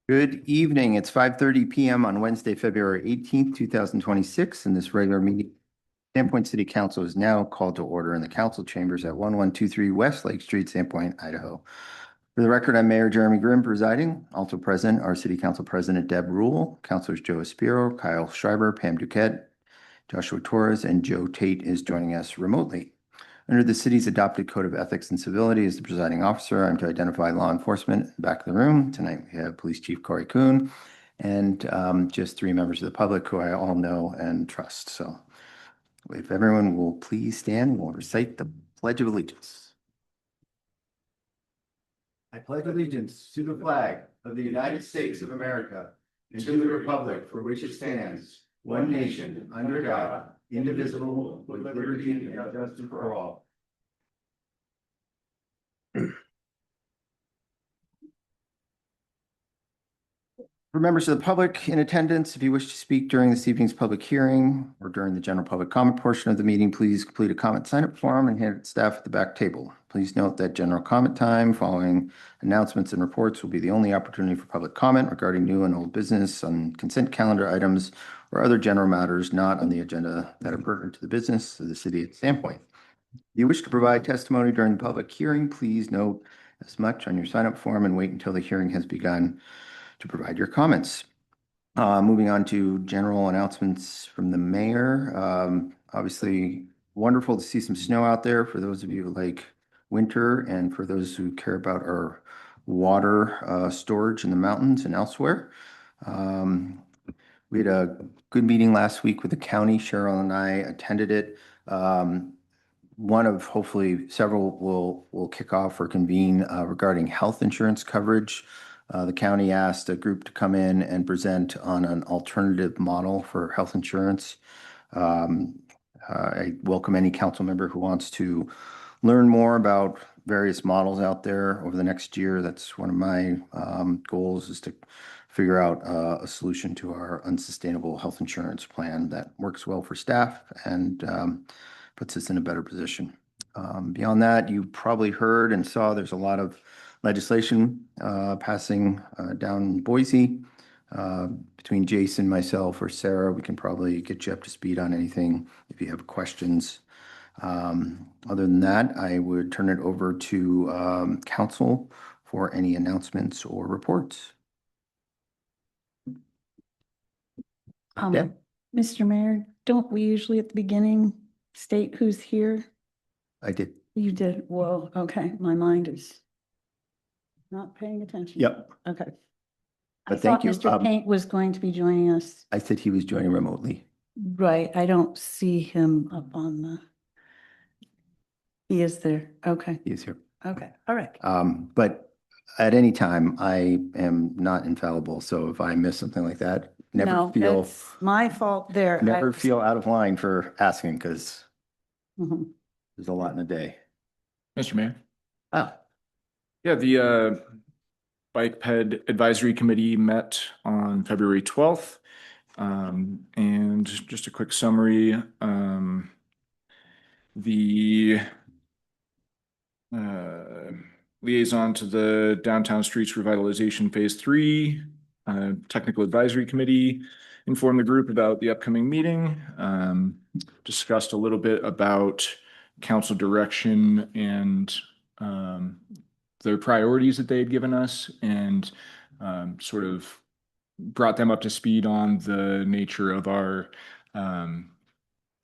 Good evening. It's 5:30 PM on Wednesday, February 18th, 2026, and this regular meeting, Sandpoint City Council is now called to order in the council chambers at 1123 West Lake Street, Sandpoint, Idaho. For the record, I'm Mayor Jeremy Grimm presiding. Also present are City Council President Deb Rule, Councilors Joe Espiro, Kyle Schreiber, Pam Duquette, Joshua Torres, and Joe Tate is joining us remotely. Under the city's adopted code of ethics and civility, as the presiding officer, I'm to identify law enforcement in the back of the room. Tonight we have Police Chief Corey Kuhn and just three members of the public who I all know and trust. So if everyone will please stand, we'll recite the Pledge of Allegiance. I pledge allegiance to the flag of the United States of America and to the republic for which it stands, one nation, under God, indivisible, with liberty and justice for all. For members of the public in attendance, if you wish to speak during this evening's public hearing or during the general public comment portion of the meeting, please complete a comment sign-up form and hand it to staff at the back table. Please note that general comment time following announcements and reports will be the only opportunity for public comment regarding new and old business on consent calendar items or other general matters not on the agenda that are pertinent to the business of the city at Sandpoint. If you wish to provide testimony during the public hearing, please note as much on your sign-up form and wait until the hearing has begun to provide your comments. Moving on to general announcements from the mayor. Obviously, wonderful to see some snow out there for those of you who like winter and for those who care about our water storage in the mountains and elsewhere. We had a good meeting last week with the county. Cheryl and I attended it. One of hopefully several will kick off or convene regarding health insurance coverage. The county asked a group to come in and present on an alternative model for health insurance. I welcome any council member who wants to learn more about various models out there over the next year. That's one of my goals, is to figure out a solution to our unsustainable health insurance plan that works well for staff and puts us in a better position. Beyond that, you probably heard and saw there's a lot of legislation passing down in Boise. Between Jason, myself, or Sarah, we can probably get you up to speed on anything if you have questions. Other than that, I would turn it over to council for any announcements or reports. Deb? Mr. Mayor, don't we usually at the beginning state who's here? I did. You did? Whoa, okay. My mind is not paying attention. Yep. Okay. But I thank thought you. Mr. Paint was going to be joining us. I said he was joining remotely. Right. I don't see him up on the. He is there. Okay. He is here. Okay. All right. But at any time, I am not infallible. So if I miss something like that, No, it's my fault there. Never feel out of line for asking, because Mhm. there's a lot in a day. Mr. Mayor. Oh, Yeah, the Bike Ped Advisory Committee met on February 12th. And just a quick summary, the liaison to the Downtown Streets Revitalization Phase 3 Technical Advisory Committee informed the group about the upcoming meeting, discussed a little bit about council direction and their priorities that they had given us, and sort of brought them up to speed on the nature of our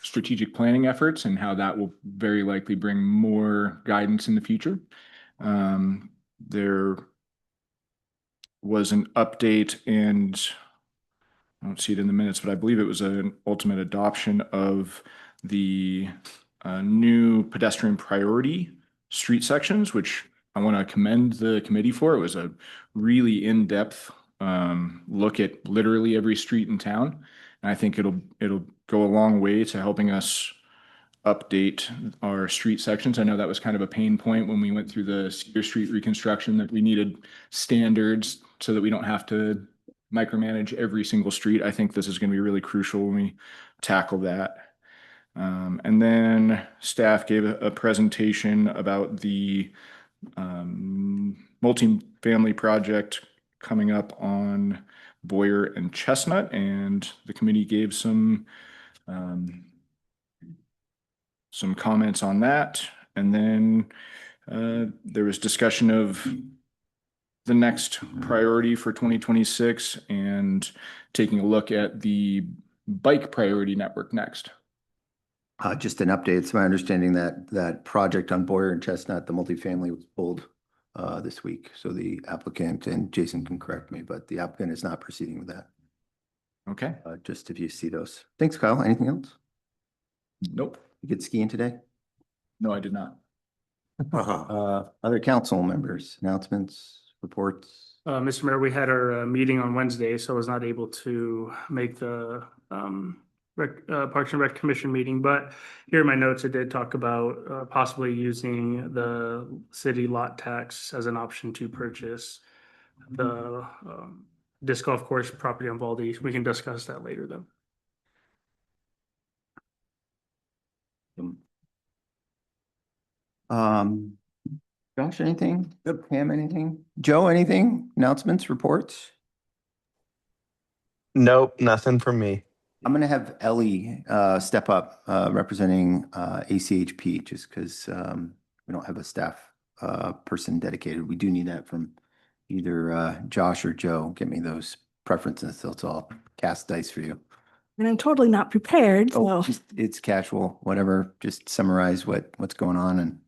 strategic planning efforts and how that will very likely bring more guidance in the future. There was an update, and I don't see it in the minutes, but I believe it was an ultimate adoption of the new pedestrian priority street sections, which I want to commend the committee for. It was a really in-depth look at literally every street in town. And I think it'll go a long way to helping us update our street sections. I know that was kind of a pain point when we went through the Cedar Street reconstruction, that we needed standards so that we don't have to micromanage every single street. I think this is going to be really crucial when we tackle that. And then staff gave a presentation about the multi-family project coming up on Boyer and Chestnut, and the committee gave some comments on that. And then there was discussion of the next priority for 2026 and taking a look at the bike priority network next. Just an update. It's my understanding that that project on Boyer and Chestnut, the multifamily, was pulled this week. So the applicant, and Jason can correct me, but the applicant is not proceeding with that. Okay. Just if you see those. Thanks, Kyle. Anything else? Nope. You get skiing today? No, I did not. Other council members, announcements, reports? Mr. Mayor, we had our meeting on Wednesday, so I was not able to make the Parks and Rec Commission meeting, but here in my notes, it did talk about possibly using the city lot tax as an option to purchase the disc golf course property on Baldy. We can discuss that later, though. Josh, anything? Pam, anything? Joe, anything? Announcements, reports? Nope, nothing from me. I'm gonna have Ellie step up representing ACHP just because we don't have a staff person dedicated. We do need that from either Josh or Joe. Get me those preferences. So it's all cast dice for you. And I'm totally not prepared, Oh, so. it's casual, whatever. Just summarize what's going on and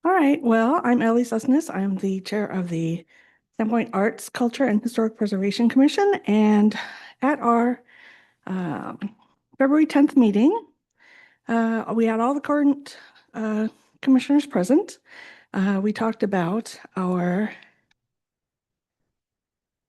All right, well, I'm Ellie Sussness. I'm the chair of the Sandpoint Arts, Culture, and Historic Preservation Commission. And at our February 10th meeting, we had all the current commissioners present. We talked about our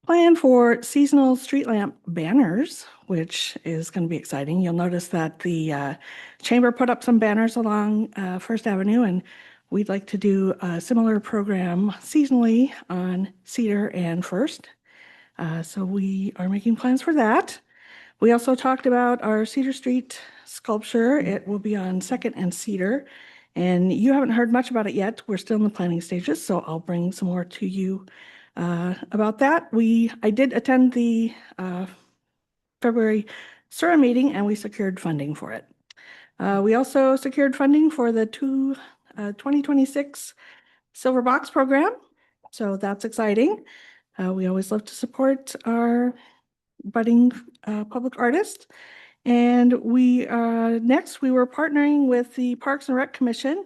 plan for seasonal street lamp banners, which is going to be exciting. You'll notice that the chamber put up some banners along First Avenue, and we'd like to do a similar program seasonally on Cedar and First. So we are making plans for that. We also talked about our Cedar Street sculpture. It will be on Second and Cedar, and you haven't heard much about it yet. We're still in the planning stages, so I'll bring some more to you about that. I did attend the February SURA meeting, and we secured funding for it. We also secured funding for the 2026 Silver Box program, so that's exciting. We always love to support our budding public artists. And next we were partnering with the Parks and Rec Commission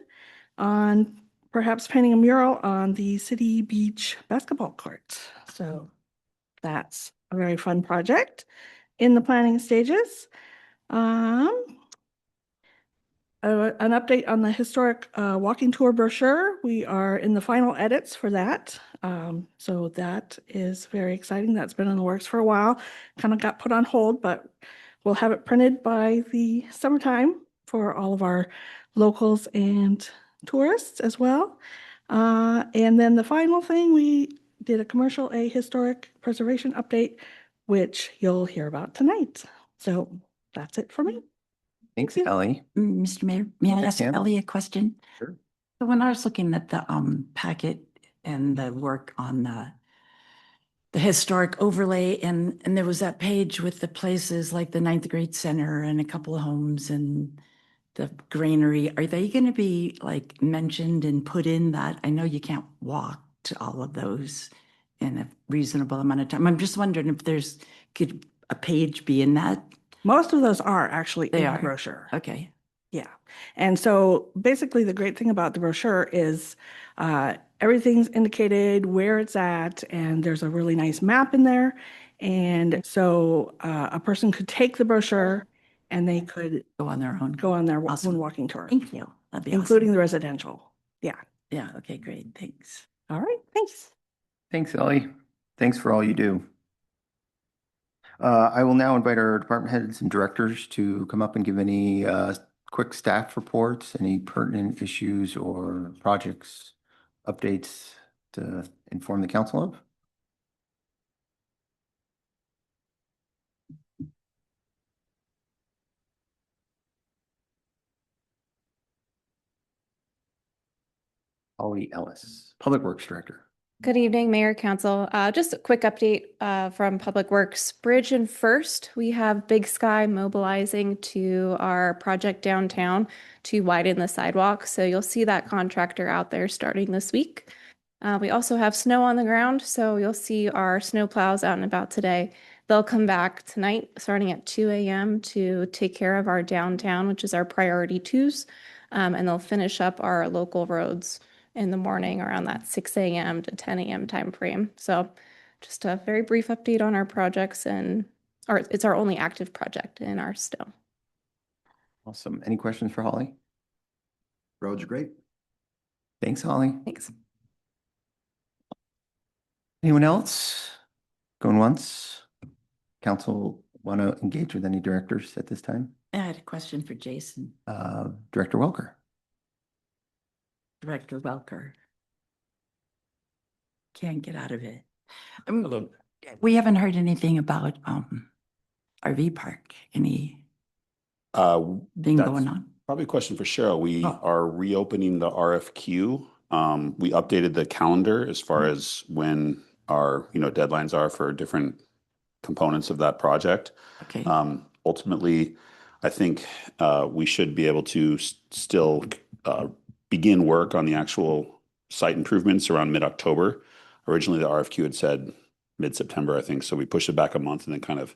on perhaps painting a mural on the city beach basketball court. So that's a very fun project in the planning stages. An update on the historic walking tour brochure. We are in the final edits for that. So that is very exciting. That's been in the works for a while. Kind of got put on hold, but we'll have it printed by the summertime for all of our locals and tourists as well. And then the final thing, we did a historic preservation update, which you'll hear about tonight. So that's it for me. thanks, Thank you. Ellie. Mr. Mayor, may I Yes, ask ma'am. Ellie a question? Sure. So when I was looking at the packet and the work on the historic overlay, and there was that page with the places like the Ninth Grade Center and a couple of homes and the granary, are they going to be like mentioned and put in that? I know you can't walk to all of those in a reasonable amount of time. I'm just wondering if could a page be in that? Most of those are actually They in the are. brochure. Okay. Yeah. And so basically the great thing about the brochure is everything's indicated where it's at, and there's a really nice map in there. And so a person could take the brochure and they could Go on their own. go on their Awesome. own walking tour, Thank you. That'd be including awesome. the residential. Yeah. Yeah. Okay, great. Thanks. All right. Thanks. Thanks, Ellie. Thanks for all you do. I will now invite our department heads and directors to come up and give any quick staff reports, any pertinent issues or projects, updates to inform the council of. Holly Ellis, Public Works Director. Good evening, Mayor, Council. Just a quick update from Public Works. Bridge and First, we have Big Sky mobilizing to our project downtown to widen the sidewalk. So you'll see that contractor out there starting this week. We also have snow on the ground, so you'll see our snow plows out and about today. They'll come back tonight, starting at 2 a.m. to take care of our downtown, which is our priority twos, and they'll finish up our local roads in the morning around that 6 a.m. to 10 a.m. time frame. So just a very brief update on our projects or it's our only active project in our still. Awesome. Any questions for Holly? Roads are great. Thanks, Holly. Thanks. Anyone else? Going once? Council want to engage with any directors at this time? I had a question for Jason, Director Welker. Director Welker. Can't get out of it. Hello. We haven't heard anything about RV park, anything That's going on? probably a question for Cheryl. We Oh. are reopening the RFQ. We updated the calendar as far as when our, deadlines are for different components of that project. Okay, Ultimately, I think we should be able to still begin work on the actual site improvements around mid-October. Originally, the RFQ had said mid-September, I think, so we pushed it back a month and then kind of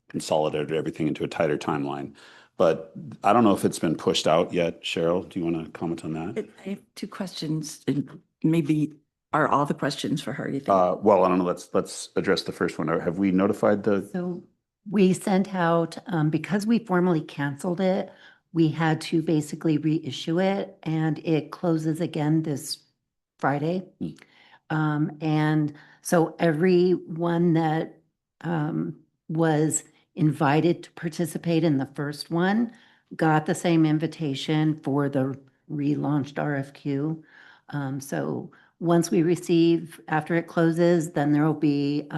consolidated everything into a tighter timeline. But I don't know if it's been pushed out yet. Cheryl, do you want to comment on that? I have two questions, and maybe are all the questions for her, you think? Well, I don't know. Let's address the first one. Have we notified the? So we sent out, because we formally canceled it, we had to basically reissue it, and it closes again this Friday. And so everyone that was invited to participate in the first one got the same invitation for the relaunched RFQ. So once we receive, after it closes, then there will be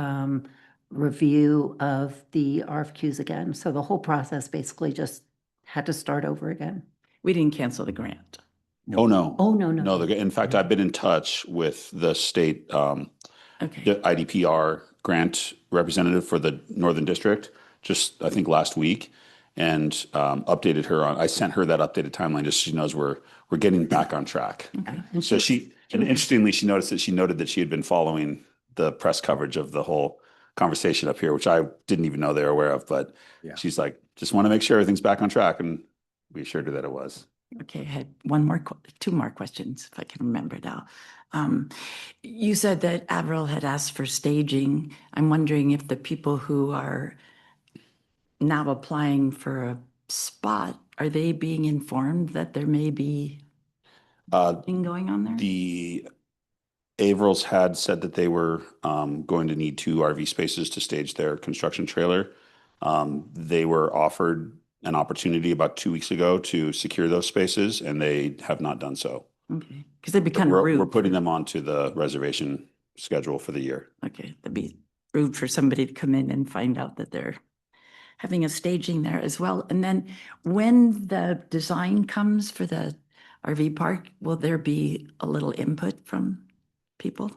review of the RFQs again. So the whole process basically just had to start over again. We didn't cancel the grant. Oh, no. Oh, no, no. No, in fact, I've been in touch with the state Okay, the IDPR grant representative for the Northern District, just I think last week, and updated her on. I sent her that updated timeline just so she knows we're getting back on track. And So and interestingly, she noted that she had been following the press coverage of the whole conversation up here, which I didn't even know they were aware of. But Yeah. she's like, just want to make sure everything's back on track, and we assured her that it was. okay, I had two more questions, if I can remember now. You said that Avril had asked for staging. I'm wondering if the people who are now applying for a spot, are they being informed that there may be thing going on there? The Avrils had said that they were going to need 2 RV spaces to stage their construction trailer. They were offered an opportunity about 2 weeks ago to secure those spaces, and they have not done so. Okay, because they'd be kind of rude. We're putting them onto the reservation schedule for the year. Okay, that'd be rude for somebody to come in and find out that they're having a staging there as well. And then when the design comes for the RV park, will there be a little input from people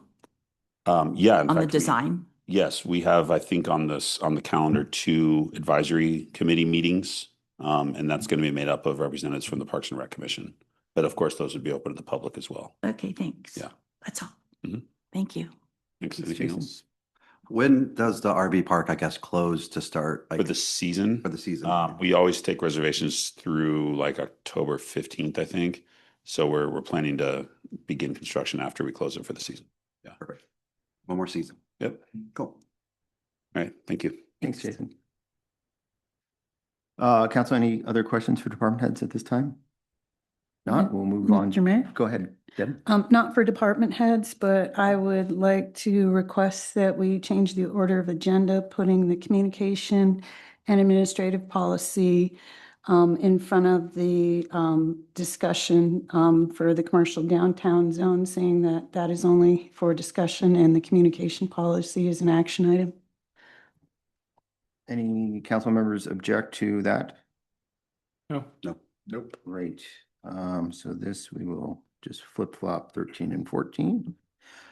Yeah, in on the fact, design? yes, we have, I think, on the calendar 2 advisory committee meetings, and that's going to be made up of representatives from the Parks and Rec Commission. But of course, those would be open to the public as well. Okay, thanks. Yeah. That's all. Mhm. Thank you. Thanks. Thanks, Anything Jason. else When does the RV park, I guess, close to start? for the season? For the season? We always take reservations through like October 15th, I think. So we're planning to begin construction after we close it for the season. Perfect. One more season. Yep. Cool. All right. Thank you. Thanks, Jason. Council, any other questions for department heads at this time? Not, we'll move on. Mr. Mayor? Go ahead, Deb. Not for department heads, but I would like to request that we change the order of agenda, putting the communication and administrative policy in front of the discussion for the commercial downtown zone, saying that that is only for discussion and the communication policy is an action item. Any council members object to that? No. No. Nope. Great. So this we will just flip-flop 13 and 14.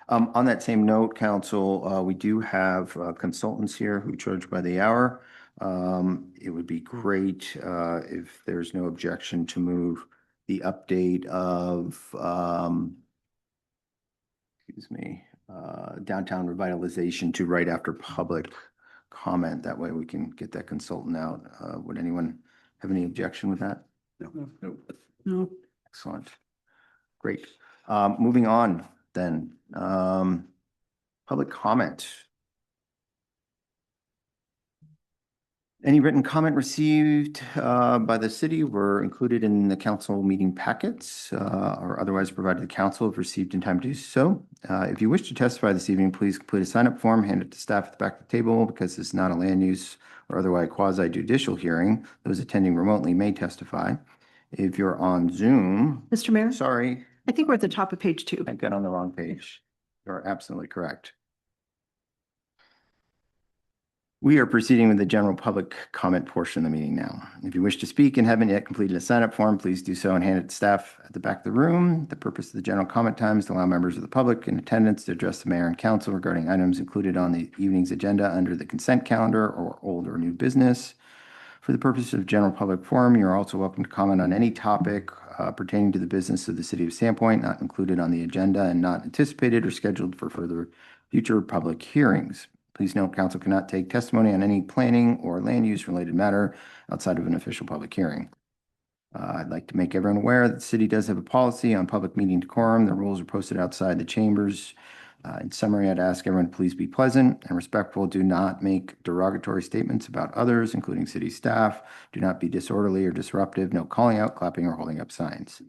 On that same note, council, we do have consultants here who charge by the hour. It would be great if there's no objection to move the update of, downtown revitalization to right after public comment. That way we can get that consultant out. Would anyone have any objection with that? No. Excellent. Great. Moving on then. Public comment. Any written comment received by the city were included in the council meeting packets or otherwise provided to the council if received in time to do so. If you wish to testify this evening, please complete a sign-up form, hand it to staff at the back of the table because this is not a land use or otherwise quasi-judicial hearing. Those attending remotely may testify. If you're on Zoom, Mr. Mayor, sorry, I think we're at the top of page 2. I got on the wrong page. You're absolutely correct. We are proceeding with the general public comment portion of the meeting now. If you wish to speak and haven't yet completed a sign-up form, please do so and hand it to staff at the back of the room. The purpose of the general comment time is to allow members of the public in attendance to address the mayor and council regarding items included on the evening's agenda under the consent calendar or old or new business. For the purpose of general public forum, you are also welcome to comment on any topic pertaining to the business of the city of Sandpoint, not included on the agenda and not anticipated or scheduled for future public hearings. Please note, council cannot take testimony on any planning or land use related matter outside of an official public hearing. I'd like to make everyone aware that the city does have a policy on public meeting decorum. The rules are posted outside the chambers. In summary, I'd ask everyone to please be pleasant and respectful. Do not make derogatory statements about others, including city staff. Do not be disorderly or disruptive. No calling out, clapping, or holding up signs.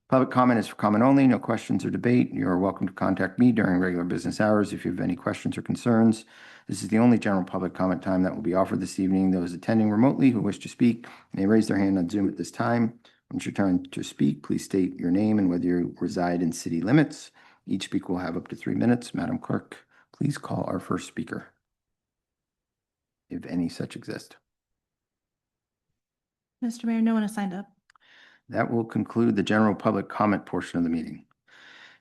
Public comment is for comment only. No questions or debate. You are welcome to contact me during regular business hours if you have any questions or concerns. This is the only general public comment time that will be offered this evening. Those attending remotely who wish to speak may raise their hand on Zoom at this time. When it's your turn to speak, please state your name and whether you reside in city limits. Each speaker will have up to 3 minutes. Madam Clerk, please call our first speaker, if any such exist. Mr. Mayor, no one has signed up. That will conclude the general public comment portion of the meeting.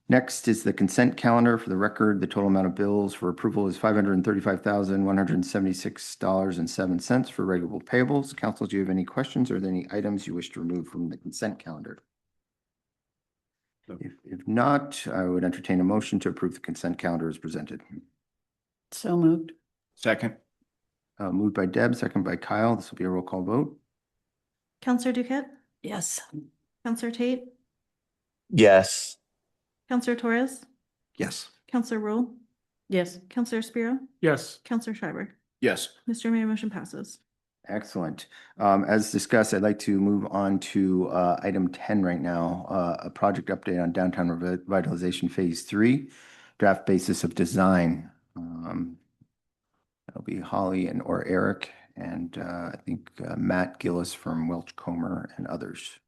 Next is the consent calendar. For the record, the total amount of bills for approval is $535,176.07 for regular payables. Council, do you have any questions or are there any items you wish to remove from the consent calendar? If not, I would entertain a motion to approve the consent calendar as presented. So moved. Second. Moved by Deb, second by Kyle. This will be a roll call vote. Counselor Duquette, Yes. Counselor Tate, Yes. Counselor Torres, Yes. Counselor Rule, Yes. Counselor Spiro, Yes. Counselor Schreiber. Yes. Mr. Mayor, motion passes. Excellent. As discussed, I'd like to move on to item 10 right now, a project update on downtown revitalization phase 3, draft basis of design. That'll be Holly or Eric, and I think Matt Gillis from Welch Comer and others.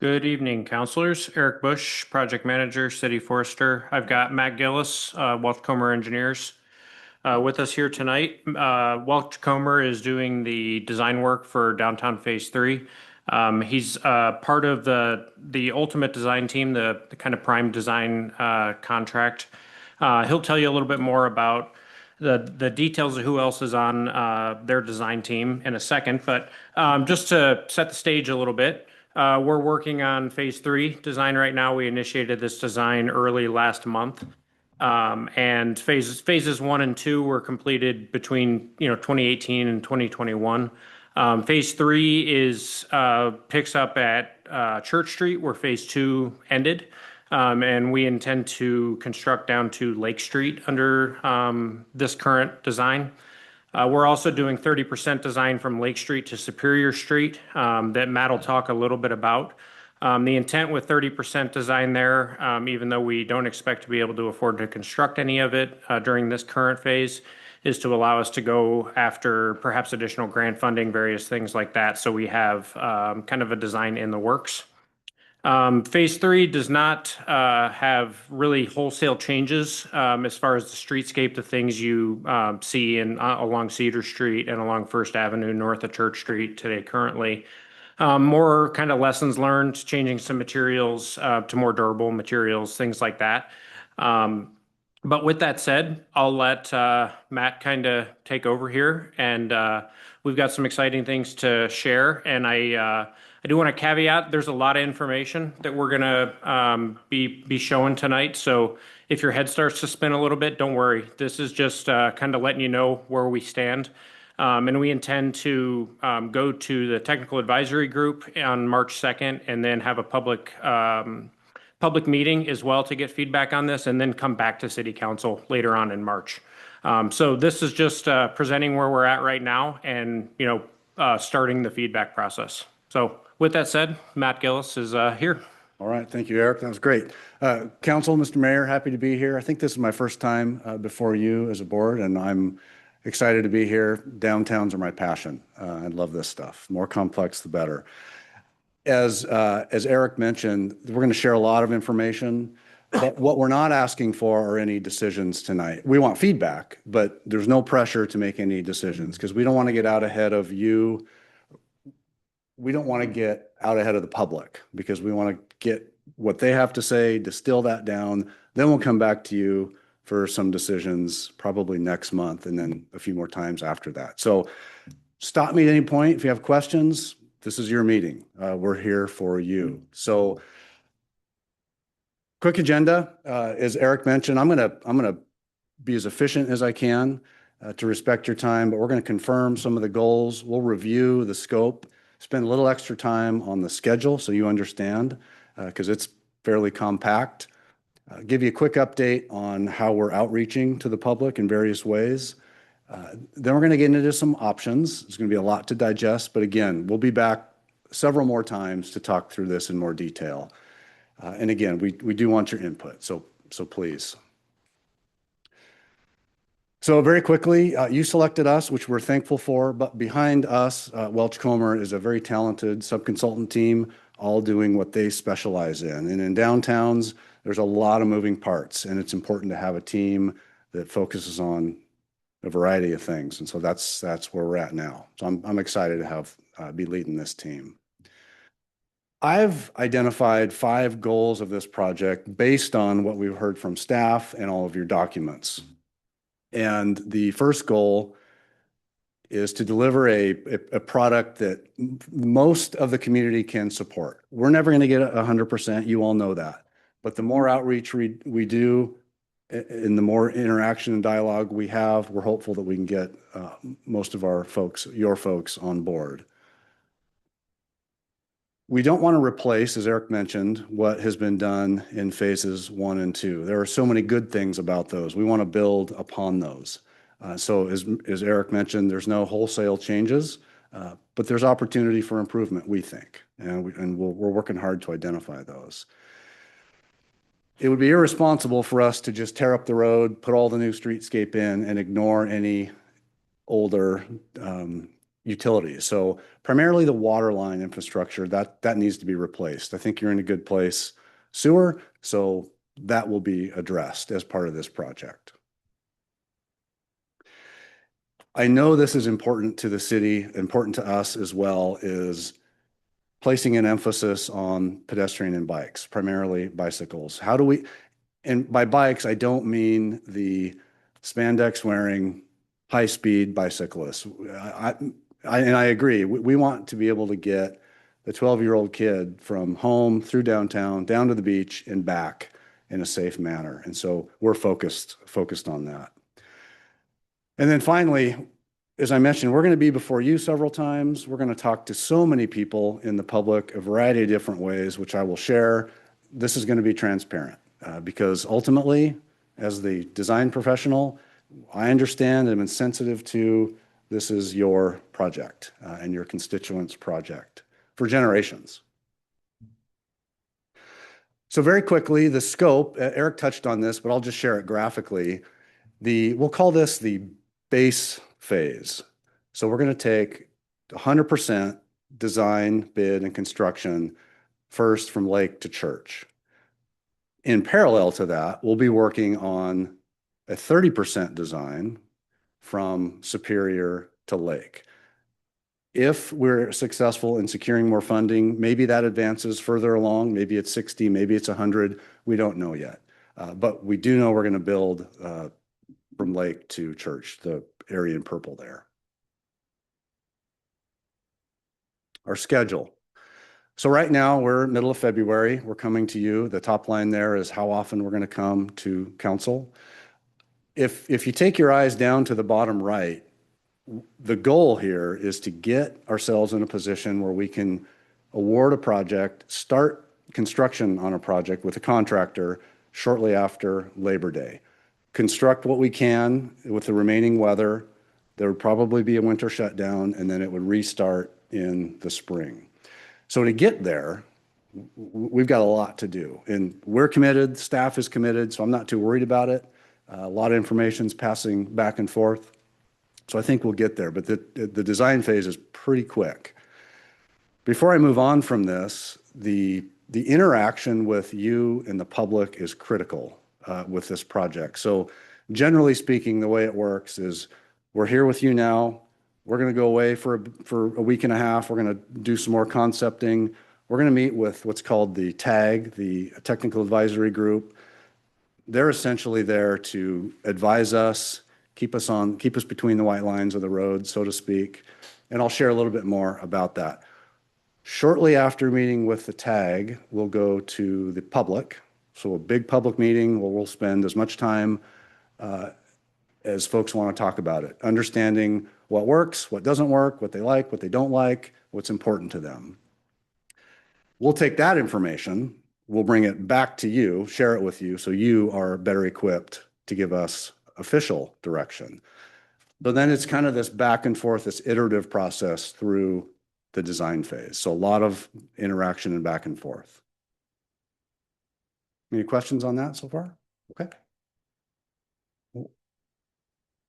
Good evening, councilors. Eric Bush, project manager, city forester. I've got Matt Gillis, Welch Comer Engineers, with us here tonight. Welch Comer is doing the design work for downtown phase 3. He's part of the ultimate design team, the kind of prime design contract. He'll tell you a little bit more about the details of who else is on their design team in a second. But just to set the stage a little bit, we're working on phase 3 design right now. We initiated this design early last month. And phases 1 and 2 were completed between 2018 and 2021. Phase 3 picks up at Church Street where phase 2 ended. And we intend to construct down to Lake Street under this current design. We're also doing 30% design from Lake Street to Superior Street that Matt will talk a little bit about. The intent with 30% design there, even though we don't expect to be able to afford to construct any of it during this current phase, is to allow us to go after perhaps additional grant funding, various things like that. So we have kind of a design in the works. Phase 3 does not have really wholesale changes as far as the streetscape, the things you see along Cedar Street and along First Avenue north of Church Street today currently. More kind of lessons learned, changing some materials to more durable materials, things like that. But with that said, I'll let Matt kind of take over here, and we've got some exciting things to share. And I do want to caveat: there's a lot of information that we're gonna be showing tonight. So if your head starts to spin a little bit, don't worry. This is just kind of letting you know where we stand. And we intend to go to the technical advisory group on March 2nd, and then have a public meeting as well to get feedback on this, and then come back to City Council later on in March. So this is just presenting where we're at right now, and starting the feedback process. So with that said, Matt Gillis is here. All right, thank you, Eric. That was great. Council, Mr. Mayor, happy to be here. I think this is my first time before you as a board, and I'm excited to be here. Downtowns are my passion. I love this stuff. More complex, the better. As Eric mentioned, we're going to share a lot of information, but what we're not asking for are any decisions tonight. We want feedback, but there's no pressure to make any decisions because we don't want to get out ahead of you. We don't want to get out ahead of the public because we want to get what they have to say, distill that down. Then we'll come back to you for some decisions probably next month and then a few more times after that. So stop me at any point if you have questions. This is your meeting. We're here for you. So quick agenda, as Eric mentioned, I'm gonna be as efficient as I can to respect your time, but we're going to confirm some of the goals. We'll review the scope, spend a little extra time on the schedule so you understand because it's fairly compact. Give you a quick update on how we're outreaching to the public in various ways. Then we're going to get into some options. There's going to be a lot to digest, but again, we'll be back several more times to talk through this in more detail. And again, we do want your input, so please. So very quickly, you selected us, which we're thankful for, but behind us, Welch Comer is a very talented subconsultant team, all doing what they specialize in. And in downtowns, there's a lot of moving parts, and it's important to have a team that focuses on a variety of things. And so that's where we're at now. So I'm excited to have be leading this team. I've identified 5 goals of this project based on what we've heard from staff and all of your documents. And the first goal is to deliver a product that most of the community can support. We're never going to get 100%. You all know that. But the more outreach we do and the more interaction and dialogue we have, we're hopeful that we can get most of our folks, your folks, on board. We don't want to replace, as Eric mentioned, what has been done in phases 1 and 2. There are so many good things about those. We want to build upon those. So as Eric mentioned, there's no wholesale changes, but there's opportunity for improvement, we think, and we're working hard to identify those. It would be irresponsible for us to just tear up the road, put all the new streetscape in, and ignore any older utilities. So primarily the water line infrastructure, that needs to be replaced. I think you're in a good place. Sewer, so that will be addressed as part of this project. I know this is important to the city, important to us as well, is placing an emphasis on pedestrian and bikes, primarily bicycles. How do we, and by bikes, I don't mean the spandex wearing high-speed bicyclists. And I agree, we want to be able to get the 12-year-old kid from home through downtown, down to the beach and back in a safe manner. And so we're focused on that. And then finally, as I mentioned, we're going to be before you several times. We're going to talk to so many people in the public, a variety of different ways, which I will share. This is going to be transparent because ultimately, as the design professional, I understand and I'm sensitive to this is your project and your constituents' project for generations. So very quickly, the scope, Eric touched on this, but I'll just share it graphically. We'll call this the base phase. So we're going to take 100% design, bid, and construction First from Lake to Church. In parallel to that, we'll be working on a 30% design from Superior to Lake. If we're successful in securing more funding, maybe that advances further along. Maybe it's 60, maybe it's 100. We don't know yet. But we do know we're going to build from Lake to Church, the area in purple there. Our schedule. So right now we're middle of February. We're coming to you. The top line there is how often we're going to come to council. If you take your eyes down to the bottom right, the goal here is to get ourselves in a position where we can award a project, start construction on a project with a contractor shortly after Labor Day. Construct what we can with the remaining weather. There would probably be a winter shutdown, and then it would restart in the spring. So to get there, we've got a lot to do, and we're committed, staff is committed, so I'm not too worried about it. A lot of information's passing back and forth. So I think we'll get there, but the design phase is pretty quick. Before I move on from this, the interaction with you and the public is critical with this project. So generally speaking, the way it works is we're here with you now. We're going to go away for a week and a half. We're going to do some more concepting. We're going to meet with what's called the TAG, the Technical Advisory Group. They're essentially there to advise us, keep us between the white lines of the road, so to speak. And I'll share a little bit more about that. Shortly after meeting with the TAG, we'll go to the public. So a big public meeting where we'll spend as much time as folks want to talk about it, understanding what works, what doesn't work, what they like, what they don't like, what's important to them. We'll take that information, we'll bring it back to you, share it with you, so you are better equipped to give us official direction. But then it's kind of this back and forth, this iterative process through the design phase. So a lot of interaction and back and forth. Any questions on that so far? Okay.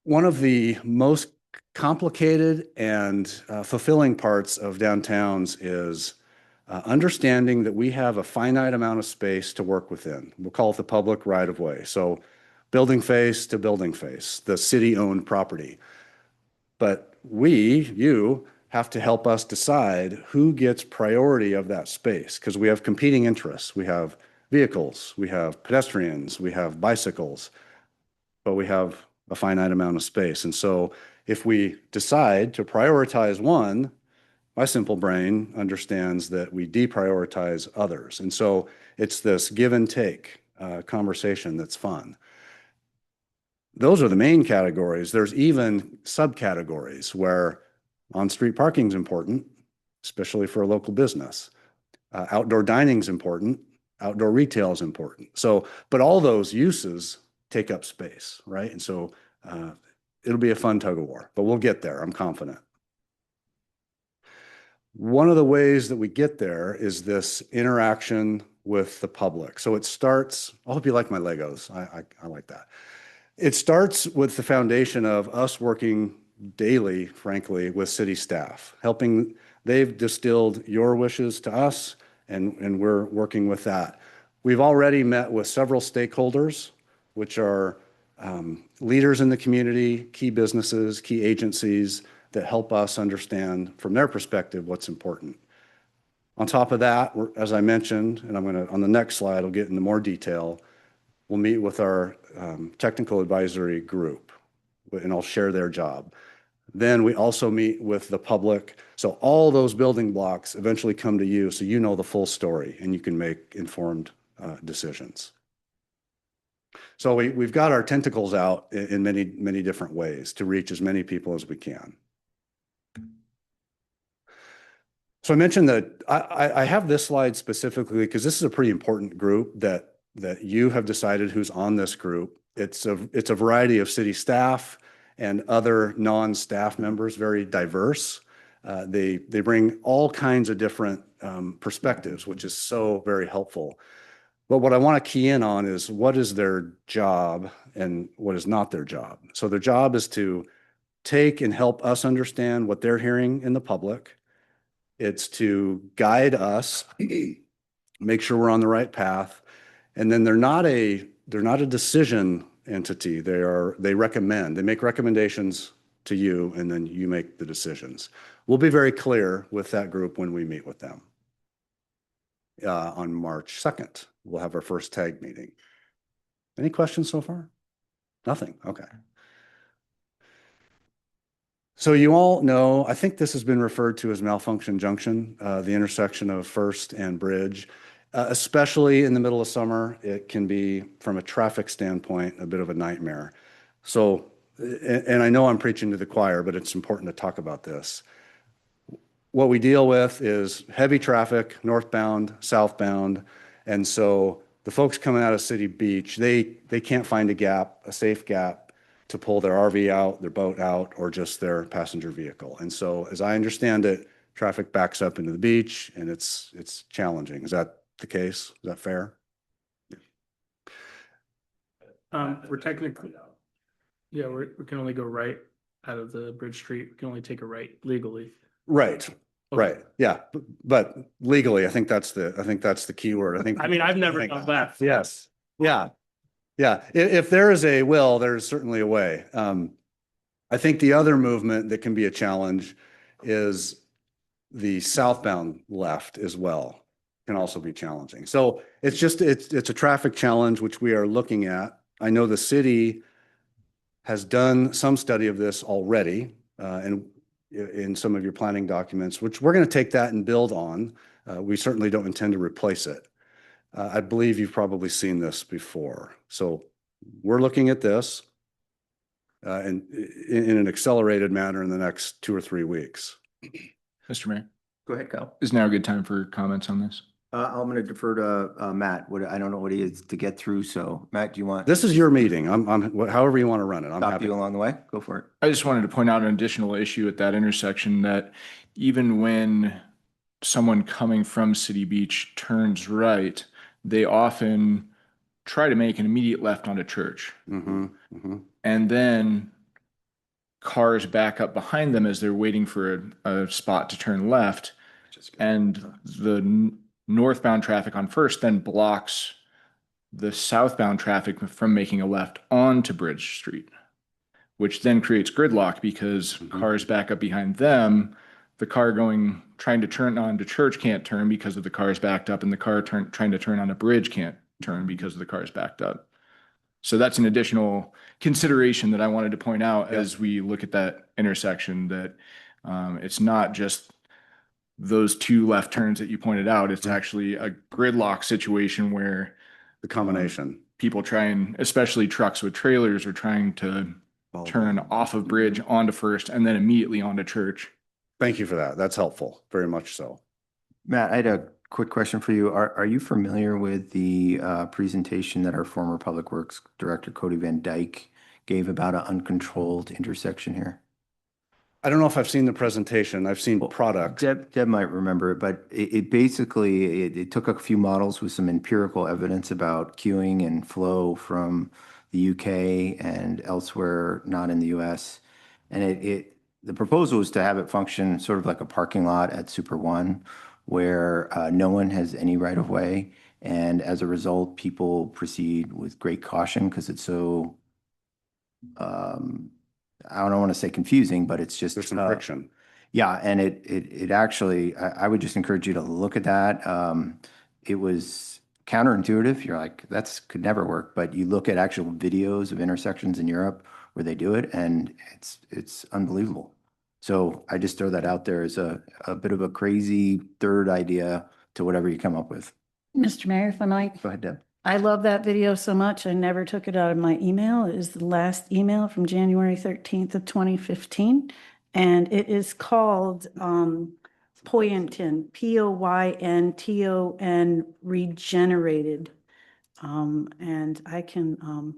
One of the most complicated and fulfilling parts of downtowns is understanding that we have a finite amount of space to work within. We'll call it the public right-of-way. So building face to building face, the city-owned property. But you, have to help us decide who gets priority of that space, because we have competing interests. We have vehicles, we have pedestrians, we have bicycles, but we have a finite amount of space. And so if we decide to prioritize one, my simple brain understands that we deprioritize others. And so it's this give and take conversation that's fun. Those are the main categories. There's even subcategories where on-street parking is important, especially for a local business. Outdoor dining is important. Outdoor retail is important. So, but all those uses take up space, right? And so it'll be a fun tug of war, but we'll get there. I'm confident. One of the ways that we get there is this interaction with the public. So it starts, I hope you like my Legos. I like that. It starts with the foundation of us working daily, frankly, with city staff, helping. They've distilled your wishes to us, and we're working with that. We've already met with several stakeholders, which are leaders in the community, key businesses, key agencies that help us understand from their perspective what's important. On top of that, as I mentioned, and on the next slide, I'll get into more detail, we'll meet with our technical advisory group, and I'll share their job. Then we also meet with the public. So all those building blocks eventually come to you, so you know the full story and you can make informed decisions. So we've got our tentacles out in many, many different ways to reach as many people as we can. So I mentioned that I have this slide specifically because this is a pretty important group that you have decided who's on this group. It's a variety of city staff and other non-staff members, very diverse. They bring all kinds of different perspectives, which is so very helpful. But what I want to key in on is what is their job and what is not their job. So their job is to take and help us understand what they're hearing in the public. It's to guide us make sure we're on the right path. And then they're not a decision entity. They recommend, they make recommendations to you, and then you make the decisions. We'll be very clear with that group when we meet with them. On March 2nd, we'll have our first tag meeting. Any questions so far? Nothing. Okay. So you all know, I think this has been referred to as Malfunction Junction, the intersection of First and Bridge. Especially in the middle of summer, it can be, from a traffic standpoint, a bit of a nightmare. So, and I know I'm preaching to the choir, but it's important to talk about this. What we deal with is heavy traffic, northbound, southbound. And so the folks coming out of City Beach, they can't find a gap, a safe gap, to pull their RV out, their boat out, or just their passenger vehicle. And so, as I understand it, traffic backs up into the beach, and it's challenging. Is that the case? Is that fair? We're technically, yeah, we can only go right out of the Bridge Street. We can only take a right legally. Right. Right. Yeah. But legally, I think that's the key word. I mean, I've never done that. Yes. Yeah. Yeah. If there is a will, there's certainly a way. I think the other movement that can be a challenge is the southbound left as well, can also be challenging. So it's a traffic challenge, which we are looking at. I know the city has done some study of this already, and in some of your planning documents, which we're going to take that and build on. We certainly don't intend to replace it. I believe you've probably seen this before. So we're looking at this and in an accelerated manner in the next 2 or 3 weeks. Mr. Mayor, Go ahead, Kyle. is now a good time for comments on this? I'm going to defer to Matt. I don't know what he is to get through. So Matt, do you want? This is your meeting. However you want to run it. I'm Stop happy. you along the way. Go for it. I just wanted to point out an additional issue at that intersection, that even when someone coming from City Beach turns right, they often try to make an immediate left onto Church. And then cars back up behind them as they're waiting for a spot to turn left. And the northbound traffic on First then blocks the southbound traffic from making a left onto Bridge Street, which then creates gridlock because cars back up behind them. The car trying to turn onto Church can't turn because of the cars backed up, and the car trying to turn on a bridge can't turn because of the cars backed up. So that's an additional consideration that I wanted to point out as we look at that intersection, that it's not just those 2 left turns that you pointed out. It's actually a gridlock situation where The combination. people especially trucks with trailers, are trying to turn off of Bridge onto First and then immediately onto Church. Thank you for that. That's helpful. Very much so. Matt, I had a quick question for you. Are you familiar with the presentation that our former Public Works Director, Cody Van Dyke, gave about an uncontrolled intersection here? I don't know if I've seen the presentation. I've seen product. Deb might remember it, but it basically, it took a few models with some empirical evidence about queuing and flow from the UK and elsewhere, not in the US. And the proposal was to have it function sort of like a parking lot at Super One, where no one has any right of way. And as a result, people proceed with great caution because it's so, I don't want to say confusing, but it's just There's some friction. Yeah, and it actually, I would just encourage you to look at that. It was counterintuitive. You're like, could never work. But you look at actual videos of intersections in Europe where they do it, and it's unbelievable. So I just throw that out there as a bit of a crazy third idea to whatever you come up with. Mr. Mayor, if I might. Go ahead, Deb. I love that video so much. I never took it out of my email. It is the last email from January 13th of 2015. And it is called Poynton, Poynton, regenerated. And I can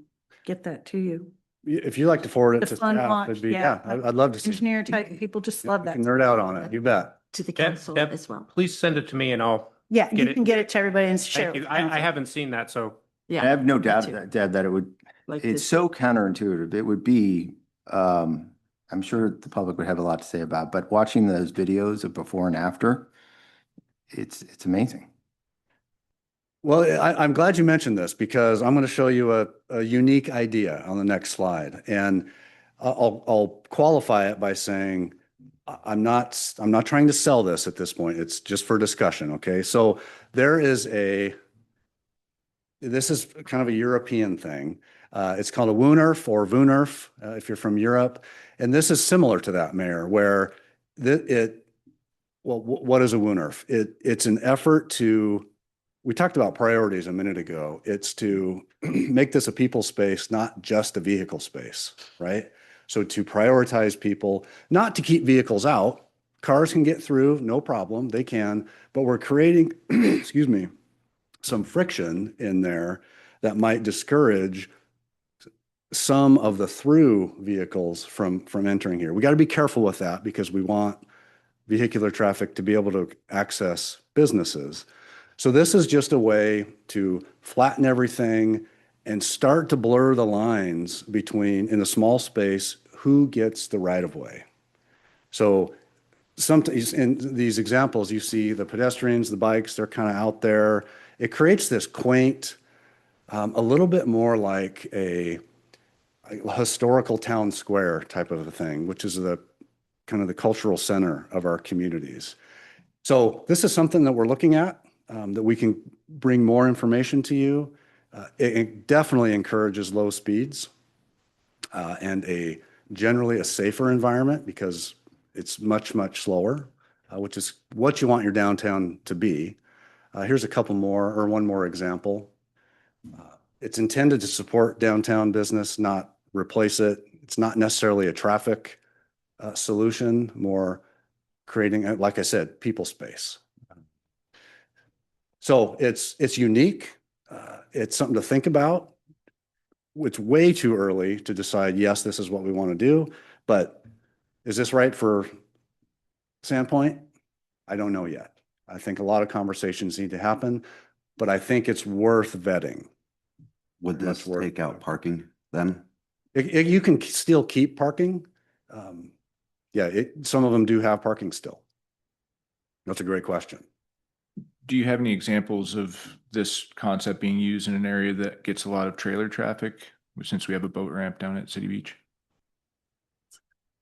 get that to you. If you'd like to forward it The to fun staff, watch, it'd be, yeah. I'd love to see. Engineer type people just love You that. can nerd out on it. You bet. To the Deb, council Deb, as well. please send it to me and I'll Yeah, Get you it. can get it to everybody and share. thank it you. with I council. haven't seen that, so I have no doubt, too. Deb, that Like it's this. so counterintuitive. It would be, I'm sure the public would have a lot to say about, but watching those videos of before and after, it's amazing. Well, I'm glad you mentioned this because I'm going to show you a unique idea on the next slide. And I'll qualify it by saying I'm not trying to sell this at this point. It's just for discussion. Okay. So there is this is kind of a European thing. It's called a Woonerf or Woonerf if you're from Europe. And this is similar to that, Mayor, where well, what is a Woonerf? It's an effort to, we talked about priorities a minute ago. It's to make this a people space, not just a vehicle space, right? So to prioritize people, not to keep vehicles out. Cars can get through, no problem, they can, but we're creating, excuse me, some friction in there that might discourage some of the through vehicles from entering here. We got to be careful with that because we want vehicular traffic to be able to access businesses. So this is just a way to flatten everything and start to blur the lines between, in a small space, who gets the right of way. So sometimes in these examples, you see the pedestrians, the bikes, they're kind of out there. It creates this quaint, a little bit more like a historical town square type of a thing, which is the kind of the cultural center of our communities. So this is something that we're looking at, that we can bring more information to you. It definitely encourages low speeds and generally a safer environment because it's much, much slower, which is what you want your downtown to be. Here's a couple more, or one more example. It's intended to support downtown business, not replace it. It's not necessarily a traffic solution, more creating, like I said, people space. So it's unique. It's something to think about. It's way too early to decide, yes, this is what we want to do, but is this right for Sandpoint? I don't know yet. I think a lot of conversations need to happen, but I think it's worth vetting. Would this take out parking then? You can still keep parking. Yeah, some of them do have parking still. That's a great question. Do you have any examples of this concept being used in an area that gets a lot of trailer traffic, since we have a boat ramp down at City Beach?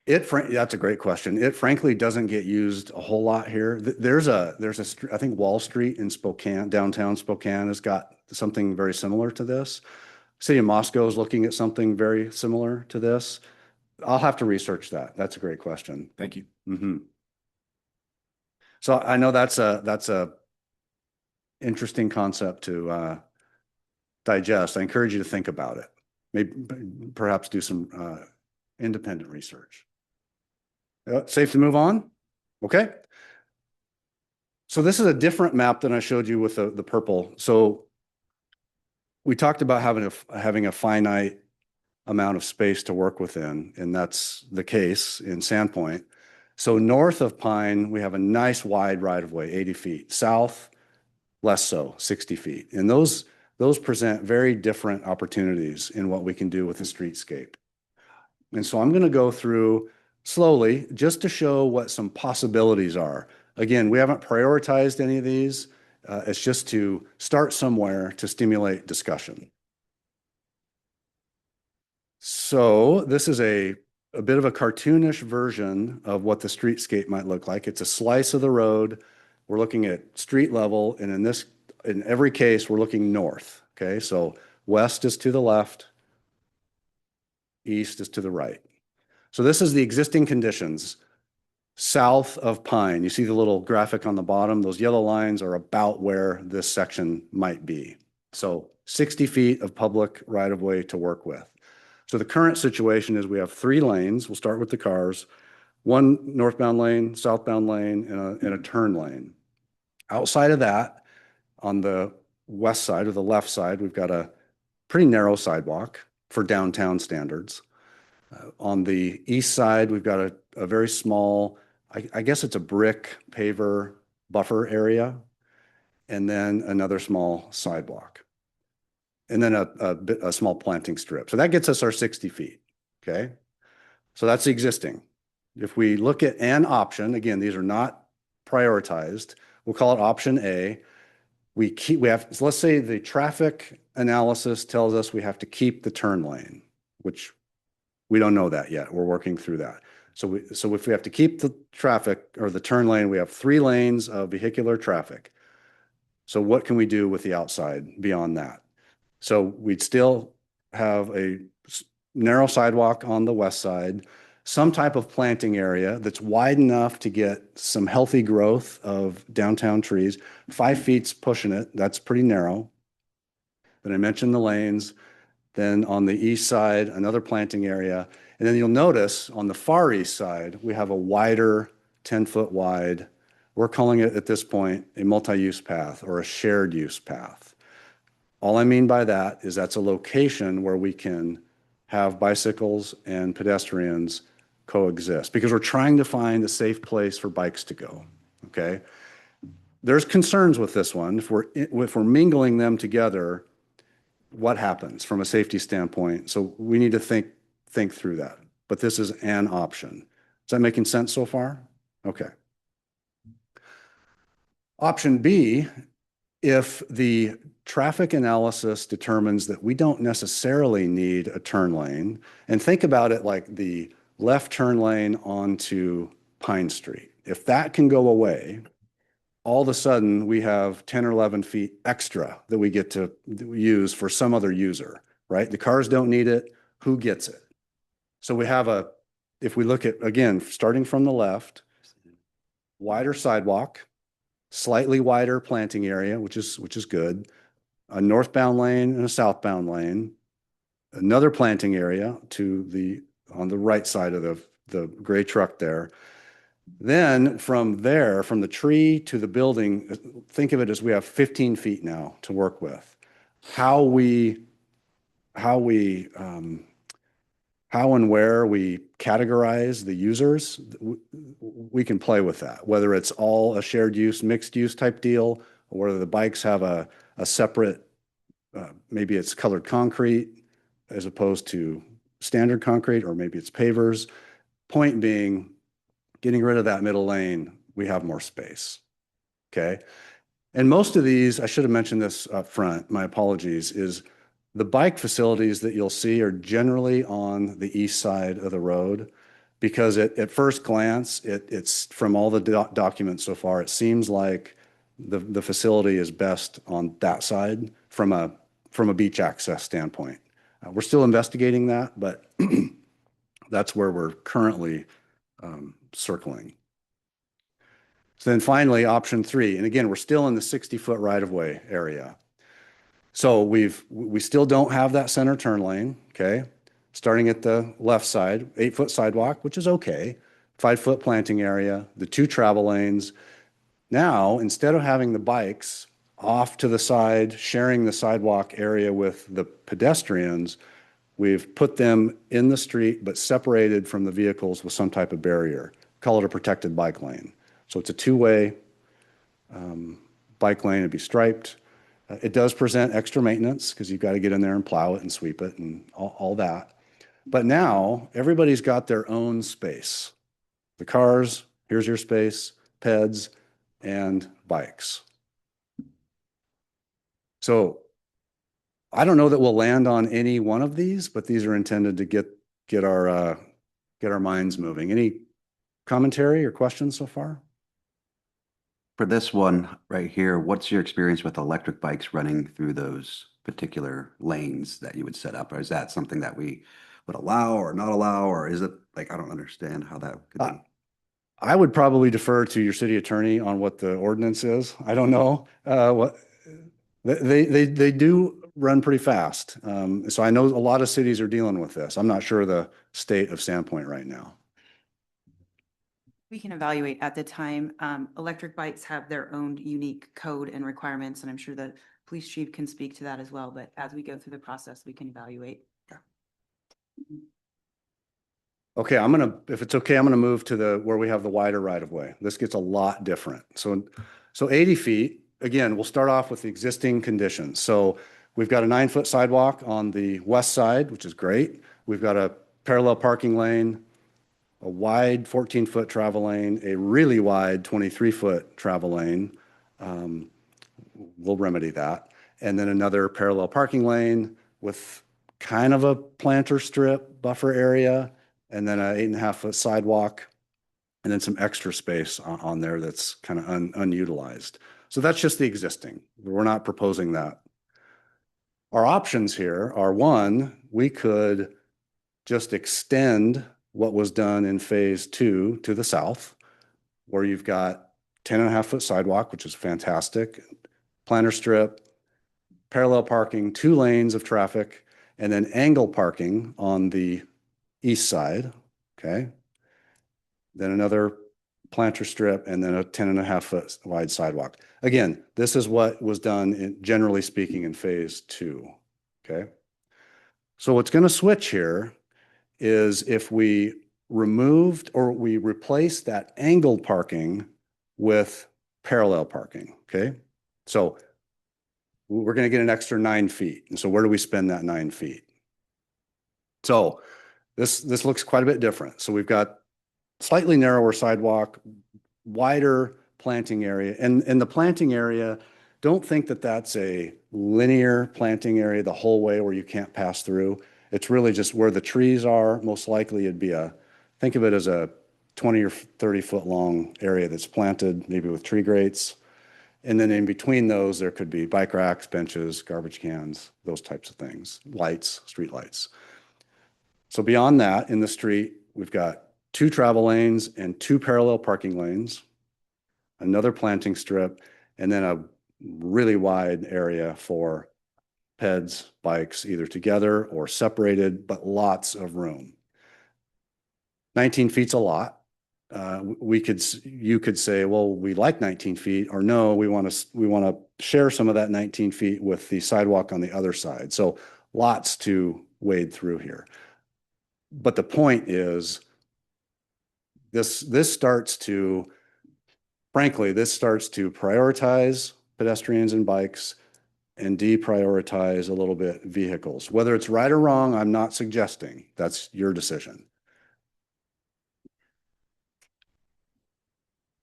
That's a great question. It frankly doesn't get used a whole lot here. There's I think Wall Street in Spokane, downtown Spokane, has got something very similar to this. City of Moscow is looking at something very similar to this. I'll have to research that. That's a great question. Thank you. Mm-hmm. So I know that's a interesting concept to digest. I encourage you to think about it. Maybe perhaps do some independent research. Safe to move on? Okay. So this is a different map than I showed you with the purple. So we talked about having a finite amount of space to work within, and that's the case in Sandpoint. So north of Pine, we have a nice wide right-of-way, 80 feet. South, less so, 60 feet. And those present very different opportunities in what we can do with the streetscape. And so I'm going to go through slowly just to show what some possibilities are. Again, we haven't prioritized any of these. It's just to start somewhere to stimulate discussion. So this is a bit of a cartoonish version of what the streetscape might look like. It's a slice of the road. We're looking at street level, and in every case, we're looking north. Okay, so west is to the left, east is to the right. So this is the existing conditions south of Pine. You see the little graphic on the bottom? Those yellow lines are about where this section might be. So 60 feet of public right-of-way to work with. So the current situation is we have 3 lanes. We'll start with the cars. 1 northbound lane, southbound lane, and a turn lane. Outside of that, on the west side or the left side, we've got a pretty narrow sidewalk for downtown standards. On the east side, we've got a very small, I guess it's a brick paver buffer area, and then another small sidewalk, and then a small planting strip. So that gets us our 60 feet, okay? So that's existing. If we look at an option, again, these are not prioritized, we'll call it option A. we have, so let's say the traffic analysis tells us we have to keep the turn lane, which we don't know that yet. We're working through that. So if we have to keep the traffic or the turn lane, we have 3 lanes of vehicular traffic. So what can we do with the outside beyond that? So we'd still have a narrow sidewalk on the west side, some type of planting area that's wide enough to get some healthy growth of downtown trees. 5 feet's pushing it. That's pretty narrow. Then I mentioned the lanes. Then on the east side, another planting area. And then you'll notice on the far east side, we have a wider 10-foot wide, we're calling it at this point a multi-use path or a shared use path. All I mean by that is that's a location where we can have bicycles and pedestrians coexist because we're trying to find a safe place for bikes to go, okay? There's concerns with this one. If we're mingling them together, what happens from a safety standpoint? So we need to think through that, but this is an option. Is that making sense so far? Okay. Option B, if the traffic analysis determines that we don't necessarily need a turn lane, and think about it like the left turn lane onto Pine Street. If that can go away, all of a sudden we have 10 or 11 feet extra that we get to use for some other user, right? The cars don't need it. Who gets it? So we have if we look at, again, starting from the left, wider sidewalk, slightly wider planting area, which is good, a northbound lane and a southbound lane, another planting area on the right side of the gray truck there. Then from there, from the tree to the building, think of it as we have 15 feet now to work with. How and where we categorize the users, we can play with that, whether it's all a shared use, mixed use type deal, or whether the bikes have a separate, maybe it's colored concrete as opposed to standard concrete, or maybe it's pavers. Point being, getting rid of that middle lane, we have more space, okay? And most of these, I should have mentioned this up front, my apologies, is the bike facilities that you'll see are generally on the east side of the road because at first glance, it's from all the documents so far, it seems like the facility is best on that side from a beach access standpoint. We're still investigating that, but that's where we're currently circling. So then finally, option 3, and again, we're still in the 60-foot right-of-way area. So we still don't have that center turn lane, okay? Starting at the left side, 8-foot sidewalk, which is okay, 5-foot planting area, the 2 travel lanes. Now, instead of having the bikes off to the side, sharing the sidewalk area with the pedestrians, we've put them in the street, but separated from the vehicles with some type of barrier. Call it a protected bike lane. So it's a 2-way bike lane. It'd be striped. It does present extra maintenance because you've got to get in there and plow it and sweep it and all that. But now everybody's got their own space. The cars, here's your space, peds, and bikes. So I don't know that we'll land on any one of these, but these are intended to get our minds moving. Any commentary or questions so far? For this one right here, what's your experience with electric bikes running through those particular lanes that you would set up? Or is that something that we would allow or not allow? Or is it like, I don't understand how that could be. I would probably defer to your city attorney on what the ordinance is. I don't know. They do run pretty fast. So I know a lot of cities are dealing with this. I'm not sure the state of Sandpoint right now. We can evaluate at the time. Electric bikes have their own unique code and requirements, and I'm sure the police chief can speak to that as well. But as we go through the process, we can evaluate. Okay, if it's okay, I'm gonna move to where we have the wider right of way. This gets a lot different. So 80 feet, again, we'll start off with the existing conditions. So we've got a 9-foot sidewalk on the west side, which is great. We've got a parallel parking lane, a wide 14-foot travel lane, a really wide 23-foot travel lane. we'll remedy that. And then another parallel parking lane with kind of a planter strip buffer area, and then an 8.5-foot sidewalk, and then some extra space on there that's kind of unutilized. So that's just the existing. We're not proposing that. Our options here are, one, we could just extend what was done in phase 2 to the south, where you've got 10.5-foot sidewalk, which is fantastic, planter strip, parallel parking, 2 lanes of traffic, and then angle parking on the east side, okay? Then another planter strip, and then a 10.5-foot wide sidewalk. Again, this is what was done, generally speaking, in phase 2, okay? So what's going to switch here is if we removed or we replaced that angled parking with parallel parking, okay? So we're going to get an extra 9 feet. And so where do we spend that 9 feet? So this looks quite a bit different. So we've got slightly narrower sidewalk, wider planting area. And the planting area, don't think that that's a linear planting area the whole way where you can't pass through. It's really just where the trees are. Most likely it'd be think of it as a 20 or 30 foot long area that's planted, maybe with tree grates. And then in between those, there could be bike racks, benches, garbage cans, those types of things, lights, street lights. So beyond that, in the street, we've got 2 travel lanes and 2 parallel parking lanes, another planting strip, and then a really wide area for peds, bikes, either together or separated, but lots of room. 19 feet's a lot. You could say, well, we like 19 feet, or no, we want to share some of that 19 feet with the sidewalk on the other side. So lots to wade through here. But the point is, this starts to prioritize pedestrians and bikes and deprioritize a little bit vehicles. Whether it's right or wrong, I'm not suggesting. That's your decision.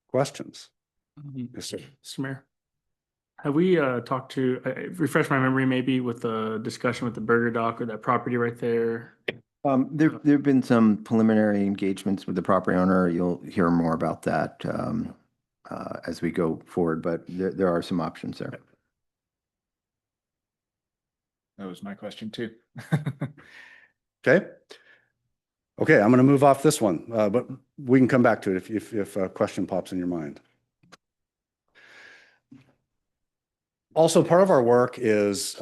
Questions? Yes, sir. Mr. Mayor, have we talked to, refresh my memory maybe with the discussion with the Burger Dock or that property right there? There've been some preliminary engagements with the property owner. You'll hear more about that as we go forward, but there are some options there. That was my question too. Okay. Okay, I'm going to move off this one, but we can come back to it if a question pops in your mind. Also, part of our work is,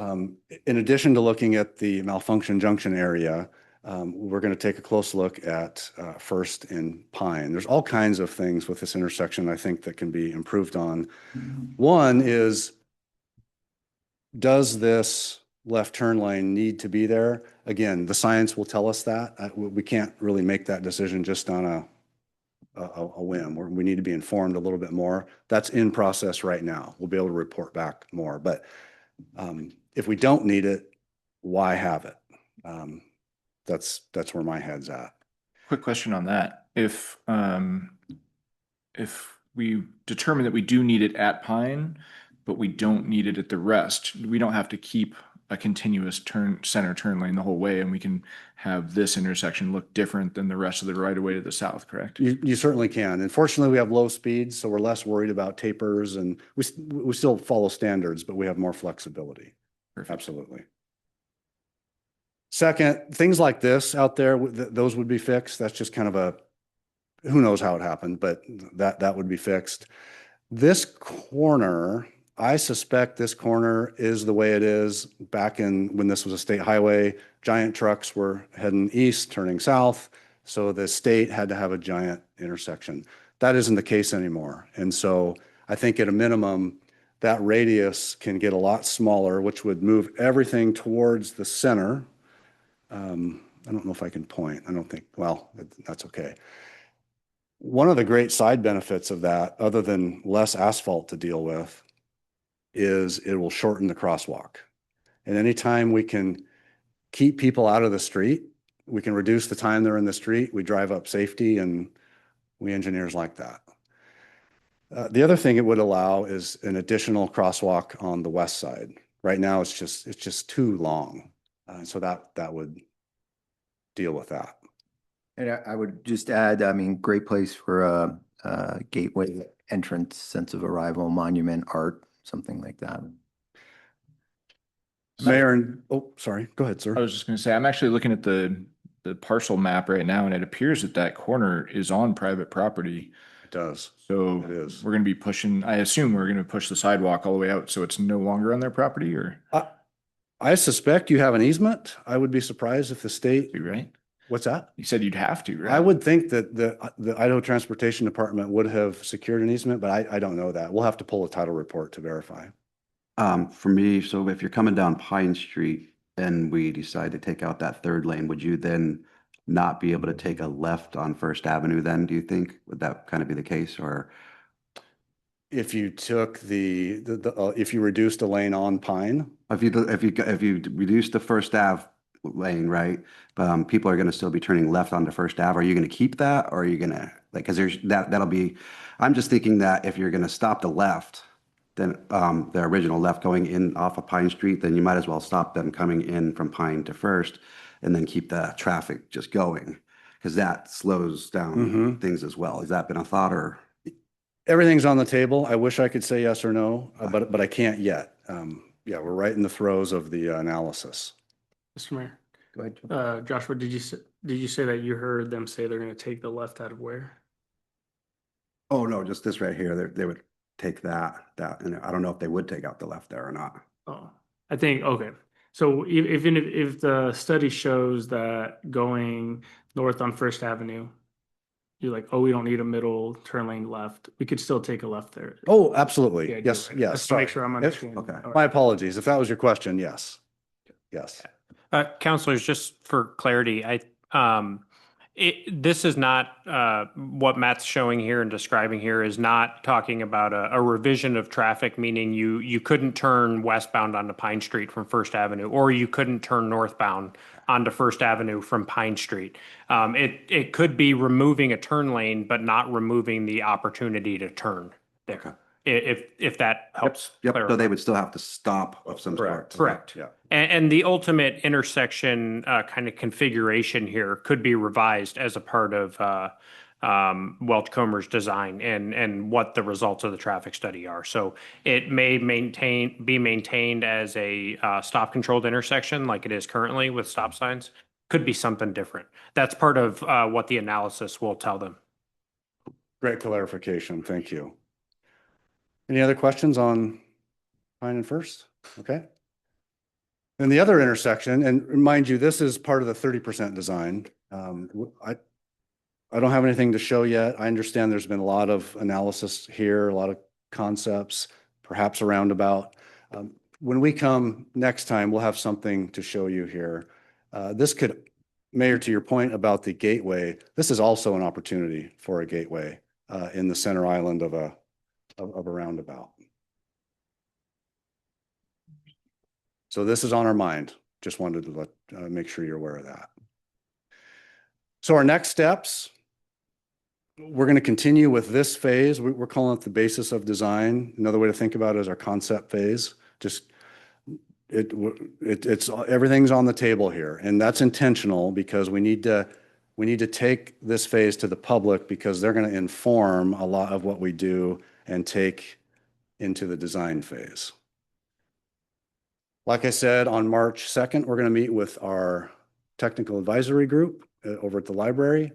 in addition to looking at the malfunction junction area, we're going to take a close look at First and Pine. There's all kinds of things with this intersection, I think, that can be improved on. One is, does this left turn lane need to be there? Again, the science will tell us that. We can't really make that decision just on a whim. We need to be informed a little bit more. That's in process right now. We'll be able to report back more. But if we don't need it, why have it? That's where my head's at. Quick question on that. If we determine that we do need it at Pine, but we don't need it at the rest, we don't have to keep a continuous center turn lane the whole way, and we can have this intersection look different than the rest of the right of way to the south, correct? You certainly can. Unfortunately, we have low speeds, so we're less worried about tapers, and we still follow standards, but we have more flexibility. Perfect. Absolutely. Second, things like this out there, those would be fixed. That's just kind of who knows how it happened, but that would be fixed. This corner, I suspect this corner is the way it is back when this was a state highway. Giant trucks were heading east, turning south. So the state had to have a giant intersection. That isn't the case anymore. And so I think at a minimum, that radius can get a lot smaller, which would move everything towards the center. I don't know if I can point. I don't think, well, that's okay. One of the great side benefits of that, other than less asphalt to deal with, is it will shorten the crosswalk. And anytime we can keep people out of the street, we can reduce the time they're in the street, we drive up safety, and we engineers like that. The other thing it would allow is an additional crosswalk on the west side. Right now, it's just too long. So that would deal with that. And I would just add, I mean, great place for a gateway entrance, sense of arrival, monument, art, something like that. Mayor, and, oh, sorry, go ahead, sir. I was just gonna say, I'm actually looking at the parcel map right now, and it appears that that corner is on private property. It does. So It is. we're gonna be pushing, I assume we're gonna push the sidewalk all the way out, so it's no longer on their property, or? I suspect you have an easement. I would be surprised if the state, You right? what's that? You said you'd have to, right? I would think that the Idaho Transportation Department would have secured an easement, but I don't know that. We'll have to pull a title report to verify. For me, so if you're coming down Pine Street and we decide to take out that third lane, would you then not be able to take a left on First Avenue then, do you think? Would that kind of be the case, or? If you took if you reduced a lane on Pine, If you reduce the First Ave lane, right? People are gonna still be turning left onto First Ave. Are you gonna keep that, or are you gonna, like, cause there's that'll be, I'm just thinking that if you're gonna stop the left, then the original left going in off of Pine Street, then you might as well stop them coming in from Pine to First and then keep the traffic just going. Cause that slows down things as well. Has that been a thought, or? everything's on the table. I wish I could say yes or no, but I can't yet. Yeah, we're right in the throes of the analysis. Mr. Mayor. Go ahead. Joshua, did you say that you heard them say they're gonna take the left out of where? Oh, no, just this right here. They would take that, and I don't know if they would take out the left there or not. Oh, I think, okay. So if the study shows that going north on First Avenue, you're like, oh, we don't need a middle turn lane left, we could still take a left there. Oh, absolutely. Yeah, Yes, okay. yes. Just to make Sorry. sure I'm If- understanding. okay. All right. My apologies. If that was your question, yes. Yes. Counselors, just for clarity, this is not, what Matt's showing here and describing here is not talking about a revision of traffic, meaning you couldn't turn westbound onto Pine Street from First Avenue, or you couldn't turn northbound onto First Avenue from Pine Street. It could be removing a turn lane, but not removing the opportunity to turn there. Okay. If that helps Yep, so clarify. they would still have to stop of some sort. Correct. Yeah. And the ultimate intersection kind of configuration here could be revised as a part of Welch Comer's design and what the results of the traffic study are. So it may be maintained as a stop controlled intersection like it is currently with stop signs. Could be something different. That's part of what the analysis will tell them. Great clarification. Thank you. Any other questions on Pine and First? Okay. And the other intersection, and remind you, this is part of the 30% design. I don't have anything to show yet. I understand there's been a lot of analysis here, a lot of concepts, perhaps a roundabout. When we come next time, we'll have something to show you here. This could, Mayor, to your point about the gateway, this is also an opportunity for a gateway in the center island of a roundabout. So this is on our mind. Just wanted to make sure you're aware of that. So our next steps, we're going to continue with this phase. We're calling it the basis of design. Another way to think about it is our concept phase. Just it's everything's on the table here, and that's intentional because we need to take this phase to the public because they're going to inform a lot of what we do and take into the design phase. Like I said, on March 2nd, we're going to meet with our technical advisory group over at the library.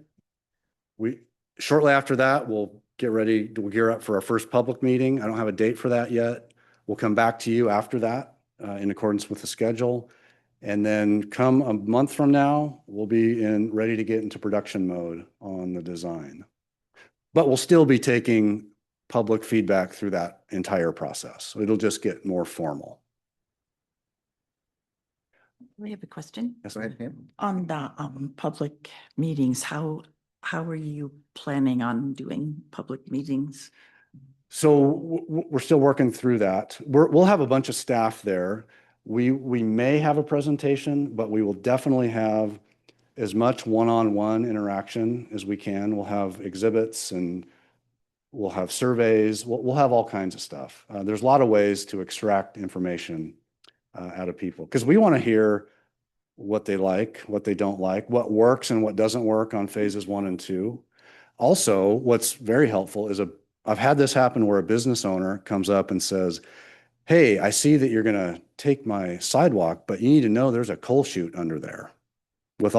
Shortly after that, we'll gear up for our first public meeting. I don't have a date for that yet. We'll come back to you after that in accordance with the schedule. And then come a month from now, we'll be ready to get into production mode on the design. But we'll still be taking public feedback through that entire process. So it'll just get more formal. We have a question. Yes, go ahead, Pam. On the public meetings, how are you planning on doing public meetings? So we're still working through that. We'll have a bunch of staff there. We may have a presentation, but we will definitely have as much one-on-one interaction as we can. We'll have exhibits and We'll have surveys. We'll have all kinds of stuff. There's a lot of ways to extract information out of people because we want to hear what they like, what they don't like, what works and what doesn't work on phases 1 and 2. Also, what's very helpful is I've had this happen where a business owner comes up and says, hey, I see that you're going to take my sidewalk, but you need to know there's a coal chute under there with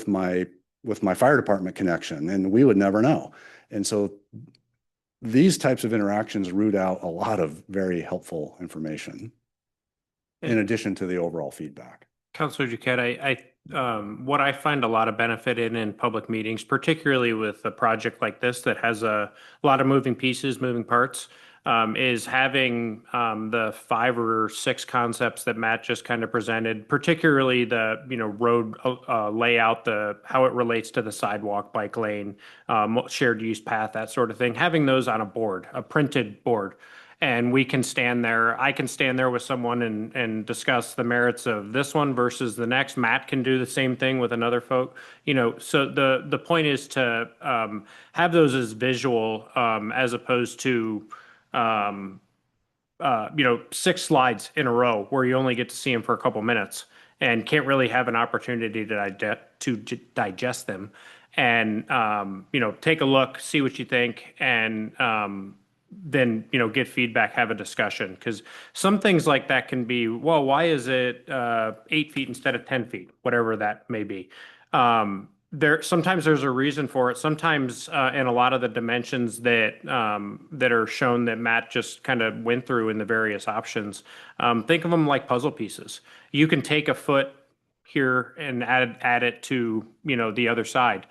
my fire department connection, and we would never know. And so these types of interactions root out a lot of very helpful information in addition to the overall feedback. Councilor Duquette, what I find a lot of benefit in public meetings, particularly with a project like this that has a lot of moving pieces, moving parts, is having the 5 or 6 concepts that Matt just kind of presented, particularly the road layout, how it relates to the sidewalk, bike lane, shared use path, that sort of thing. Having those on a board, a printed board. And we can stand there. I can stand there with someone and discuss the merits of this one versus the next. Matt can do the same thing with another folk. So the point is to have those as visual as opposed to 6 slides in a row where you only get to see them for a couple minutes and can't really have an opportunity to digest them and take a look, see what you think, and then get feedback, have a discussion, because some things like that can be, well, why is it 8 feet instead of 10 feet, whatever that may be. Sometimes there's a reason for it. Sometimes in a lot of the dimensions that are shown that Matt just kind of went through in the various options, think of them like puzzle pieces. You can take a foot here and add it to the other side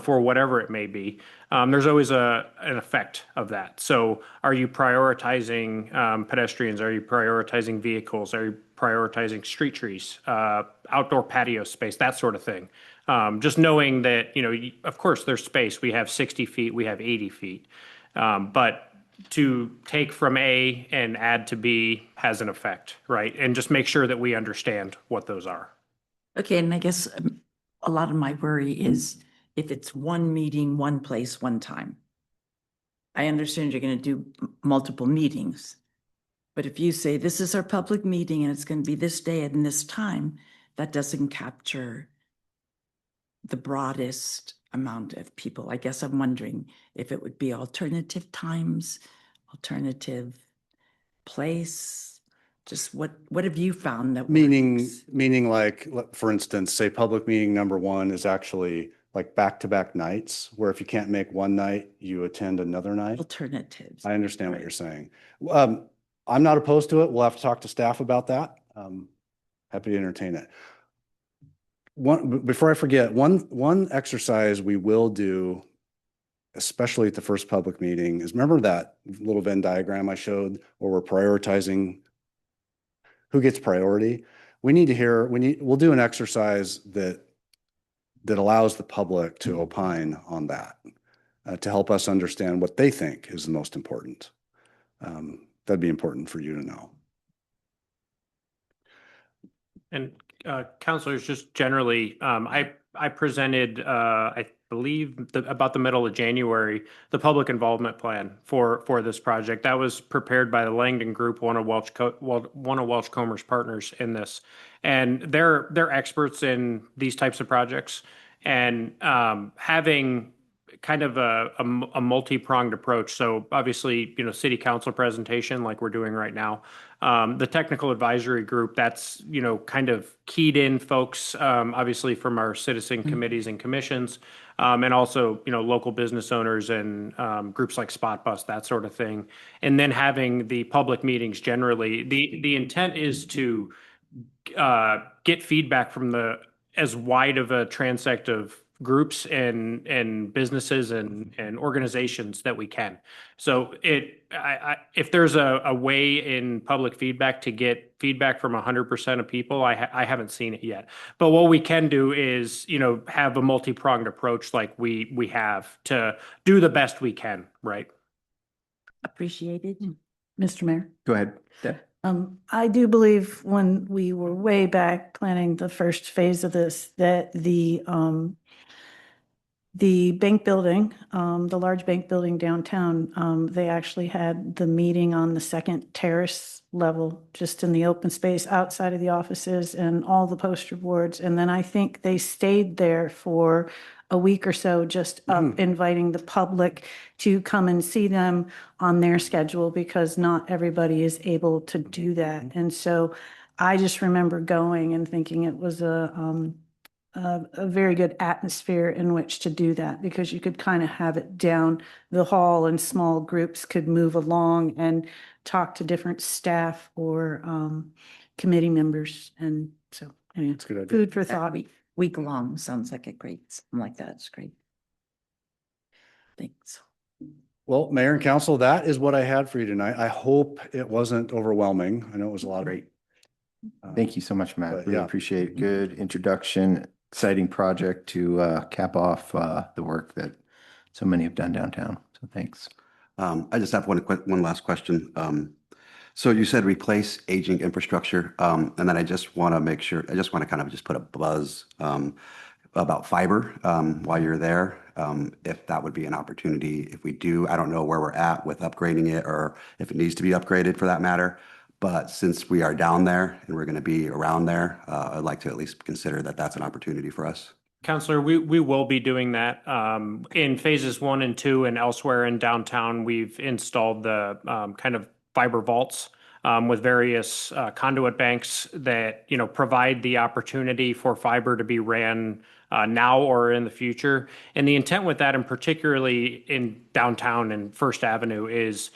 for whatever it may be. There's always an effect of that. So are you prioritizing pedestrians? Are you prioritizing vehicles? Are you prioritizing street trees, outdoor patio space, that sort of thing? Just knowing that, of course, there's space. We have 60 feet, we have 80 feet. But to take from A and add to B has an effect, right? And just make sure that we understand what those are. Okay, and I guess a lot of my worry is if it's one meeting, one place, one time. I understand you're going to do multiple meetings, but if you say this is our public meeting and it's going to be this day and this time, that doesn't capture the broadest amount of people. I guess I'm wondering if it would be alternative times, alternative place. Just what have you found that works? Meaning like, for instance, say public meeting number 1 is actually like back-to-back nights, where if you can't make one night, you attend another night. Alternatives. I understand what you're saying. I'm not opposed to it. We'll have to talk to staff about that. Happy to entertain it. Before I forget, one exercise we will do, especially at the first public meeting, is remember that little Venn diagram I showed where we're prioritizing who gets priority? We'll do an exercise that allows the public to opine on that, to help us understand what they think is the most important. That'd be important for you to know. And counselors, just generally, I presented, I believe, about the middle of January, the public involvement plan for this project. That was prepared by the Langdon Group, one of Welch-Comer's partners in this, and they're experts in these types of projects. And having kind of a multi-pronged approach. So obviously, city council presentation like we're doing right now. The technical advisory group, that's, kind of keyed in folks, obviously from our citizen committees and commissions, and also, local business owners and groups like Spot Bus, that sort of thing. And then having the public meetings generally. The intent is to get feedback from as wide of a transect of groups and businesses and organizations that we can. So if there's a way in public feedback to get feedback from 100% of people, I haven't seen it yet. But what we can do is, have a multi-pronged approach like we have to do the best we can, right? Appreciated. Mr. Mayor. Go ahead, Deb. I do believe when we were way back planning the first phase of this, that the The bank building, the large bank building downtown, they actually had the meeting on the second terrace level, just in the open space outside of the offices and all the poster boards. And then I think they stayed there for a week or so, just up inviting the public to come and see them on their schedule, because not everybody is able to do that. And so I just remember going and thinking it was a very good atmosphere in which to do that, because you could kind of have it down the hall and small groups could move along and talk to different staff or committee members. And so, anyway, That's a good idea. food for That thought. week long sounds like a great, something like that. It's great. Thanks. Well, Mayor and Council, that is what I had for you tonight. I hope it wasn't overwhelming. I know it was a lot of. Great. Thank you so much, Matt. but Really yeah. appreciate it. Good introduction, exciting project to cap off the work that so many have done downtown. So thanks. I just have one last question. So you said replace aging infrastructure, and then I just want to make sure, I just want to kind of just put a buzz about fiber while you're there. If that would be an opportunity, if we do, I don't know where we're at with upgrading it or if it needs to be upgraded for that matter. But since we are down there and we're going to be around there, I'd like to at least consider that that's an opportunity for us. Counselor, we will be doing that. In phases 1 and 2 and elsewhere in downtown, we've installed the kind of fiber vaults with various conduit banks that, you know, provide the opportunity for fiber to be ran now or in the future. And the intent with that, and particularly in downtown and First Avenue, is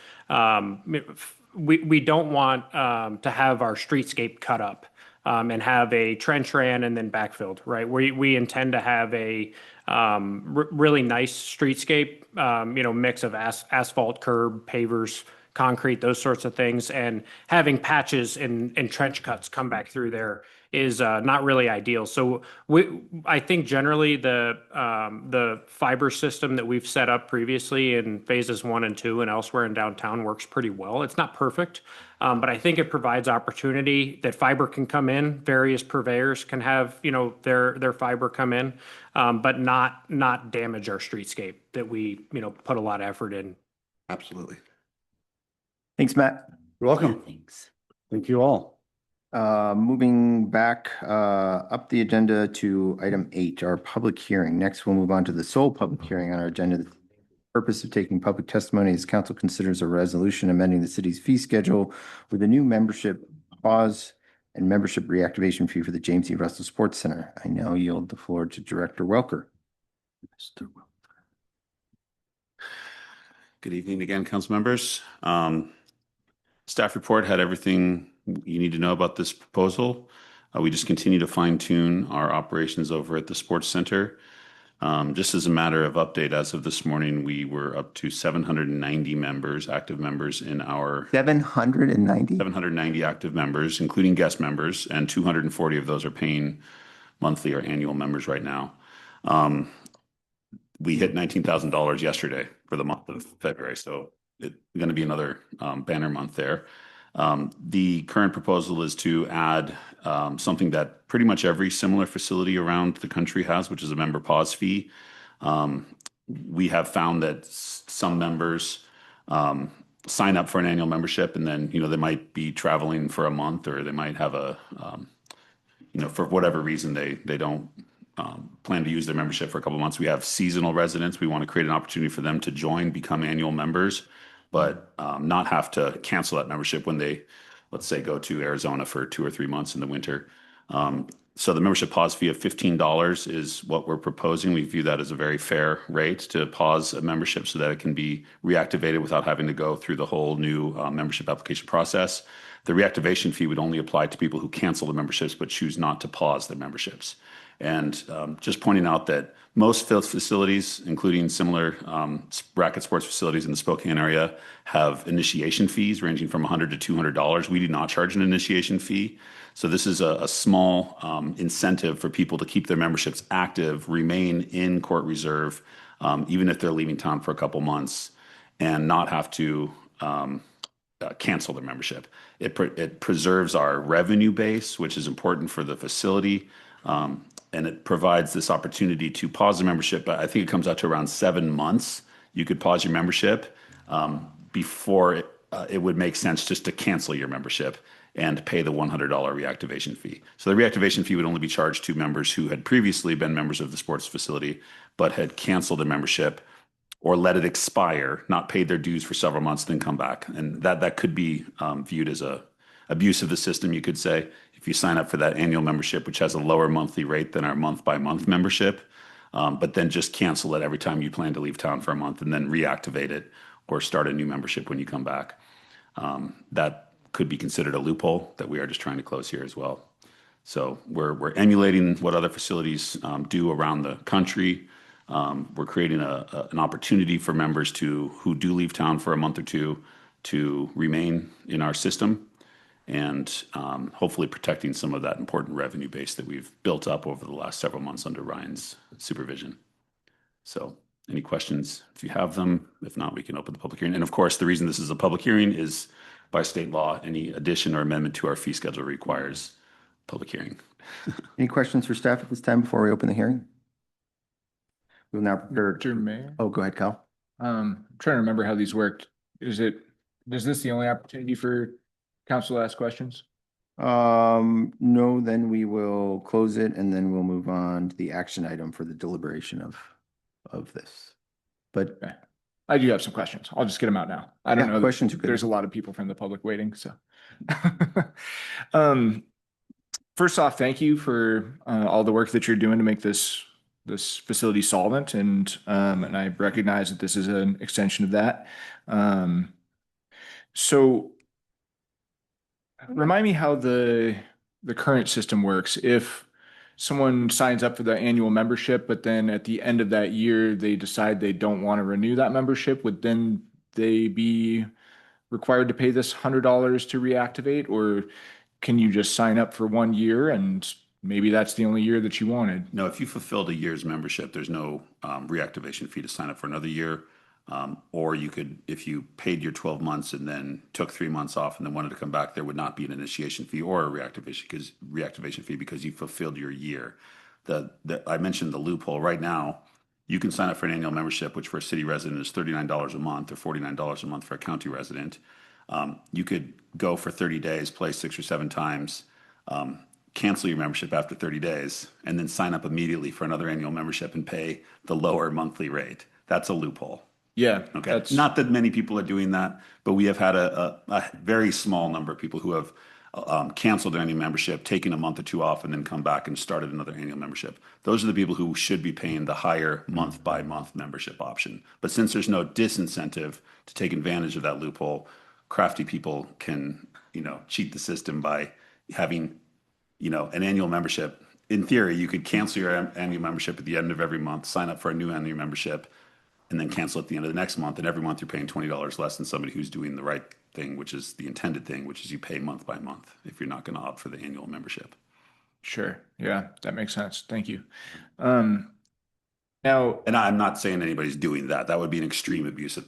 we don't want to have our streetscape cut up. And have a trench ran and then backfilled, right? We intend to have a really nice streetscape, you know, mix of asphalt, curb, pavers, concrete, those sorts of things. And having patches and trench cuts come back through there is not really ideal. So I think generally the fiber system that we've set up previously in phases 1 and 2 and elsewhere in downtown works pretty well. It's not perfect, but I think it provides opportunity that fiber can come in. Various purveyors can have, you know, their fiber come in, but not damage our streetscape that we, you know, put a lot of effort in. Absolutely. Thanks, Matt. You're welcome. Yeah, thanks. Thank you all. Moving back up the agenda to item 8, our public hearing. Next, we'll move on to the sole public hearing on our agenda. The purpose of taking public testimony is council considers a resolution amending the city's fee schedule with a new membership pause and membership reactivation fee for the James E. Russell Sports Center. I now yield the floor to Director Welker. Good evening again, council members. Staff report had everything you need to know about this proposal. We just continue to fine tune our operations over at the sports center. Just as a matter of update, as of this morning, we were up to 790 members, active members in our 790 active members, including guest members, and 240 of those are paying monthly or annual members right now. We hit $19,000 yesterday for the month of February, so it's going to be another banner month there. The current proposal is to add something that pretty much every similar facility around the country has, which is a member pause fee. We have found that some members sign up for an annual membership and then, you know, they might be traveling for a month, or they might have a, you know, for whatever reason, they don't plan to use their membership for a couple of months. We have seasonal residents. We want to create an opportunity for them to join, become annual members, but not have to cancel that membership when they, let's say, go to Arizona for 2 or 3 months in the winter. So the membership pause fee of $15 is what we're proposing. We view that as a very fair rate to pause a membership so that it can be reactivated without having to go through the whole new membership application process. The reactivation fee would only apply to people who cancel the memberships but choose not to pause their memberships. And just pointing out that most facilities, including similar bracket sports facilities in the Spokane area, have initiation fees ranging from $100 to $200. We do not charge an initiation fee. So this is a small incentive for people to keep their memberships active, remain in court reserve, even if they're leaving town for a couple months, and not have to cancel their membership. It preserves our revenue base, which is important for the facility. And it provides this opportunity to pause the membership, but I think it comes out to around 7 months. You could pause your membership before it would make sense just to cancel your membership and pay the $100 reactivation fee. So the reactivation fee would only be charged to members who had previously been members of the sports facility, but had canceled a membership or let it expire, not paid their dues for several months, then come back. And that could be viewed as a abuse of the system, you could say. If you sign up for that annual membership, which has a lower monthly rate than our month-by-month membership, but then just cancel it every time you plan to leave town for a month and then reactivate it or start a new membership when you come back. That could be considered a loophole that we are just trying to close here as well. So we're emulating what other facilities do around the country. We're creating an opportunity for members who do leave town for a month or two to remain in our system, and hopefully protecting some of that important revenue base that we've built up over the last several months under Ryan's supervision. So any questions if you have them? If not, we can open the public hearing. And of course, the reason this is a public hearing is by state law, any addition or amendment to our fee schedule requires public hearing. Any questions for staff at this time before we open the hearing? We'll now prepare. Mr. Mayor? Oh, go ahead, Kyle. I'm trying to remember how these worked. Is this the only opportunity for council to ask questions? No, then we will close it and then we'll move on to the action item for the deliberation of this. But Okay. I do have some questions. I'll just get them out now. I don't Yeah, know. questions are good. There's a lot of people from the public waiting, so. First off, thank you for all the work that you're doing to make this facility solvent, and I recognize that this is an extension of that. So remind me how the current system works. If someone signs up for the annual membership, but then at the end of that year, they decide they don't want to renew that membership, would then they be required to pay this $100 to reactivate, or can you just sign up for 1 year and maybe that's the only year that you wanted? No, if you fulfilled a year's membership, there's no reactivation fee to sign up for another year. Or you could, if you paid your 12 months and then took 3 months off and then wanted to come back, there would not be an initiation fee or a reactivation fee because you fulfilled your year. I mentioned the loophole. Right now, you can sign up for an annual membership, which for a city resident is $39 a month or $49 a month for a county resident. You could go for 30 days, play 6 or 7 times, cancel your membership after 30 days, and then sign up immediately for another annual membership and pay the lower monthly rate. That's a loophole. Yeah. Okay. Not that many people are doing that, but we have had a very small number of people who have canceled their annual membership, taken a month or two off, and then come back and started another annual membership. Those are the people who should be paying the higher month-by-month membership option. But since there's no disincentive to take advantage of that loophole, crafty people can, cheat the system by having, an annual membership. In theory, you could cancel your annual membership at the end of every month, sign up for a new annual membership, and then cancel at the end of the next month. And every month you're paying $20 less than somebody who's doing the right thing, which is the intended thing, which is you pay month by month if you're not going to opt for the annual membership. Sure. Yeah, that makes sense. Thank you. Now, and I'm not saying anybody's doing that. That would be an extreme abuse of,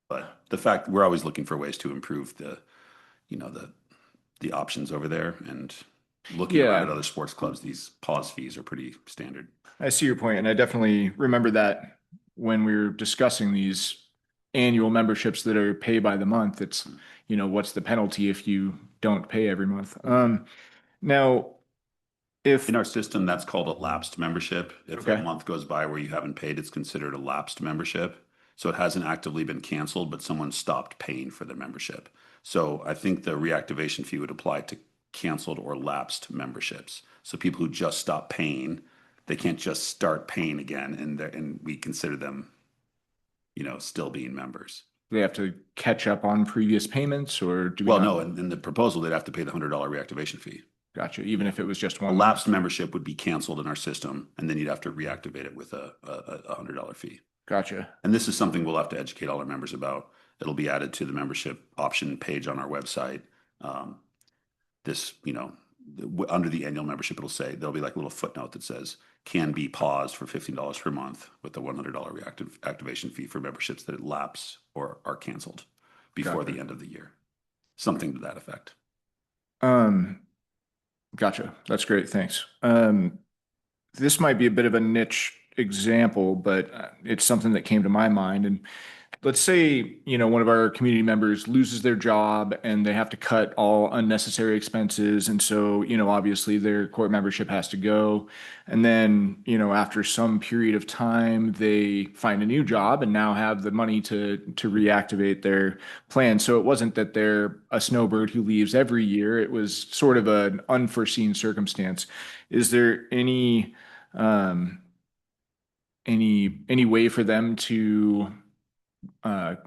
but the fact we're always looking for ways to improve the options over there, and looking around at other sports clubs, these pause fees are pretty standard. I see your point, and I definitely remember that when we were discussing these annual memberships that are pay by the month. It's, what's the penalty if you don't pay every month? Now, if in our system, that's called a lapsed membership. If Okay. a month goes by where you haven't paid, it's considered a lapsed membership. So it hasn't actively been canceled, but someone stopped paying for their membership. So I think the reactivation fee would apply to canceled or lapsed memberships. So people who just stop paying, they can't just start paying again, and we consider them, still being members. they have to catch up on previous payments, or do we Well, not- no, in the proposal, they'd have to pay the $100 reactivation fee. Gotcha. Even if it was just A one. lapsed membership would be canceled in our system, and then you'd have to reactivate it with a $100 fee. Gotcha. And this is something we'll have to educate all our members about. It'll be added to the membership option page on our website. Under the annual membership, it'll say, there'll be like a little footnote that says, can be paused for $15 per month with a $100 activation fee for memberships that lapse or are canceled before the end of the year. Something to that effect. Gotcha. That's great. Thanks. this might be a bit of a niche example, but it's something that came to my mind. And let's say, one of our community members loses their job and they have to cut all unnecessary expenses. And so, obviously their court membership has to go. And then, after some period of time, they find a new job and now have the money to reactivate their plan. So it wasn't that they're a snowbird who leaves every year. It was sort of an unforeseen circumstance. Is there um, any way for them to I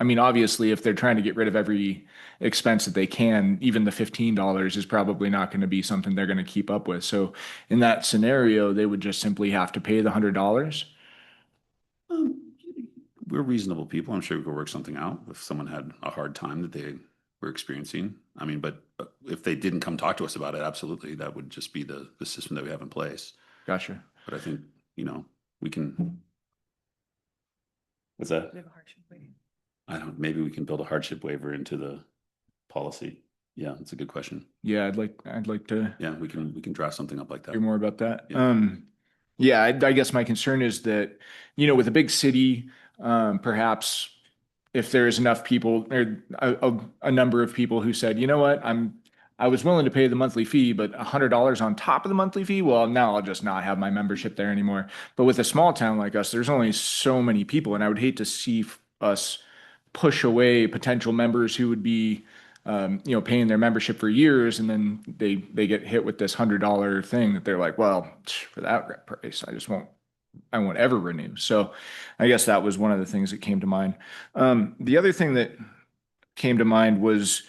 mean, obviously, if they're trying to get rid of every expense that they can, even the $15 is probably not going to be something they're going to keep up with. So in that scenario, they would just simply have to pay the $100. Um, we're reasonable people. I'm sure we could work something out if someone had a hard time that they were experiencing. I mean, but if they didn't come talk to us about it, absolutely, that would just be the system that we have in place. Gotcha. But I think, we can. What's that? We have a hardship waiver. Maybe we can build a hardship waiver into the policy. Yeah, that's a good question. Yeah, I'd like to Yeah, we can draft something up like that. hear more about that. Yeah. Yeah, I guess my concern is that, with a big city, perhaps if there's enough people or a number of people who said, you know what, I was willing to pay the monthly fee, but $100 on top of the monthly fee, well, now I'll just not have my membership there anymore. But with a small town like us, there's only so many people, and I would hate to see us push away potential members who would be, paying their membership for years, and then they get hit with this $100 thing that they're like, well, for that price, I won't ever renew. So I guess that was one of the things that came to mind. The other thing that came to mind was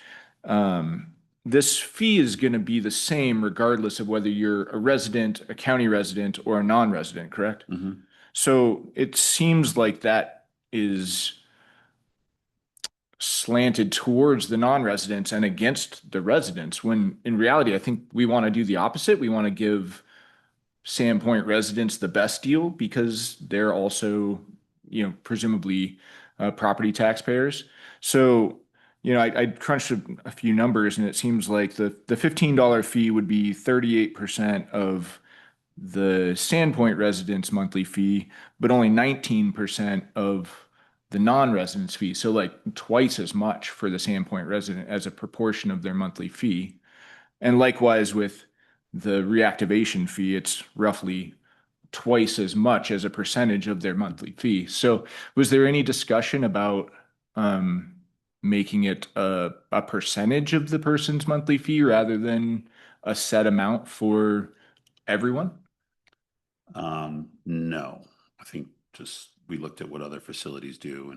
this fee is going to be the same regardless of whether you're a resident, a county resident, or a non-resident, correct? Mhm. So it seems like that is slanted towards the non-residents and against the residents, when in reality, I think we want to do the opposite. We want to give Sandpoint residents the best deal because they're also, presumably property taxpayers. So, I crunched a few numbers and it seems like the $15 fee would be 38% of the Sandpoint residents' monthly fee, but only 19% of the non-residents fee. So like twice as much for the Sandpoint resident as a proportion of their monthly fee. And likewise with the reactivation fee, it's roughly twice as much as a percentage of their monthly fee. So was there any discussion about making it a percentage of the person's monthly fee rather than a set amount for everyone? No, I think just we looked at what other facilities do,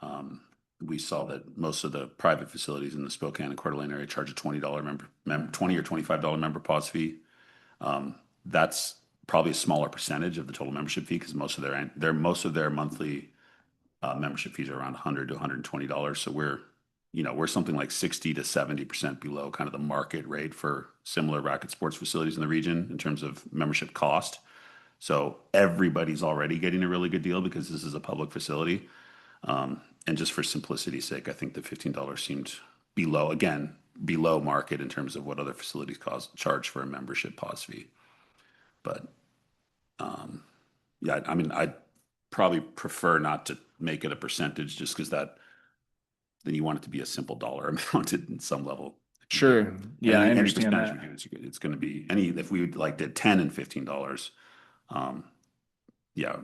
and we saw that most of the private facilities in the Spokane and Coeur d'Alene area charge a $20 $20 or $25 member pause fee. That's probably a smaller percentage of the total membership fee because most of their monthly membership fees are around $100 to $120. So we're something like 60 to 70% below kind of the market rate for similar racket sports facilities in the region in terms of membership cost. So everybody's already getting a really good deal because this is a public facility. And just for simplicity's sake, I think the $15 seemed below market in terms of what other facilities charge for a membership pause fee. But yeah, I mean, I'd probably prefer not to make it a percentage just because then you want it to be a simple dollar amount in some level. Sure. Yeah, I Any understand percentage that. we do, it's going to be if we did 10 and $15, yeah,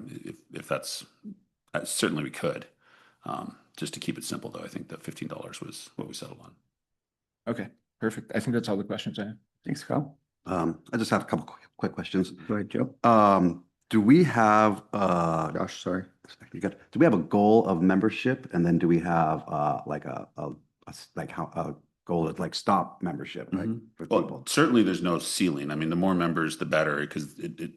if that's certainly we could. Just to keep it simple, though, I think that $15 was what we settled on. Okay, perfect. I think that's all the questions I have. Thanks, Kyle. I just have a couple quick questions. Go ahead, Joe. Do we have, Josh, sorry. you got, do we have a goal of membership? And then do we have, like a goal to like stop membership, like for Well, people? certainly there's no ceiling. I mean, the more members, the better, because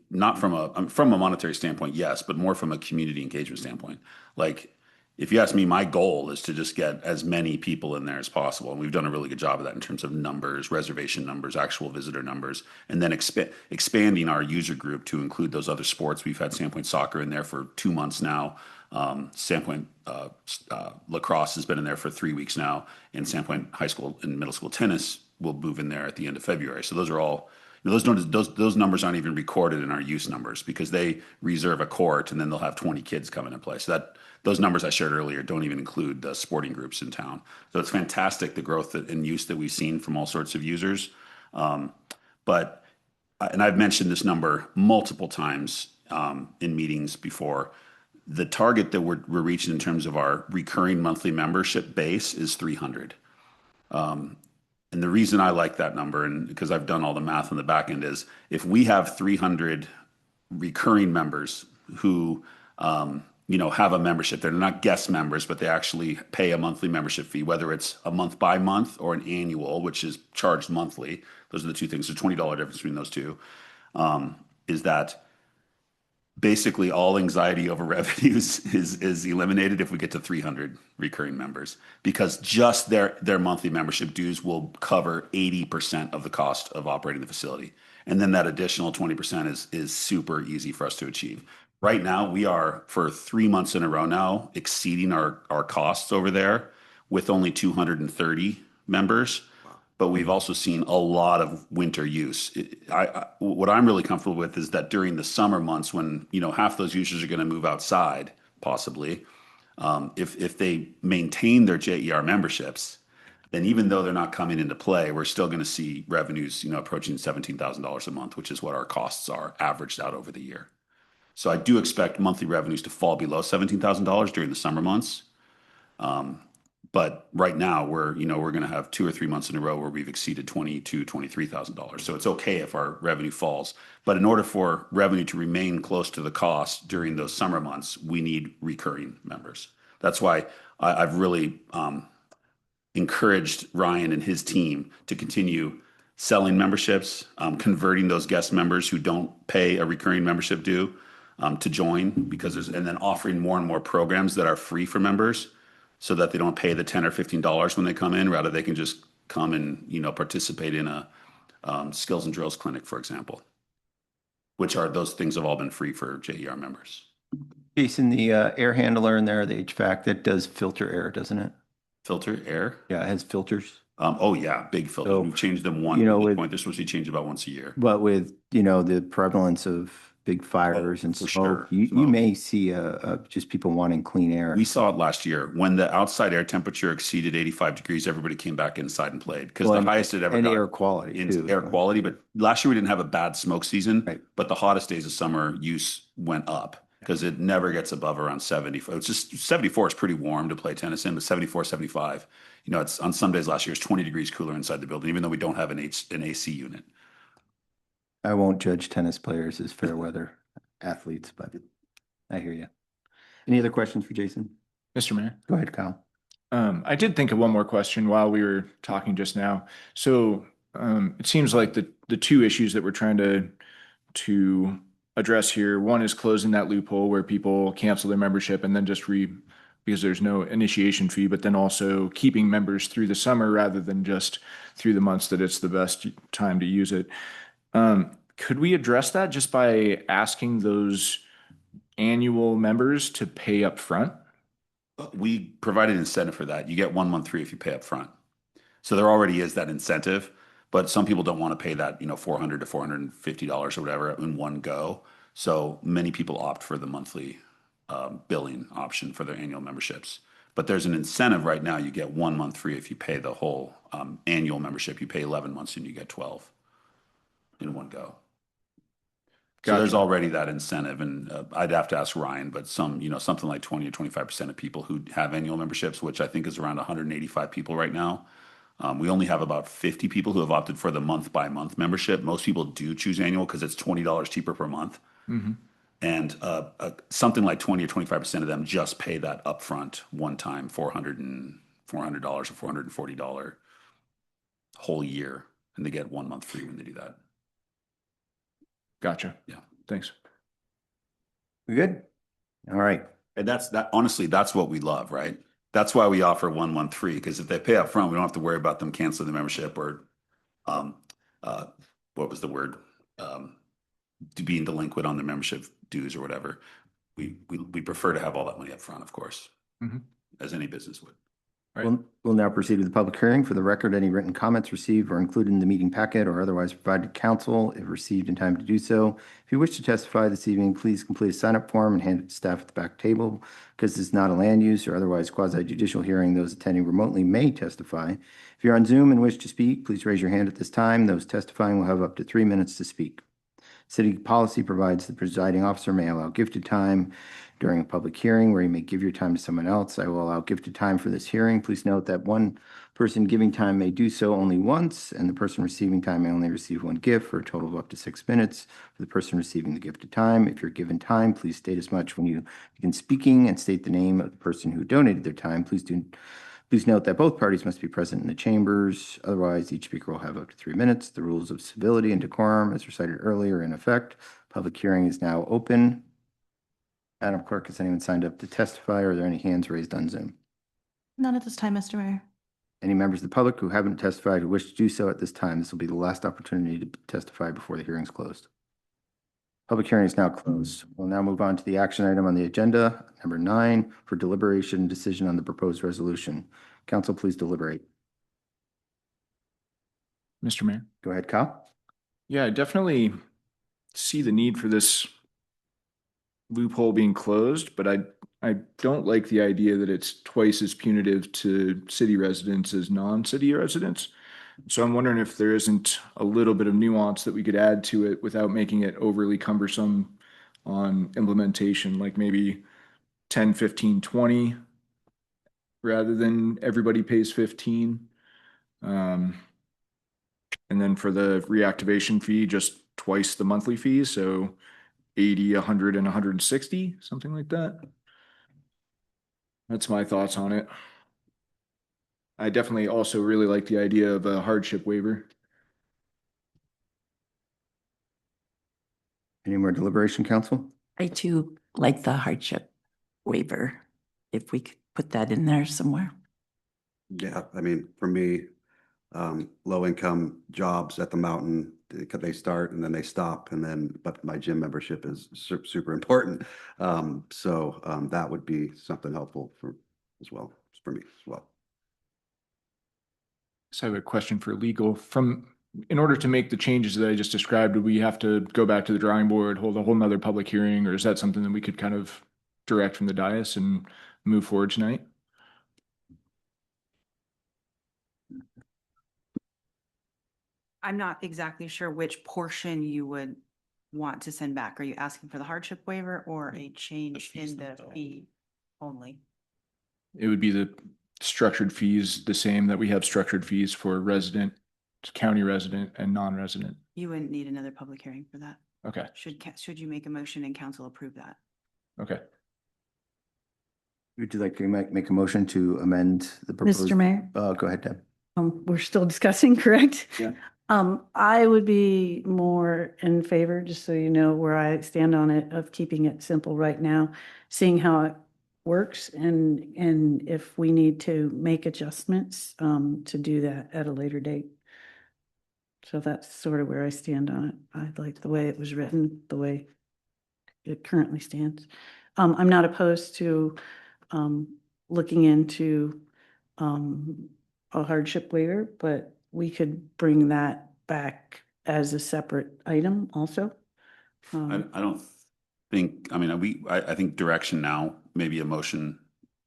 not from a monetary standpoint, yes, but more from a community engagement standpoint. Like, if you ask me, my goal is to just get as many people in there as possible. And we've done a really good job of that in terms of numbers, reservation numbers, actual visitor numbers, and then expanding our user group to include those other sports. We've had Sandpoint soccer in there for 2 months now. Sandpoint lacrosse has been in there for 3 weeks now. And Sandpoint high school and middle school tennis will move in there at the end of February. So those are all, Those numbers aren't even recorded in our use numbers because they reserve a court and then they'll have 20 kids coming in play. So those numbers I shared earlier don't even include the sporting groups in town. So it's fantastic, the growth and use that we've seen from all sorts of users. But and I've mentioned this number multiple times in meetings before. The target that we're reaching in terms of our recurring monthly membership base is 300. And the reason I like that number, and because I've done all the math on the back end, is if we have 300 recurring members who have a membership, they're not guest members, but they actually pay a monthly membership fee, whether it's a month by month or an annual, which is charged monthly. Those are the two things. There's $20 difference between those two. Is that basically all anxiety over revenues is eliminated if we get to 300 recurring members, because just their monthly membership dues will cover 80% of the cost of operating the facility. And then that additional 20% is super easy for us to achieve. Right now, we are, for 3 months in a row now, exceeding our costs over there with only 230 members. But we've also seen a lot of winter use. What I'm really comfortable with is that during the summer months, when half those users are going to move outside, possibly, if they maintain their JER memberships, then even though they're not coming into play, we're still going to see revenues approaching $17,000 a month, which is what our costs are averaged out over the year. So I do expect monthly revenues to fall below $17,000 during the summer months. But right now we're going to have 2 or 3 months in a row where we've exceeded $22,000, $23,000. So it's okay if our revenue falls. But in order for revenue to remain close to the cost during those summer months, we need recurring members. That's why I've really encouraged Ryan and his team to continue selling memberships, converting those guest members who don't pay a recurring membership due to join, and then offering more and more programs that are free for members, so that they don't pay the $10 or $15 when they come in. Rather, they can just come and participate in a skills and drills clinic, for example, those things have all been free for JER members. Jason, the air handler in there, the HVAC, that does filter air, doesn't it? Filter air? Yeah, it has filters. Oh yeah, big filters. So, We've changed them one point. They're supposed to be changed about once a year. But with the prevalence of big fires and for smoke, sure. you may see just people wanting clean air. We saw it last year when the outside air temperature exceeded 85 degrees. Everybody came back inside and played, because the highest it ever got. Air quality too. Air quality, but last year we didn't have a bad smoke season. Right. But the hottest days of summer use went up because it never gets above around 70. It's just 74 is pretty warm to play tennis in, but 74, 75. It's on some days last year, it's 20 degrees cooler inside the building, even though we don't have an AC unit. I won't judge tennis players as fair weather athletes, but I hear you. Any other questions for Jason? Mr. Mayor? Go ahead, Kyle. I did think of one more question while we were talking just now. So it seems like the two issues that we're trying to address here, one is closing that loophole where people cancel their membership and then just because there's no initiation fee, but then also keeping members through the summer rather than just through the months that it's the best time to use it. Could we address that just by asking those annual members to pay up front? We provide an incentive for that. You get 1 month free if you pay up front. So there already is that incentive, but some people don't want to pay that, $400 to $450 or whatever in one go. So many people opt for the monthly billing option for their annual memberships. But there's an incentive right now. You get 1 month free if you pay the whole annual membership. You pay 11 months and you get 12 in one go. So there's already that incentive, and I'd have to ask Ryan, but something like 20 or 25% of people who have annual memberships, which I think is around 185 people right now. We only have about 50 people who have opted for the month by month membership. Most people do choose annual because it's $20 cheaper per month. Mm-hmm. And something like 20 or 25% of them just pay that upfront one time $400 or $440 whole year, and they get 1 month free when they do that. Gotcha. Yeah. Thanks. We good? All right. And honestly, that's what we love, right? That's why we offer 1 month free, because if they pay up front, we don't have to worry about them canceling the membership or, what was the word? Being delinquent on the membership dues or whatever. We prefer to have all that money up front, of course, mm-hmm. as any business would. All right. We'll now proceed with the public hearing. For the record, any written comments received or included in the meeting packet or otherwise provided to council, if received in time to do so. If you wish to testify this evening, please complete a sign-up form and hand it to staff at the back table. Because this is not a land use or otherwise quasi-judicial hearing, those attending remotely may testify. If you're on Zoom and wish to speak, please raise your hand at this time. Those testifying will have up to 3 minutes to speak. City policy provides the presiding officer may allow gifted time during a public hearing where you may give your time to someone else. I will allow gifted time for this hearing. Please note that one person giving time may do so only once, and the person receiving time may only receive one gift for a total of up to 6 minutes for the person receiving the gifted time. If you're given time, please state as much when you begin speaking and state the name of the person who donated their time. Please note that both parties must be present in the chambers. Otherwise, each speaker will have up to 3 minutes. The rules of civility and decorum, as recited earlier, are in effect. Public hearing is now open. Madam Clerk, has anyone signed up to testify? Or are there any hands raised on Zoom? None at this time, Mr. Mayor. Any members of the public who haven't testified who wish to do so at this time, this will be the last opportunity to testify before the hearing is closed. Public hearing is now closed. We'll now move on to the action item on the agenda, number 9, for deliberation and decision on the proposed resolution. Council, please deliberate. Mr. Mayor. Go ahead, Kyle. Yeah, I definitely see the need for this loophole being closed, but I don't like the idea that it's twice as punitive to city residents as non-city residents. So I'm wondering if there isn't a little bit of nuance that we could add to it without making it overly cumbersome on implementation, like maybe 10, 15, 20 rather than everybody pays 15. And then for the reactivation fee, just twice the monthly fee. So 80, 100, and 160, something like that. That's my thoughts on it. I definitely also really like the idea of a hardship waiver. Any more deliberation, council? I too like the hardship waiver, if we could put that in there somewhere. Yeah, I mean, for me, low income jobs at the mountain, they start and then they stop, and then, but my gym membership is super important. So that would be something helpful for me as well. So I have a question for legal. In order to make the changes that I just described, do we have to go back to the drawing board, hold a whole nother public hearing, or is that something that we could kind of direct from the dais and move forward tonight? I'm not exactly sure which portion you would want to send back. Are you asking for the hardship waiver or a change in the fee only? It would be the structured fees, the same that we have structured fees for resident, county resident, and non-resident. You wouldn't need another public hearing for that. Okay. Should you make a motion and council approve that? Okay. Would you like to make a motion to amend the proposed? Mr. Mayor, Go ahead, Deb. we're still discussing, correct? Yeah. I would be more in favor, just so you know where I stand on it, of keeping it simple right now, seeing how it works and if we need to make adjustments, to do that at a later date. So that's sort of where I stand on it. I like the way it was written, the way it currently stands. I'm not opposed to, looking into, a hardship waiver, but we could bring that back as a separate item also. I don't think, I mean, I think direction now, maybe a motion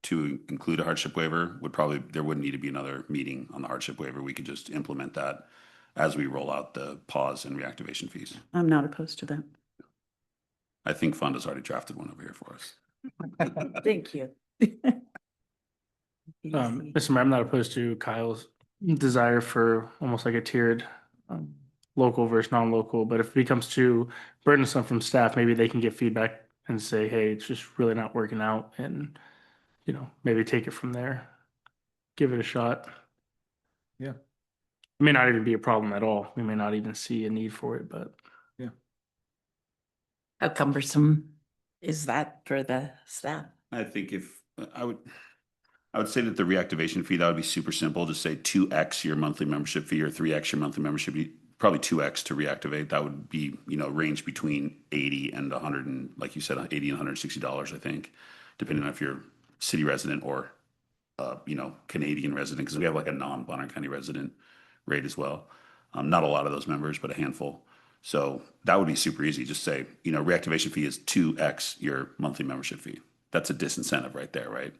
to include a hardship waiver would probably, there wouldn't need to be another meeting on the hardship waiver. We could just implement that as we roll out the pause and reactivation fees. I'm not opposed to that. I think Fund has already drafted one over here for us. Thank you. Mr. Mayor, I'm not opposed to Kyle's desire for almost like a tiered local versus non-local, but if it becomes too burdensome from staff, maybe they can get feedback and say, hey, it's just really not working out, and maybe take it from there. Give it a shot. Yeah. It may not even be a problem at all. We may not even see a need for it, but yeah. How cumbersome is that for the staff? I think if I would say that the reactivation fee, that would be super simple. Just say 2x your monthly membership fee or 3x your monthly membership fee, probably 2x to reactivate. That would be, range between 80 and 100 and, like you said, 80 and $160, I think, depending on if you're city resident or Canadian resident, because we have like a non-Bonner County resident rate as well. Not a lot of those members, but a handful. So that would be super easy. Just say, reactivation fee is 2x your monthly membership fee. That's a disincentive right there, right?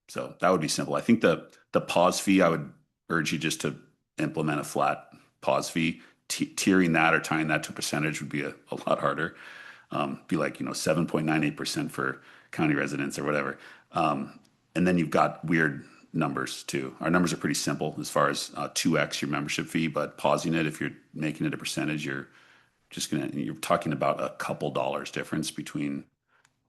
So that would be simple. I think the pause fee, I would urge you just to implement a flat pause fee. Tiering that or tying that to a percentage would be a lot harder. Be like, 7.98% for county residents or whatever. And then you've got weird numbers too. Our numbers are pretty simple as far as 2x your membership fee, but pausing it, if you're making it a percentage, you're talking about a couple dollars difference between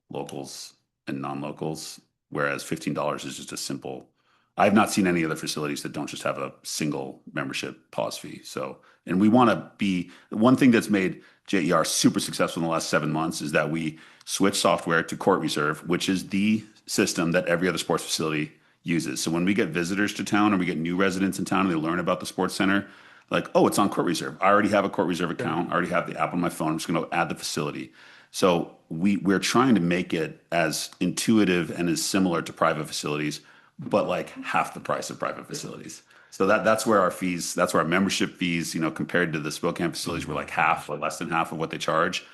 locals and non-locals, whereas $15 is just a simple. I've not seen any other facilities that don't just have a single membership pause fee. So, and we want to be, one thing that's made JER super successful in the last 7 months is that we switched software to Court Reserve, which is the system that every other sports facility uses. So when we get visitors to town or we get new residents in town and they learn about the sports center, like, oh, it's on Court Reserve. I already have a Court Reserve account. I already have the app on my phone. I'm just going to add the facility. So we're trying to make it as intuitive and as similar to private facilities, but like half the price of private facilities. So that's where our fees, that's where our membership fees, compared to the Spokane facilities, were like half or less than half of what they charge.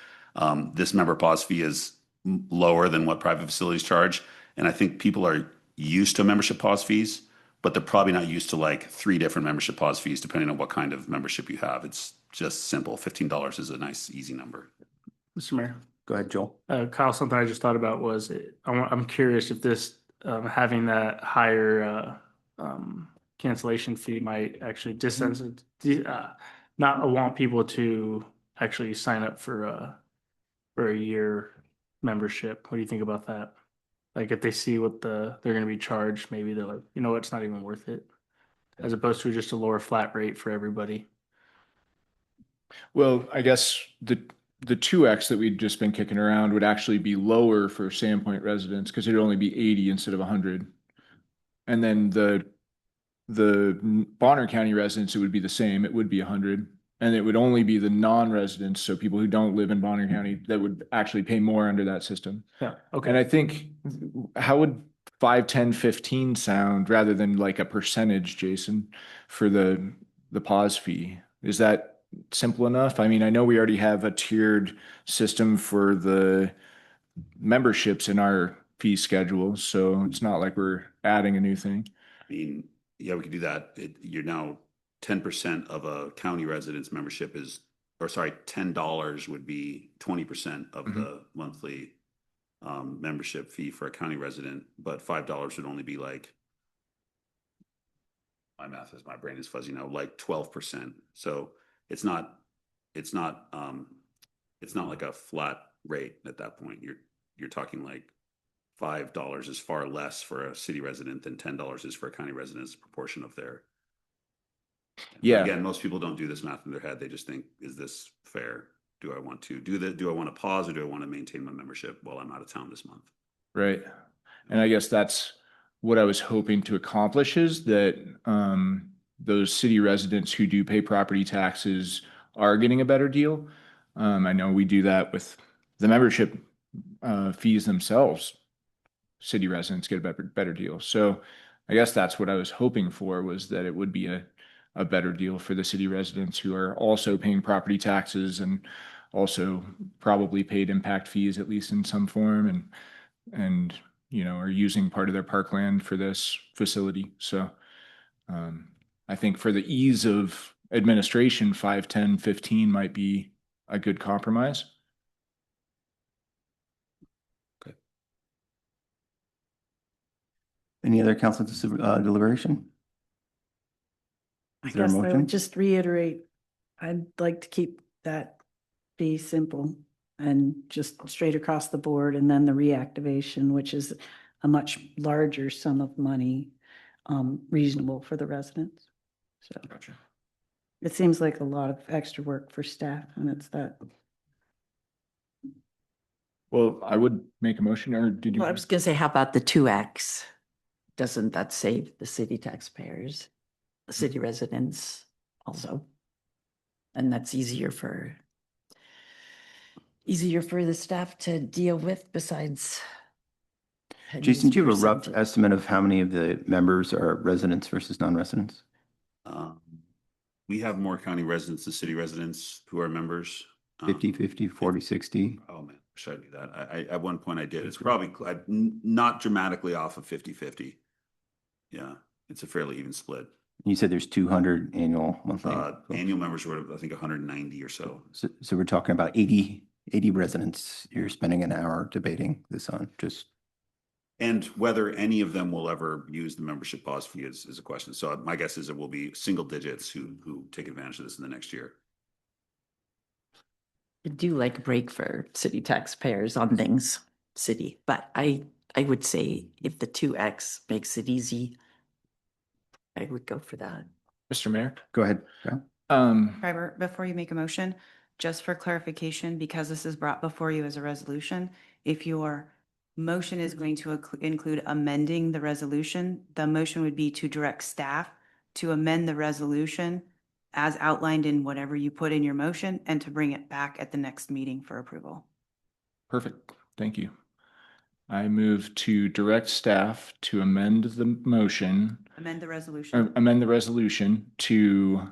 This member pause fee is lower than what private facilities charge. And I think people are used to membership pause fees, but they're probably not used to like 3 different membership pause fees, depending on what kind of membership you have. It's just simple. $15 is a nice, easy number. Mr. Mayor. Go ahead, Joel. Kyle, something I just thought about was I'm curious if this having that higher cancellation fee might actually not want people to actually sign up for a year membership. What do you think about that? Like if they see what they're going to be charged, maybe they're like, you know what, it's not even worth it, as opposed to just a lower flat rate for everybody. Well, I guess the 2x that we'd just been kicking around would actually be lower for Sandpoint residents because it'd only be 80 instead of 100. And then the Bonner County residents, it would be the same. It would be 100. And it would only be the non-residents, so people who don't live in Bonner County, that would actually pay more under that system. Yeah. Okay. And I think, how would 5, 10, 15 sound rather than like a percentage, Jason, for the pause fee? Is that simple enough? I mean, I know we already have a tiered system for the memberships in our fee schedule, so it's not like we're adding a new thing. I mean, yeah, we could do that. You're now 10% of a county resident's membership is, or sorry, $10 would be 20% of the monthly membership fee for a county resident, but $5 would only be like, my brain is fuzzy now, like 12%. So it's not like a flat rate at that point. You're talking like $5 is far less for a city resident than $10 is for a county resident as a proportion of their. Yeah. Again, most people don't do this math in their head. They just think, is this fair? Do I want to do that? Do I want to pause or do I want to maintain my membership while I'm out of town this month? Right. And I guess that's what I was hoping to accomplish, is that those city residents who do pay property taxes are getting a better deal. I know we do that with the membership fees themselves. City residents get a better deal. So I guess that's what I was hoping for, was that it would be a better deal for the city residents who are also paying property taxes and also probably paid impact fees, at least in some form, and are using part of their parkland for this facility. So I think for the ease of administration, 5, 10, 15 might be a good compromise. Okay. Any other council deliberation? I Is there a guess I motion? would just reiterate, I'd like to keep that fee simple and just straight across the board, and then the reactivation, which is a much larger sum of money, reasonable for the residents. So Gotcha. it seems like a lot of extra work for staff, and it's that. Well, I would make a motion, or did you? Well, I was gonna say, how about the 2x? Doesn't that save the city taxpayers, the city residents also? And that's easier for the staff to deal with, besides Jason, do you have a rough percentage. estimate of how many of the members are residents versus non-residents? We have more county residents than city residents who are members. 50-50, 40-60? Oh man, wish I knew that. At one point I did. It's probably not dramatically off of 50-50. Yeah, it's a fairly even split. You said there's 200 annual monthly. Annual members were, I think, 190 or so. So we're talking about 80 residents you're spending an hour debating this on, just. And whether any of them will ever use the membership pause fee is a question. So my guess is it will be single digits who take advantage of this in the next year. I do like a break for city taxpayers on things, city, but I would say if the 2X makes it easy, I would go for that. Mr. Mayor? Go ahead. Yeah. Schreiber, before you make a motion, just for clarification, because this is brought before you as a resolution, if your motion is going to include amending the resolution, the motion would be to direct staff to amend the resolution as outlined in whatever you put in your motion and to bring it back at the next meeting for approval. Perfect. Thank you. I move to direct staff to amend the motion. Amend the resolution. Amend the resolution to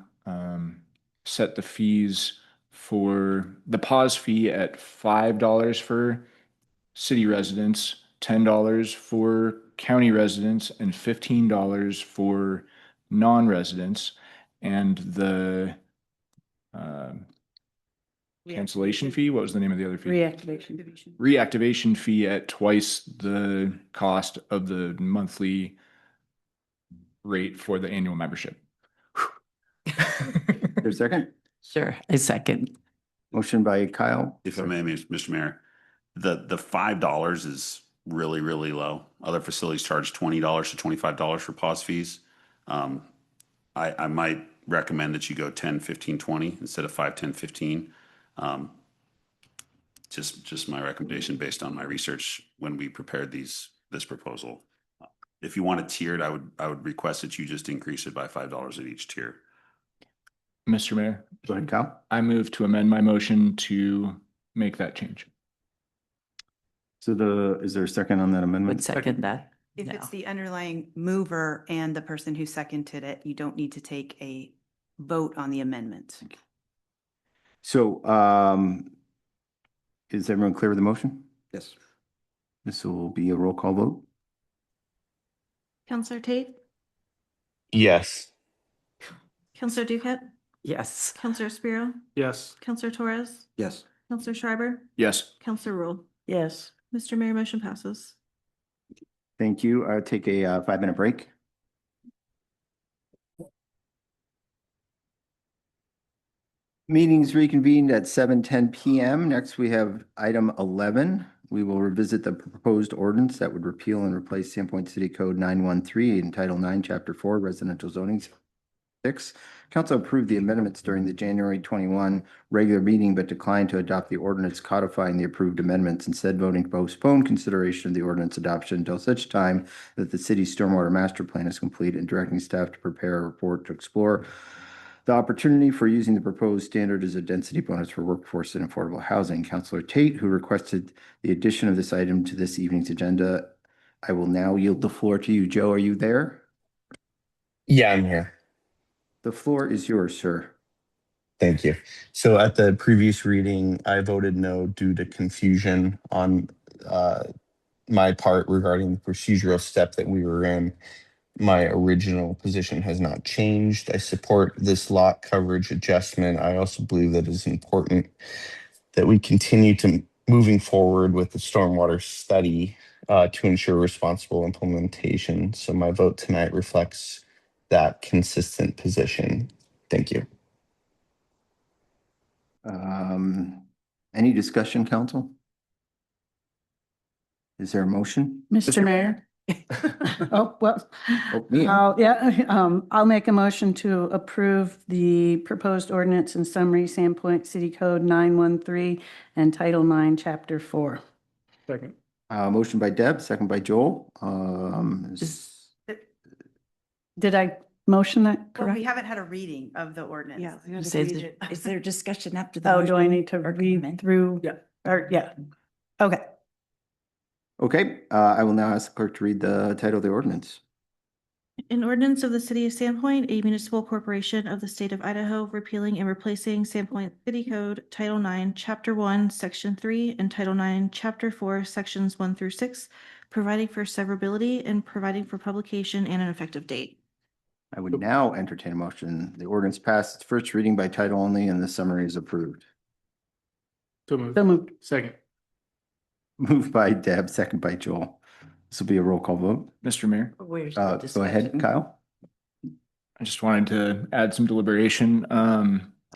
set the fees for the pause fee at $5 for city residents, $10 for county residents, and $15 for non-residents. And the cancellation fee, what was the name of the other fee? Reactivation fee at twice the cost of the monthly rate for the annual membership. There's a second? Sure, a second. Motion by Kyle. If I may, Mr. Mayor, the $5 is really, really low. Other facilities charge $20 to $25 for pause fees. I might recommend that you go 10, 15, 20 instead of 5, 10, 15. Just my recommendation based on my research when we prepared this proposal. If you want it tiered, I would request that you just increase it by $5 at each tier. Mr. Mayor, Go ahead, Kyle. I move to amend my motion to make that change. So is there a second on that amendment? Would second that. If No. it's the underlying mover and the person who seconded it, you don't need to take a vote on the amendment. So is everyone clear with the motion? Yes. This will be a roll call vote. Counselor Tate, Yes. Counselor Duquette, Yes. Counselor Spiro, Yes. Counselor Torres, Yes. Counselor Schreiber, Yes. Counselor Rule. Yes. Mr. Mayor, motion passes. Thank you. I'll take a 5-minute break. Meetings reconvened at 7:10 PM. Next, we have item 11. We will revisit the proposed ordinance that would repeal and replace Sandpoint City Code 913 in Title 9, Chapter 4, Residential Zoning 6. Council approved the amendments during the January 21 regular meeting, but declined to adopt the ordinance codifying the approved amendments, instead voting to postpone consideration of the ordinance adoption until such time that the city's stormwater master plan is complete, and directing staff to prepare a report to explore the opportunity for using the proposed standard as a density bonus for workforce and affordable housing. Councilor Tate, who requested the addition of this item to this evening's agenda. I will now yield the floor to you. Joe, are you there? Yeah, I'm here. The floor is yours, sir. Thank you. So at the previous reading, I voted no due to confusion on my part regarding the procedural step that we were in. My original position has not changed. I support this lot coverage adjustment. I also believe that it's important that we continue to moving forward with the stormwater study to ensure responsible implementation. So my vote tonight reflects that consistent position. Thank you. Any discussion, council? Is there a motion? Mr. Mayor? Oh, well, Oh, me. I'll make a motion to approve the proposed ordinance and summary Sandpoint City Code 913 and Title 9, Chapter 4. Second. Motion by Deb, second by Joel. Did I motion that Well, correct? we haven't had a reading of the ordinance. Yeah. Is there discussion after the? Oh, do I motion need to or read comment? through? Yeah. Or, yeah. Okay. Okay, I will now ask the clerk to read the title of the ordinance. An ordinance of the City of Sandpoint, a municipal corporation of the state of Idaho, repealing and replacing Sandpoint City Code, Title 9, Chapter 1, Section 3, and Title 9, Chapter 4, Sections 1 through 6, providing for severability and providing for publication and an effective date. I would now entertain a motion. The ordinance passed its first reading by title only and the summary is approved. So moved. So moved. Second. Moved by Deb, second by Joel. This will be a roll call vote. Mr. Mayor, Where's Go ahead, Kyle. I just wanted to add some deliberation.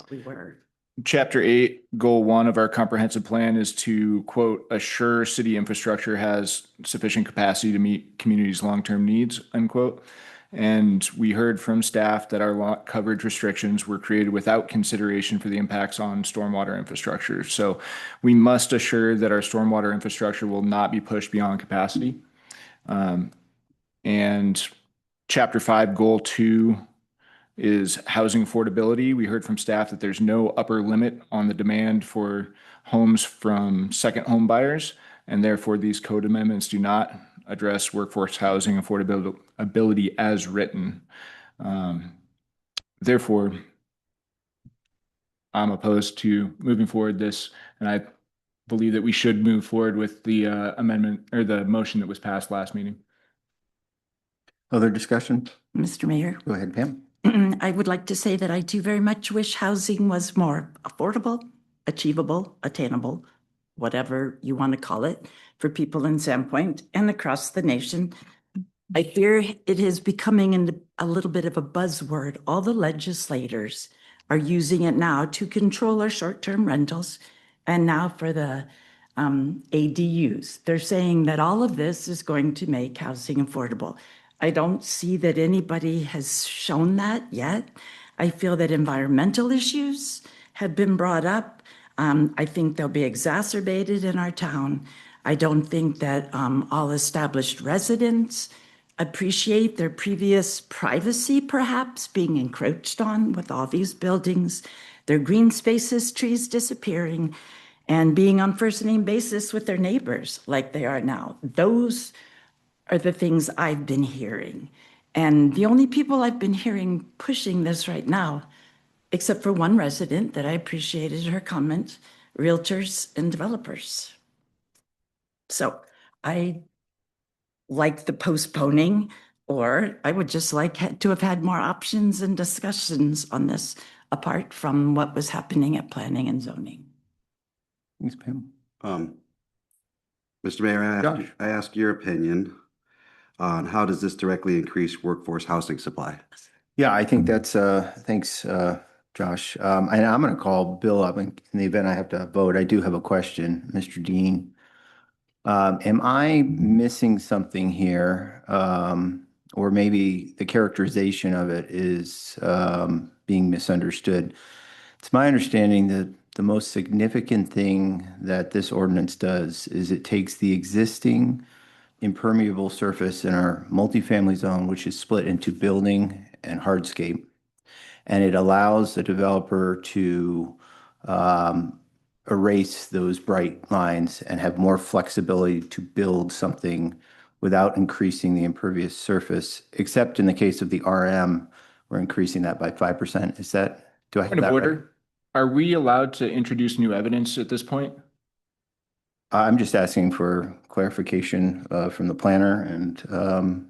We were. Chapter 8, Goal 1 of our comprehensive plan is to, quote, assure city infrastructure has sufficient capacity to meet communities' long-term needs, unquote. And we heard from staff that our lot coverage restrictions were created without consideration for the impacts on stormwater infrastructure. So we must assure that our stormwater infrastructure will not be pushed beyond capacity. And Chapter 5, Goal 2 is housing affordability. We heard from staff that there's no upper limit on the demand for homes from second home buyers, and therefore these code amendments do not address workforce housing affordability as written. Therefore, I'm opposed to moving forward this, and I believe that we should move forward with the amendment or the motion that was passed last meeting. Other discussion? Mr. Mayor, Go ahead, Pam. I would like to say that I do very much wish housing was more affordable, achievable, attainable, whatever you want to call it, for people in Sandpoint and across the nation. I fear it is becoming a little bit of a buzzword. All the legislators are using it now to control our short-term rentals and now for the ADUs. They're saying that all of this is going to make housing affordable. I don't see that anybody has shown that yet. I feel that environmental issues have been brought up. I think they'll be exacerbated in our town. I don't think that all established residents appreciate their previous privacy perhaps being encroached on with all these buildings, their green spaces, trees disappearing, and being on first name basis with their neighbors like they are now. Those are the things I've been hearing. And the only people I've been hearing pushing this right now, except for one resident that I appreciated her comment, realtors and developers. So I like the postponing, or I would just like to have had more options and discussions on this apart from what was happening at planning and zoning. Thanks, Pam. Mr. Mayor, Josh. I ask your opinion on how does this directly increase workforce housing supply? Yeah, I think that's, thanks, Josh. And I'm going to call Bill up in the event I have to vote. I do have a question, Mr. Dean. Am I missing something here? Or maybe the characterization of it is being misunderstood. It's my understanding that the most significant thing that this ordinance does is it takes the existing impermeable surface in our multifamily zone, which is split into building and hardscape, and it allows the developer to erase those bright lines and have more flexibility to build something without increasing the impervious surface, except in the case of the RM, we're increasing that by 5%. Is that, do I have Point of that right? order, are we allowed to introduce new evidence at this point? I'm just asking for clarification from the planner, and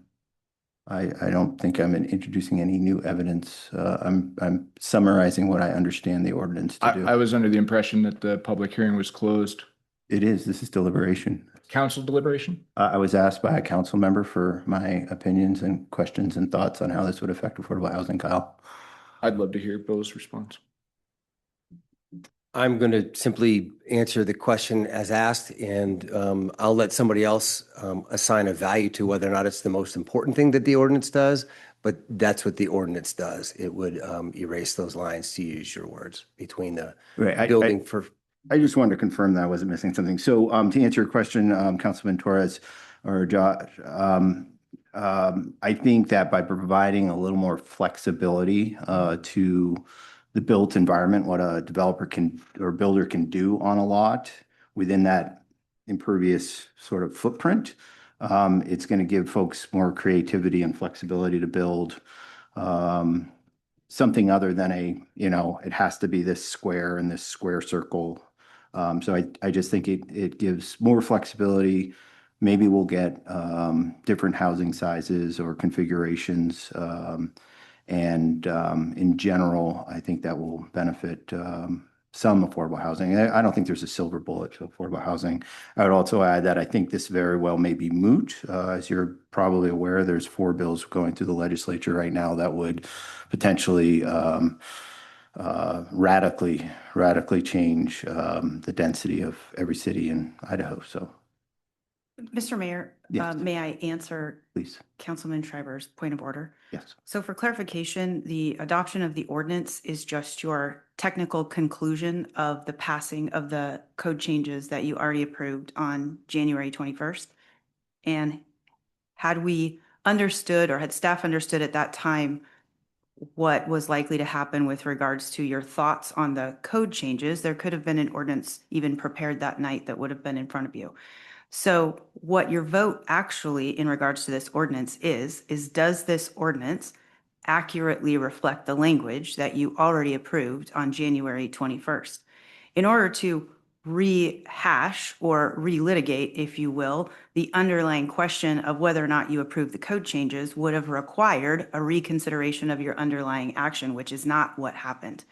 I don't think I'm introducing any new evidence. I'm summarizing what I understand the ordinance to do. I was under the impression that the public hearing was closed. It is. This is deliberation. Council deliberation? I was asked by a council member for my opinions and questions and thoughts on how this would affect affordable housing, Kyle. I'd love to hear Bill's response. I'm going to simply answer the question as asked, and I'll let somebody else assign a value to whether or not it's the most important thing that the ordinance does, but that's what the ordinance does. It would erase those lines, to use your words, between the building for. I just wanted to confirm that I wasn't missing something. So to answer your question, Councilman Torres or Josh, I think that by providing a little more flexibility to the built environment, what a developer can or builder can do on a lot within that impervious sort of footprint. It's going to give folks more creativity and flexibility to build something other than it has to be this square and this square circle. So I just think it gives more flexibility. Maybe we'll get different housing sizes or configurations. And in general, I think that will benefit some affordable housing. I don't think there's a silver bullet to affordable housing. I would also add that I think this very well may be moot. As you're probably aware, there's 4 bills going through the legislature right now that would potentially radically change the density of every city in Idaho. So, Mr. Mayor, Yes. May I answer please. Councilman Schreiber's point of order? Yes. So for clarification, the adoption of the ordinance is just your technical conclusion of the passing of the code changes that you already approved on January 21st. And had we understood, or had staff understood at that time what was likely to happen with regards to your thoughts on the code changes, there could have been an ordinance even prepared that night that would have been in front of you. So what your vote actually in regards to this ordinance is does this ordinance accurately reflect the language that you already approved on January 21st? In order to rehash or relitigate, if you will, the underlying question of whether or not you approve the code changes would have required a reconsideration of your underlying action, which is not what happened.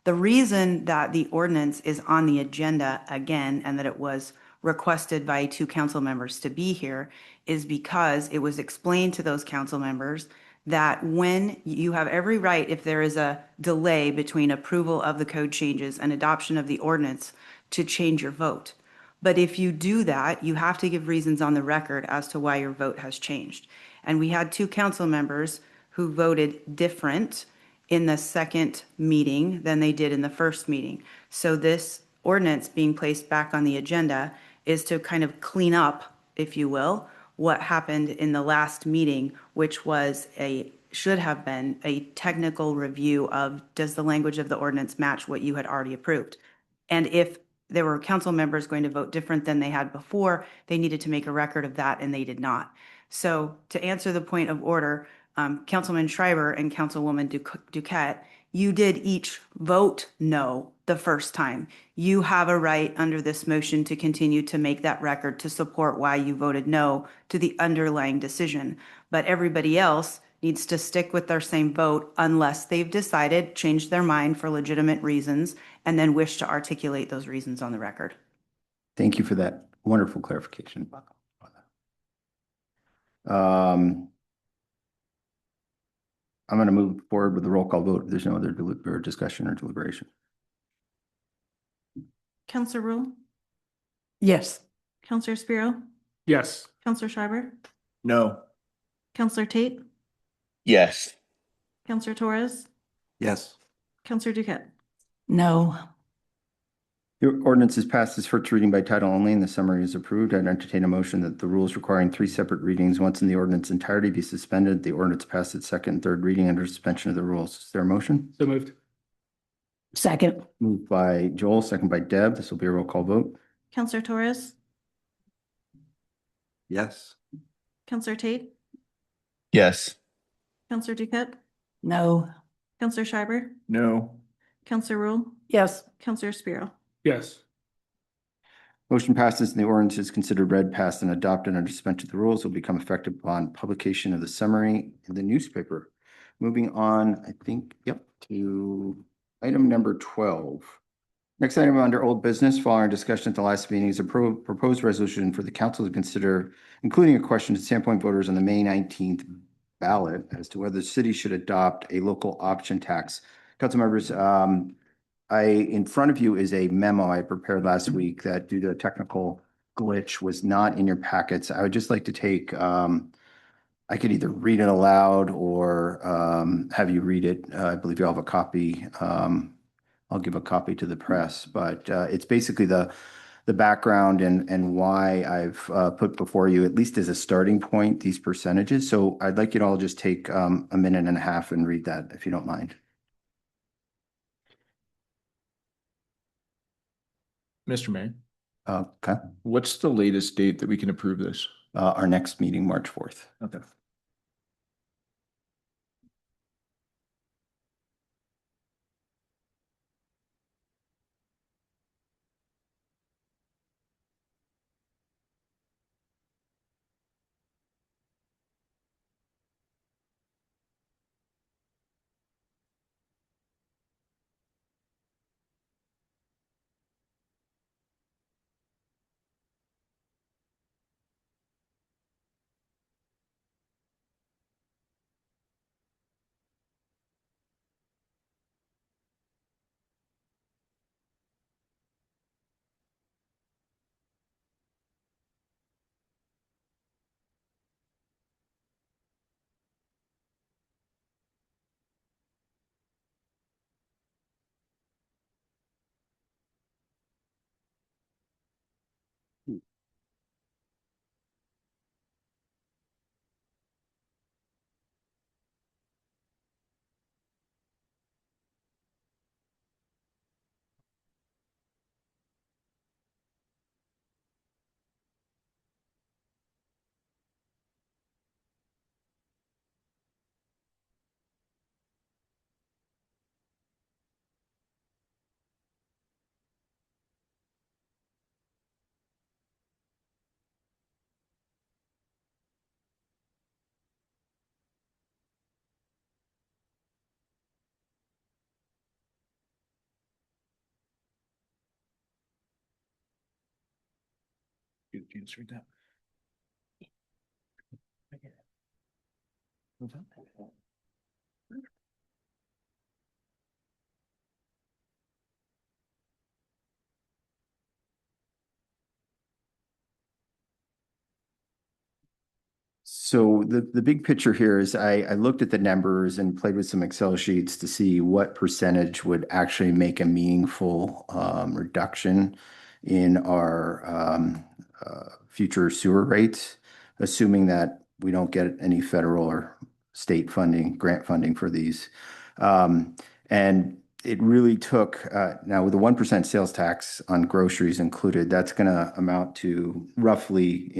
The reason that the ordinance is on the agenda again and that it was requested by 2 council members to be here is because it was explained to those council members that when you have every right, if there is a delay between approval of the code changes and adoption of the ordinance, to change your vote. But if you do that, you have to give reasons on the record as to why your vote has changed. And we had 2 council members who voted different in the second meeting than they did in the first meeting. So this ordinance being placed back on the agenda is to kind of clean up, if you will, what happened in the last meeting, which was should have been a technical review of does the language of the ordinance match what you had already approved. And if there were council members going to vote different than they had before, they needed to make a record of that, and they did not. So to answer the point of order, Councilman Schreiber and Councilwoman Duquette, you did each vote no the first time. You have a right under this motion to continue to make that record to support why you voted no to the underlying decision. But everybody else needs to stick with their same vote unless they've decided, changed their mind for legitimate reasons, and then wish to articulate those reasons on the record. Thank you for that wonderful clarification. I'm going to move forward with the roll call vote. There's no other discussion or deliberation. Counselor Rule, Yes. Counselor Spiro, Yes. Counselor Schreiber, No. Counselor Tate, Yes. Counselor Torres, Yes. Counselor Duquette. No. The ordinance is passed its first reading by title only and the summary is approved. I'd entertain a motion that the rules requiring 3 separate readings, once in the ordinance entirety, be suspended. The ordinance passed its second and third reading under suspension of the rules. Is there a motion? So moved. Second. Moved by Joel, second by Deb. This will be a roll call vote. Counselor Torres, Yes. Counselor Tate, Yes. Counselor Duquette, No. Counselor Schreiber, No. Counselor Rule, Yes. Counselor Spiro. Yes. Motion passes and the ordinance is considered read, passed, and adopted under suspension of the rules. Will become effective upon publication of the summary in the newspaper. Moving on, I think, to item number 12. Next item under old business, following discussion at the last meeting, is a proposed resolution for the council to consider, including a question to Sandpoint voters on the May 19th ballot as to whether the city should adopt a local option tax. Council members, in front of you is a memo I prepared last week that, due to a technical glitch, was not in your packets. I would just like to take, I could either read it aloud or have you read it. I believe you all have a copy. I'll give a copy to the press, but it's basically the background and why I've put before you, at least as a starting point, these percentages. So I'd like you to all just take a minute and a half and read that, if you don't mind. Mr. Mayor. Okay, What's the latest date that we can approve this? our next meeting, March 4th. Okay. You just read that. So the big picture here is I looked at the numbers and played with some Excel sheets to see what percentage would actually make a meaningful reduction in our future sewer rates, assuming that we don't get any federal or state funding, grant funding for these. And it really took, now with the 1% sales tax on groceries included, that's going to amount to roughly,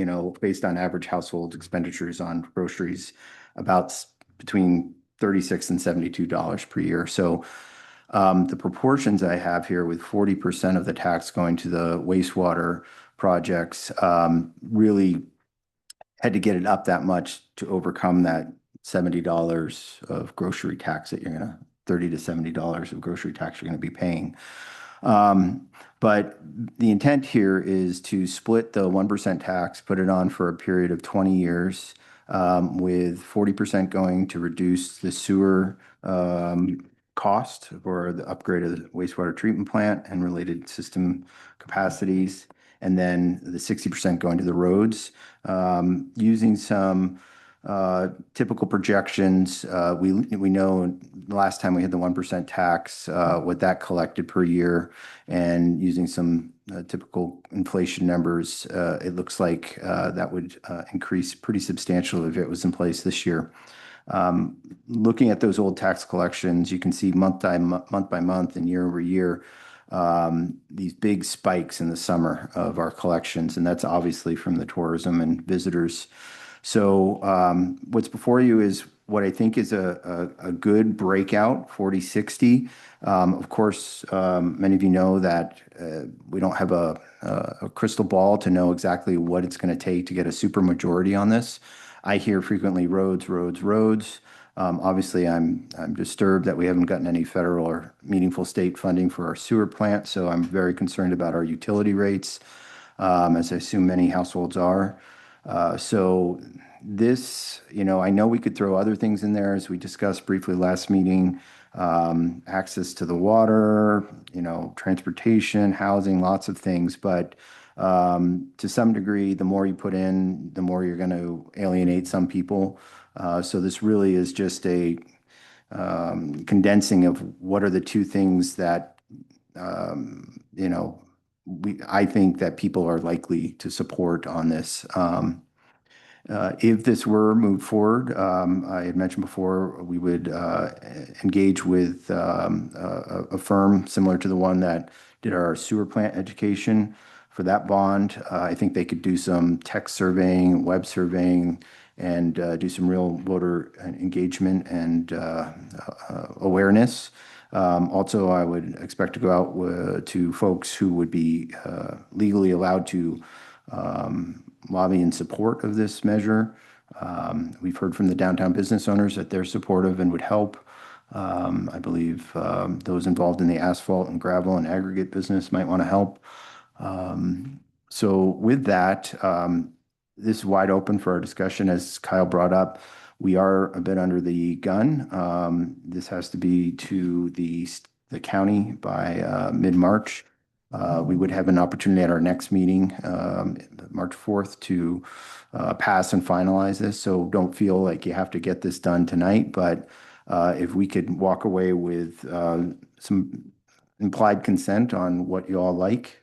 based on average household expenditures on groceries, about between $36 and $72 per year. So the proportions I have here with 40% of the tax going to the wastewater projects really had to get it up that much to overcome that $70 of grocery tax that you're going to $30 to $70 of grocery tax you're going to be paying. But the intent here is to split the 1% tax, put it on for a period of 20 years, with 40% going to reduce the sewer cost for the upgrade of the wastewater treatment plant and related system capacities, and then the 60% going to the roads. Using some typical projections, we know the last time we had the 1% tax, what that collected per year, and using some typical inflation numbers, it looks like that would increase pretty substantially if it was in place this year. Looking at those old tax collections, you can see month by month and year over year, these big spikes in the summer of our collections, and that's obviously from the tourism and visitors. So what's before you is what I think is a good breakout, 40/60. Of course, many of you know that we don't have a crystal ball to know exactly what it's going to take to get a super majority on this. I hear frequently roads, roads, roads. Obviously, I'm disturbed that we haven't gotten any federal or meaningful state funding for our sewer plant, so I'm very concerned about our utility rates, as I assume many households are. So this, I know we could throw other things in there, as we discussed briefly last meeting, access to the water, transportation, housing, lots of things. But to some degree, the more you put in, the more you're going to alienate some people. So this really is just a condensing of what are the two things that, I think that people are likely to support on this. If this were moved forward, I had mentioned before, we would engage with a firm similar to the one that did our sewer plant education for that bond. I think they could do some text surveying, web surveying, and do some real voter engagement and awareness. Also, I would expect to go out to folks who would be legally allowed to lobby in support of this measure. We've heard from the downtown business owners that they're supportive and would help. I believe those involved in the asphalt and gravel and aggregate business might want to help. So with that, this is wide open for our discussion. As Kyle brought up, we are a bit under the gun. This has to be to the county by mid-March. We would have an opportunity at our next meeting, March 4th, to pass and finalize this. So don't feel like you have to get this done tonight, but if we could walk away with some implied consent on what you all like.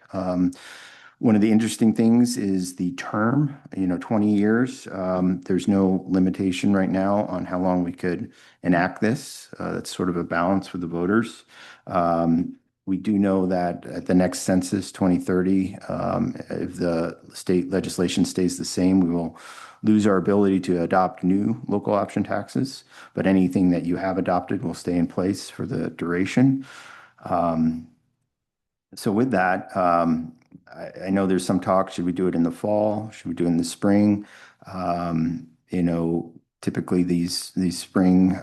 One of the interesting things is the term, 20 years. There's no limitation right now on how long we could enact this. That's sort of a balance with the voters. We do know that at the next census, 2030, if the state legislation stays the same, we will lose our ability to adopt new local option taxes, but anything that you have adopted will stay in place for the duration. So with that, I know there's some talk, should we do it in the fall? Should we do it in the spring? Typically these spring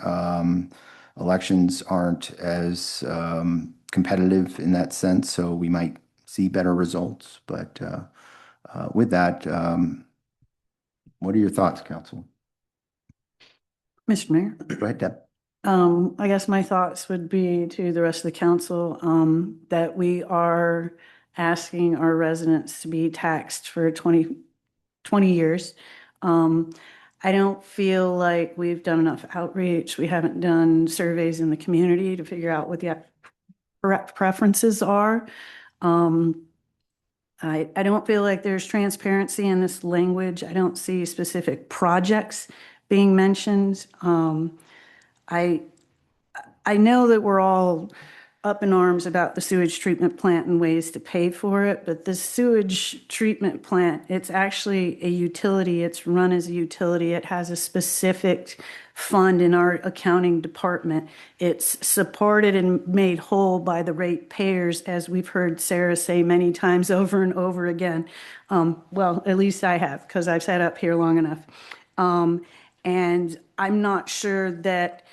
elections aren't as competitive in that sense, so we might see better results. But with that, what are your thoughts, Council? Mr. Mayor? Go ahead, Deb. I guess my thoughts would be to the rest of the council, that we are asking our residents to be taxed for 20 years. I don't feel like we've done enough outreach. We haven't done surveys in the community to figure out what the preferences are. I don't feel like there's transparency in this language. I don't see specific projects being mentioned. I know that we're all up in arms about the sewage treatment plant and ways to pay for it, but the sewage treatment plant, it's actually a utility. It's run as a utility. It has a specific fund in our accounting department. It's supported and made whole by the ratepayers, as we've heard Sarah say many times over and over again. Well, at least I have, because I've sat up here long enough. And I'm not sure that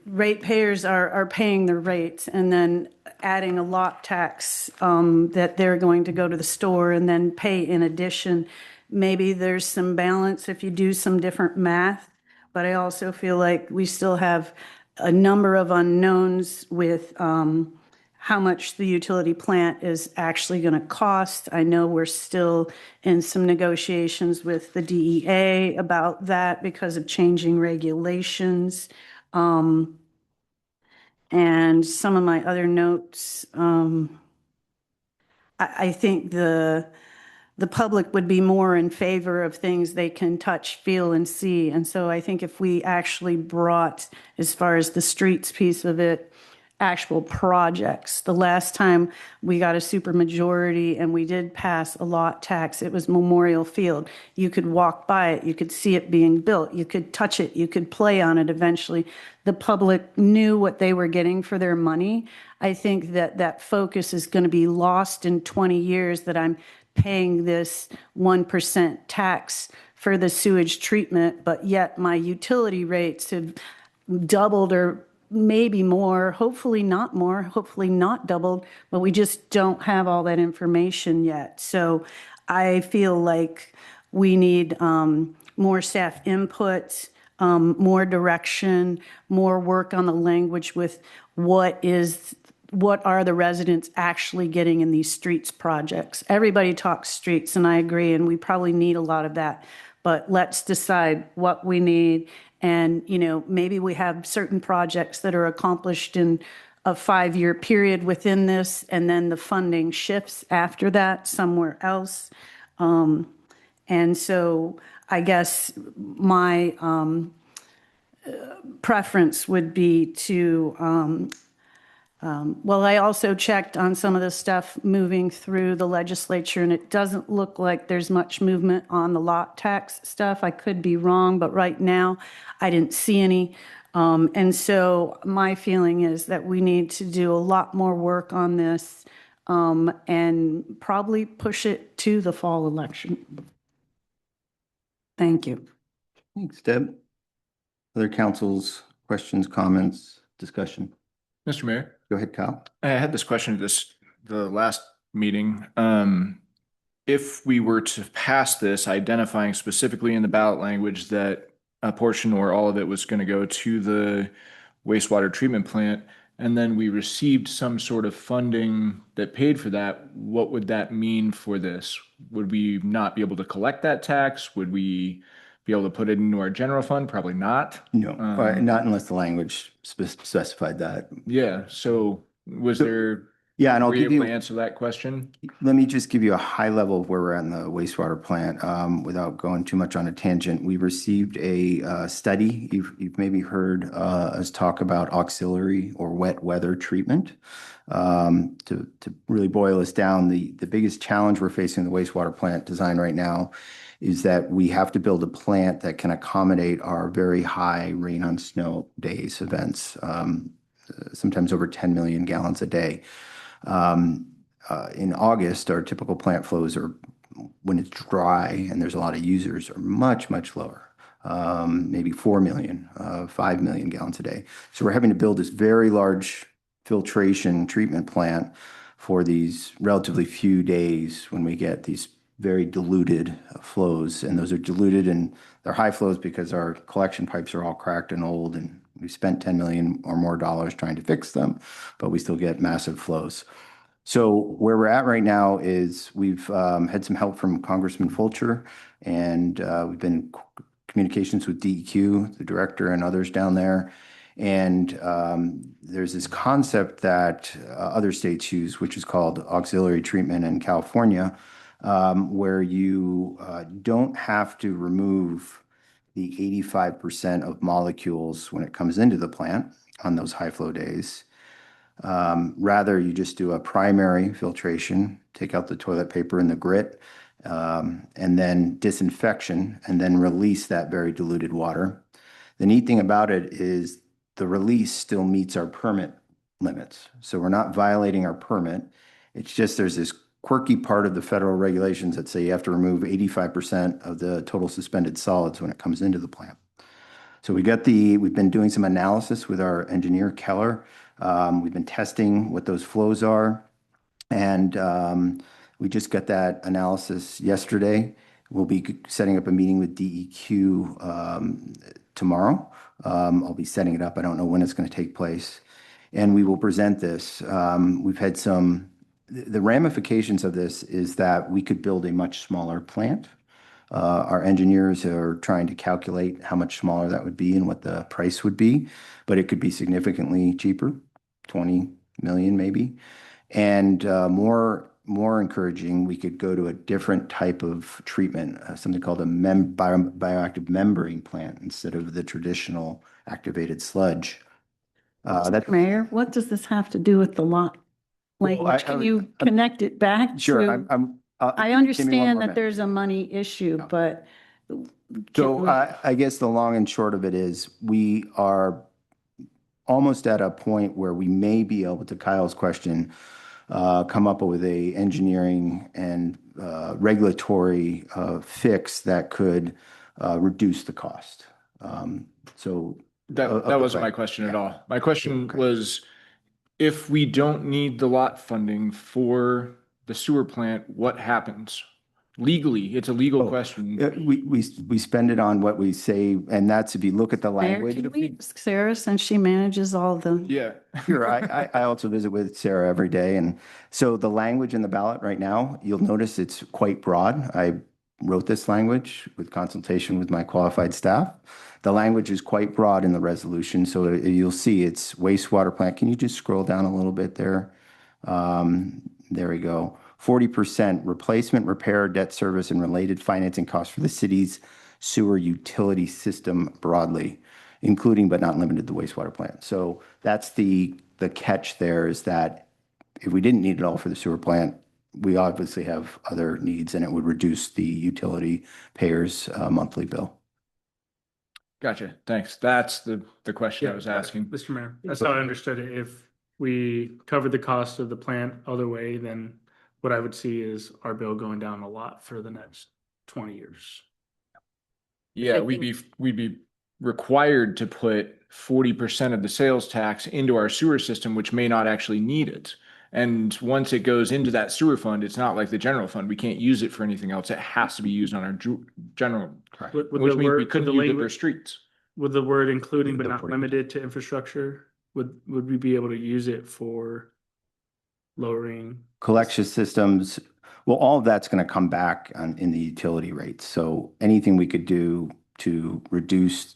ratepayers are paying their rates and then adding a lot tax that they're going to go to the store and then pay in addition. Maybe there's some balance if you do some different math, but I also feel like we still have a number of unknowns with how much the utility plant is actually going to cost. I know we're still in some negotiations with the DEA about that because of changing regulations. And some of my other notes, I think the public would be more in favor of things they can touch, feel, and see. And so I think if we actually brought, as far as the streets piece of it, actual projects. The last time we got a supermajority and we did pass a lot tax, it was Memorial Field. You could walk by it, you could see it being built, you could touch it, you could play on it eventually. The public knew what they were getting for their money. I think that focus is going to be lost in 20 years, that I'm paying this 1% tax for the sewage treatment, but yet my utility rates have doubled or maybe more, hopefully not more, hopefully not doubled, but we just don't have all that information yet. So I feel like we need more staff input, more direction, more work on the language with what are the residents actually getting in these streets projects. Everybody talks streets, and I agree, and we probably need a lot of that, but let's decide what we need. And, maybe we have certain projects that are accomplished in a 5-year period within this, and then the funding shifts after that somewhere else. And so I guess my preference would be to Well, I also checked on some of the stuff moving through the legislature, and it doesn't look like there's much movement on the lot tax stuff. I could be wrong, but right now I didn't see any. And so my feeling is that we need to do a lot more work on this and probably push it to the fall election. Thank you. Thanks, Deb. Other councils, questions, comments, discussion? Mr. Mayor, Go ahead, Kyle. I had this question at the last meeting. If we were to pass this, identifying specifically in the ballot language that a portion or all of it was going to go to the wastewater treatment plant, and then we received some sort of funding that paid for that, what would that mean for this? Would we not be able to collect that tax? Would we be able to put it into our general fund? Probably not. No, not unless the language specified that. Yeah, so was there, Yeah, and I'll were you give able you, to answer that question? let me just give you a high level of where we're at in the wastewater plant without going too much on a tangent. We received a study. You've maybe heard us talk about auxiliary or wet weather treatment. To really boil this down, the biggest challenge we're facing in the wastewater plant design right now is that we have to build a plant that can accommodate our very high rain on snow days events, sometimes over 10 million gallons a day. In August, our typical plant flows are, when it's dry and there's a lot of users, are much, much lower, maybe 4 million, 5 million gallons a day. So we're having to build this very large filtration treatment plant for these relatively few days when we get these very diluted flows. And those are diluted and they're high flows because our collection pipes are all cracked and old, and we spent 10 million or more dollars trying to fix them, but we still get massive flows. So where we're at right now is we've had some help from Congressman Fulcher, and we've been in communications with DEQ, the director, and others down there. And there's this concept that other states use, which is called auxiliary treatment in California, where you don't have to remove the 85% of molecules when it comes into the plant on those high flow days. Rather, you just do a primary filtration, take out the toilet paper and the grit, and then disinfection, and then release that very diluted water. The neat thing about it is the release still meets our permit limits. So we're not violating our permit. It's just there's this quirky part of the federal regulations that say you have to remove 85% of the total suspended solids when it comes into the plant. So we've been doing some analysis with our engineer, Keller. We've been testing what those flows are. And we just got that analysis yesterday. We'll be setting up a meeting with DEQ tomorrow. I'll be setting it up. I don't know when it's going to take place. And we will present this. We've had the ramifications of this is that we could build a much smaller plant. Our engineers are trying to calculate how much smaller that would be and what the price would be, but it could be significantly cheaper, 20 million maybe. And more encouraging, we could go to a different type of treatment, something called a bioactive membrane plant instead of the traditional activated sludge. Mayor, what does this have to do with the lot language? Can you connect it back? Sure. I understand that there's a money issue, but. So I guess the long and short of it is we are almost at a point where we may be able to, Kyle's question, come up with a engineering and regulatory fix that could reduce the cost. So that wasn't my question at all. My question was, if we don't need the lot funding for the sewer plant, what happens? Legally, it's a legal question. We spend it on what we say, and that's if you look at the Mayor, language. can we ask Sarah, since she manages all the. Yeah. Sure. I also visit with Sarah every day. And so the language in the ballot right now, you'll notice it's quite broad. I wrote this language with consultation with my qualified staff. The language is quite broad in the resolution. So you'll see it's wastewater plant. Can you just scroll down a little bit there? There we go. 40% replacement, repair, debt service, and related financing costs for the city's sewer utility system broadly. including but not limited to the wastewater plant. So that's the catch there, is that if we didn't need it all for the sewer plant, we obviously have other needs, and it would reduce the utility payers' monthly bill. Gotcha. Thanks. That's the question I was got it. asking. Mr. Mayor, that's how I understood it. If we covered the cost of the plant other way, then what I would see is our bill going down a lot for the next 20 years. Yeah, we'd be required to put 40% of the sales tax into our sewer system, which may not actually need it. And once it goes into that sewer fund, it's not like the general fund. We can't use it for anything else. It has to be used on our general, Would which the means we word- couldn't would the use it for language- streets. With the word including but The not 40%. limited to infrastructure, would we be able to use it for lowering? Collection systems, well, all of that's going to come back in the utility rates. So anything we could do to reduce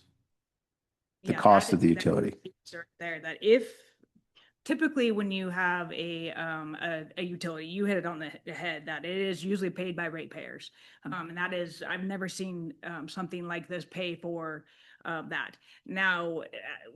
the cost of the utility. There, that if typically when you have a utility, you hit it on the head, that it is usually paid by ratepayers. And that is, I've never seen something like this pay for that. Now,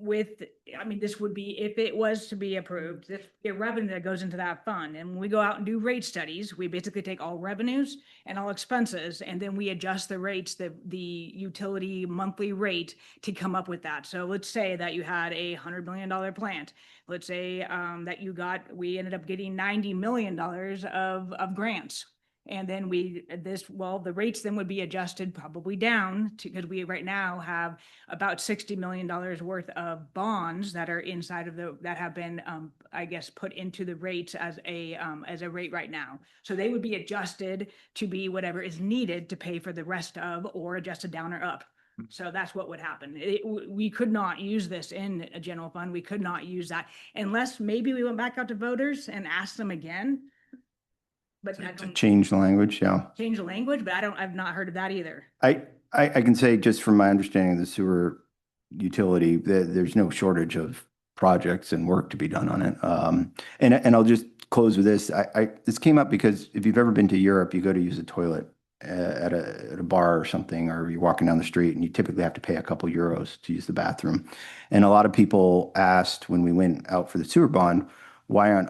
this would be, if it was to be approved, this the revenue that goes into that fund. And when we go out and do rate studies, we basically take all revenues and all expenses, and then we adjust the rates, the utility monthly rate to come up with that. So let's say that you had a $100 million plant. Let's say that we ended up getting $90 million of grants. And then the rates then would be adjusted probably down to, because we right now have about $60 million worth of bonds that are inside of that have been, put into the rates as a rate right now. So they would be adjusted to be whatever is needed to pay for the rest of, or adjusted down or up. So that's what would happen. We could not use this in a general fund. We could not use that unless maybe we went back out to voters and asked them again. But To change the language, yeah. change the language, but I've not heard of that either. I can say, just from my understanding of the sewer utility, that there's no shortage of projects and work to be done on it. And I'll just close with this. This came up because if you've ever been to Europe, you go to use a toilet at a bar or something, or you're walking down the street and you typically have to pay a couple euros to use the bathroom. And a lot of people asked when we went out for the sewer bond, why aren't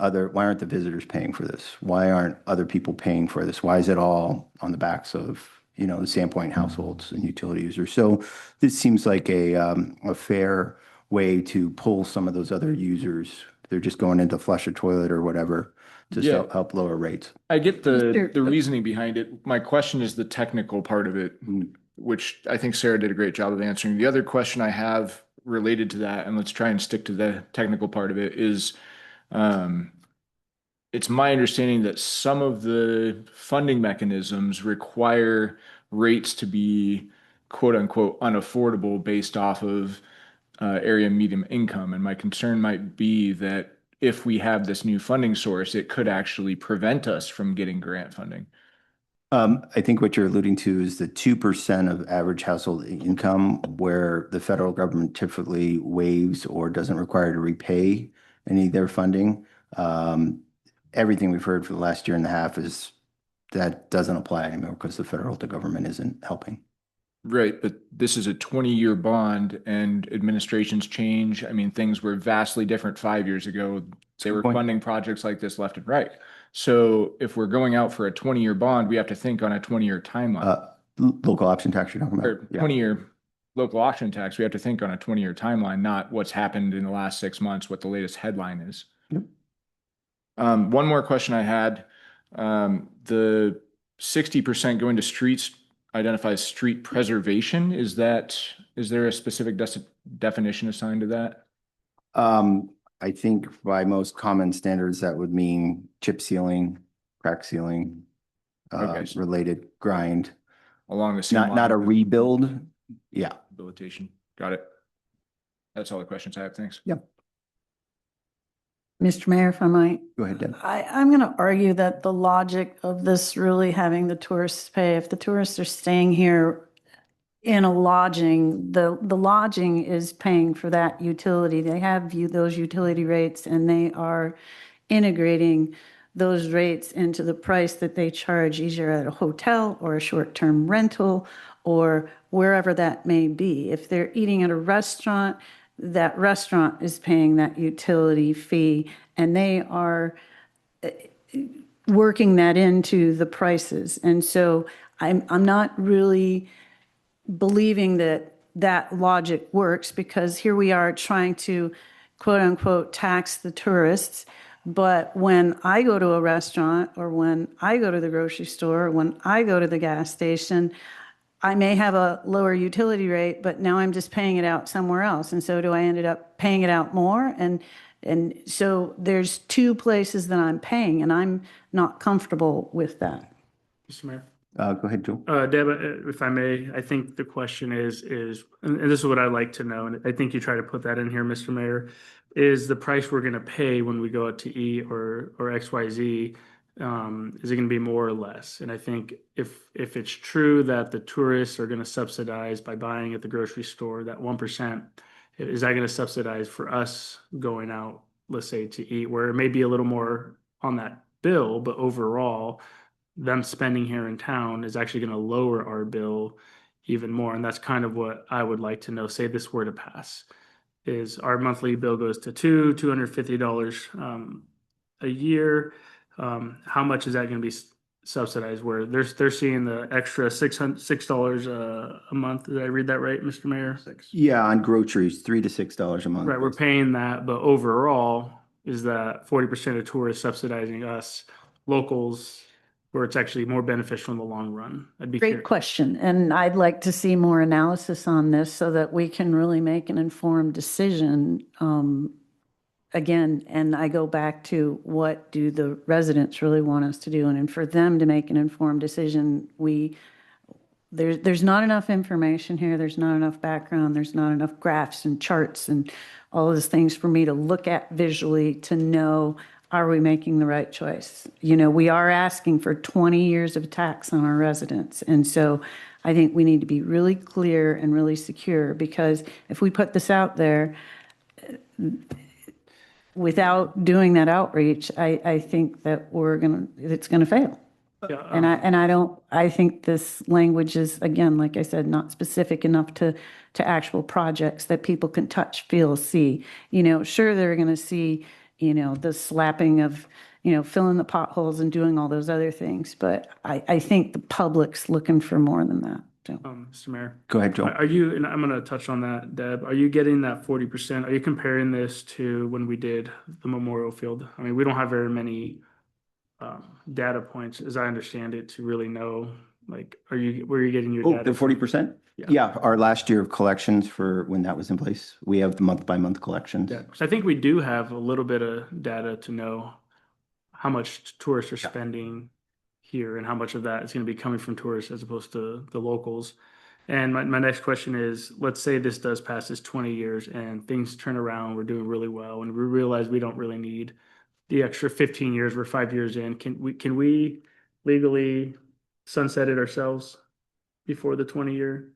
the visitors paying for this? Why aren't other people paying for this? Why is it all on the backs of, the Sandpoint households and utility users? So this seems like a fair way to pull some of those other users. They're just going in to flush a toilet or whatever to help lower rates. I get the reasoning behind it. My question is the technical part of it, which I think Sarah did a great job of answering. The other question I have related to that, and let's try and stick to the technical part of it, is it's my understanding that some of the funding mechanisms require rates to be quote unquote unaffordable based off of area median income. And my concern might be that if we have this new funding source, it could actually prevent us from getting grant funding. I think what you're alluding to is the 2% of average household income, where the federal government typically waives or doesn't require to repay any of their funding. Everything we've heard for the last year and a half is that doesn't apply anymore because the federal government isn't helping. Right, but this is a 20-year bond and administrations change. I mean, things were vastly different 5 years ago. They were funding projects like this left and right. So if we're going out for a 20-year bond, we have to think on a 20-year timeline. Local option tax you're talking about? Or 20-year local option tax, we have to think on a 20-year timeline, not what's happened in the last 6 months, what the latest headline is. Yep. One more question I had. The 60% going to streets identifies street preservation. Is there a specific definition assigned to that? I think by most common standards, that would mean chip sealing, crack sealing, related grind. Along the same line. Not a rebuild. Yeah. Rehabilitation. Got it. That's all the questions I have. Thanks. Yep. Mr. Mayor, if I might. Go ahead, Deb. I'm going to argue that the logic of this really having the tourists pay, if the tourists are staying here in a lodging, the lodging is paying for that utility. They have those utility rates, and they are integrating those rates into the price that they charge either at a hotel or a short-term rental or wherever that may be. If they're eating at a restaurant, that restaurant is paying that utility fee, and they are working that into the prices. And so I'm not really believing that that logic works, because here we are trying to quote unquote tax the tourists. But when I go to a restaurant, or when I go to the grocery store, or when I go to the gas station, I may have a lower utility rate, but now I'm just paying it out somewhere else. And so do I ended up paying it out more? And so there's two places that I'm paying, and I'm not comfortable with that. Mr. Mayor. Go ahead, Joe. Deb, if I may, I think the question is, and this is what I'd like to know, and I think you try to put that in here, Mr. Mayor, is the price we're going to pay when we go out to eat or XYZ, is it going to be more or less? And I think if it's true that the tourists are going to subsidize by buying at the grocery store, that 1%, is that going to subsidize for us going out, let's say, to eat, where it may be a little more on that bill, but overall, them spending here in town is actually going to lower our bill even more. And that's kind of what I would like to know. Say this were to pass, is our monthly bill goes to $250 a year. How much is that going to be subsidized? Where they're seeing the extra $6 a month. Did I read that right, Mr. Mayor? Yeah, on groceries, $3 to $6 a month. Right, we're paying that, but overall, is that 40% of tourists subsidizing us locals, where it's actually more beneficial in the long run? I'd be Great curious. question. And I'd like to see more analysis on this so that we can really make an informed decision. Again, and I go back to, what do the residents really want us to do? And for them to make an informed decision, there's not enough information here. There's not enough background. There's not enough graphs and charts and all those things for me to look at visually to know, are we making the right choice? You know, we are asking for 20 years of tax on our residents. And so I think we need to be really clear and really secure, because if we put this out there without doing that outreach, I think that it's gonna fail. Yeah, And I think this language is, again, like I said, not specific enough to actual projects that people can touch, feel, see. You know, sure, they're gonna see, you know, the slapping of, you know, filling the potholes and doing all those other things. But I think the public's looking for more than that. So. Mr. Mayor. Go ahead, Joe. Are you, and I'm going to touch on that, Deb, are you getting that 40%? Are you comparing this to when we did the Memorial Field? I mean, we don't have very many data points, as I understand it, to really know, like, where are you getting your data? The 40%? Yeah, our last year of collections for when that was in place. We have the month-by-month collections. Yeah, because I think we do have a little bit of data to know how much tourists are spending here and how much of that is going to be coming from tourists as opposed to the locals. And my next question is, let's say this does pass this 20 years and things turn around, we're doing really well, and we realize we don't really need the extra 15 years, we're 5 years in. Can we legally sunset it ourselves before the 20-year?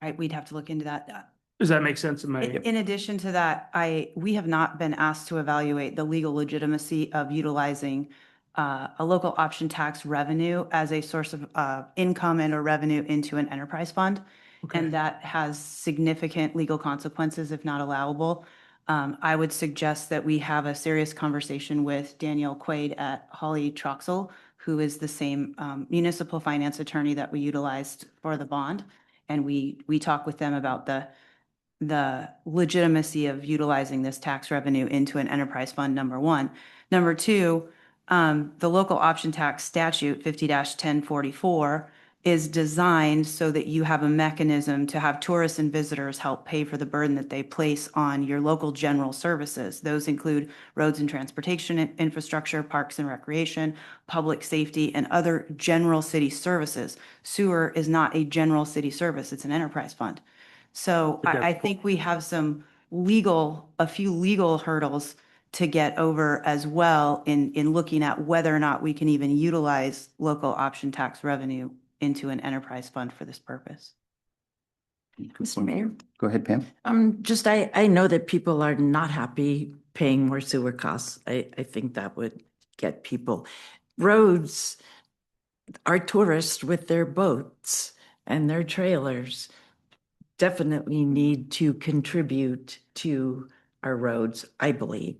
Right, we'd have to look into that. Does that make sense? In addition to that, we have not been asked to evaluate the legal legitimacy of utilizing a local option tax revenue as a source of income and or revenue into an enterprise fund. Okay. And that has significant legal consequences if not allowable. I would suggest that we have a serious conversation with Daniel Quaid at Hawley Troxel, who is the same municipal finance attorney that we utilized for the bond. And we talk with them about the legitimacy of utilizing this tax revenue into an enterprise fund, number one. Number two, the local option tax statute 50-1044 is designed so that you have a mechanism to have tourists and visitors help pay for the burden that they place on your local general services. Those include roads and transportation infrastructure, parks and recreation, public safety, and other general city services. Sewer is not a general city service, it's an enterprise fund. So I think we have a few legal hurdles to get over as well in looking at whether or not we can even utilize local option tax revenue into an enterprise fund for this purpose. Mr. Mayor. Go ahead, Pam. I know that people are not happy paying more sewer costs. I think that would get people. Roads are tourists with their boats. and their trailers definitely need to contribute to our roads, I believe.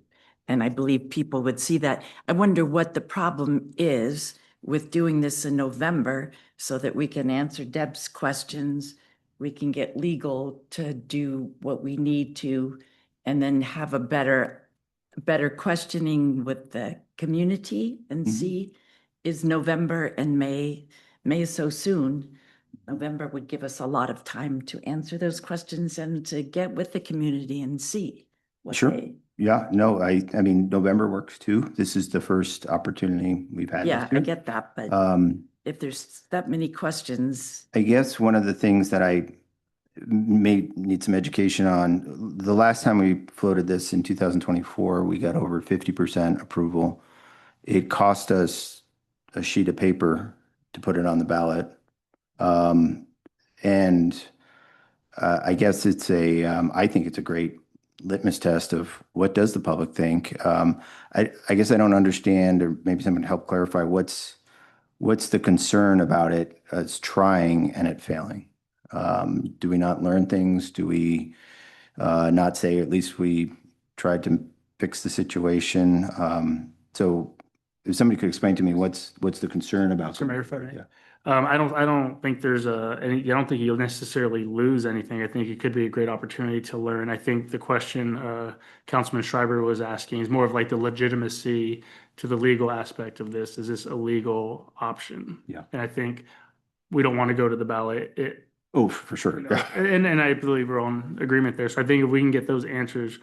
And I believe people would see that. I wonder what the problem is with doing this in November so that we can answer Deb's questions. We can get legal to do what we need to, and then have a better questioning with the community and see, is November and May is so soon. November would give us a lot of time to answer those questions and to get with the community and see what Sure. they. Yeah, no, I mean, November works too. This is the first opportunity we've had. Yeah, this I year. get that, but if there's that many questions. I guess one of the things that I may need some education on, the last time we floated this in 2024, we got over 50% approval. It cost us a sheet of paper to put it on the ballot. And I guess it's I think it's a great litmus test of what does the public think. I guess I don't understand, or maybe someone can help clarify what's the concern about it as trying and it failing? Do we not learn things? Do we not say at least we tried to fix the situation? So if somebody could explain to me what's the concern about? Mr. Mayor, if I may. Yeah. I don't think there's I don't think you'll necessarily lose anything. I think it could be a great opportunity to learn. I think the question Councilman Schreiber was asking is more of like the legitimacy to the legal aspect of this. Is this a legal option? Yeah. And I think we don't want to go to the ballot. Oh, for sure. Yeah. And I believe we're on agreement there. So I think if we can get those answers,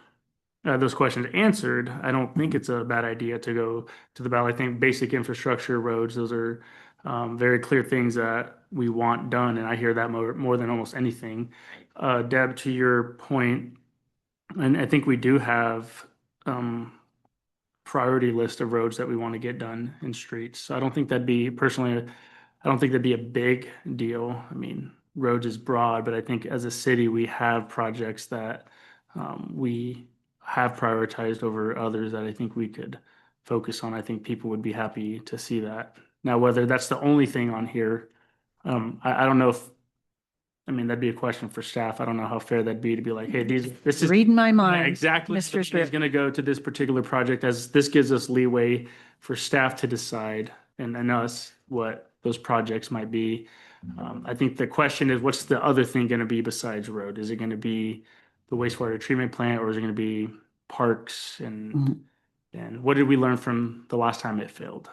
those questions answered, I don't think it's a bad idea to go to the ballot. I think basic infrastructure, roads, those are very clear things that we want done, and I hear that more than almost anything. Deb, to your point, and I think we do have priority list of roads that we want to get done in streets. So I don't think that'd be personally, I don't think that'd be a big deal. I mean, roads is broad, but I think as a city, we have projects that we have prioritized over others that I think we could focus on. I think people would be happy to see that. Now, whether that's the only thing on here, I don't know if, I mean, that'd be a question for staff. I don't know how fair that'd be to be like, hey, this is. Reading my mind. Exactly. Mr. Is Schripp. going to go to this particular project, as this gives us leeway for staff to decide and us what those projects might be. I think the question is, what's the other thing going to be besides road? Is it going to be the wastewater treatment plant, or is it going to be parks and what did we learn from the last time it failed?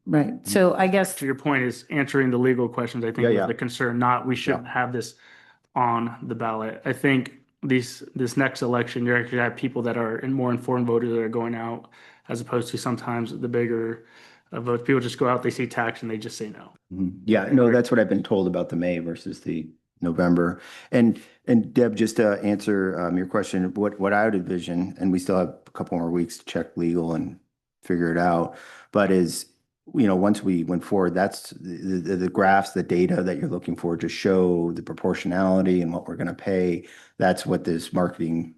Right. So I guess To your point is answering the legal questions, I think is the concern, not we shouldn't have this on the ballot. I think this next election, you're actually have people that are more informed voters that are going out, as opposed to sometimes the bigger votes. People just go out, they see tax and they just say no. Yeah, no, that's what I've been told about the May versus the November. And Deb, just to answer your question, what I would envision, and we still have a couple more weeks to check legal and figure it out, but is, once we went forward, that's the graphs, the data that you're looking for to show the proportionality and what we're going to pay. That's what this marketing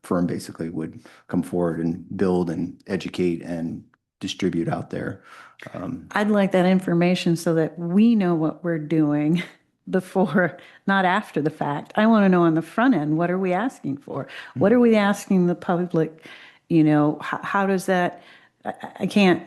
firm basically would come forward and build and educate and distribute out there. I'd like that information so that we know what we're doing before, not after the fact. I want to know on the front end, what are we asking for? What are we asking the public? How does that, I can't,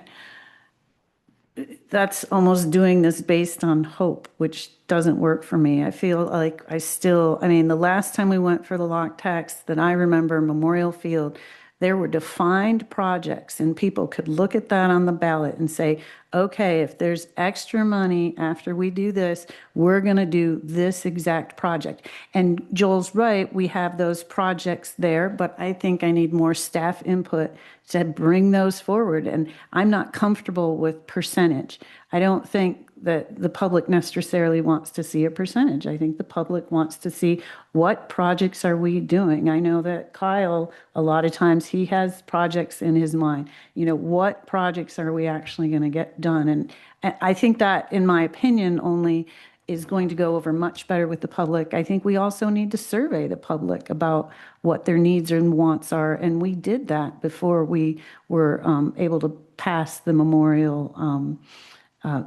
that's almost doing this based on hope, which doesn't work for me. I feel like the last time we went for the lock tax that I remember, Memorial Field, there were defined projects and people could look at that on the ballot and say, okay, if there's extra money after we do this, we're going to do this exact project. And Joel's right, we have those projects there, but I think I need more staff input to bring those forward. And I'm not comfortable with percentage. I don't think that the public necessarily wants to see a percentage. I think the public wants to see what projects are we doing. I know that Kyle, a lot of times he has projects in his mind. What projects are we actually going to get done? And I think that, in my opinion, only is going to go over much better with the public. I think we also need to survey the public about what their needs and wants are. And we did that before we were able to pass the memorial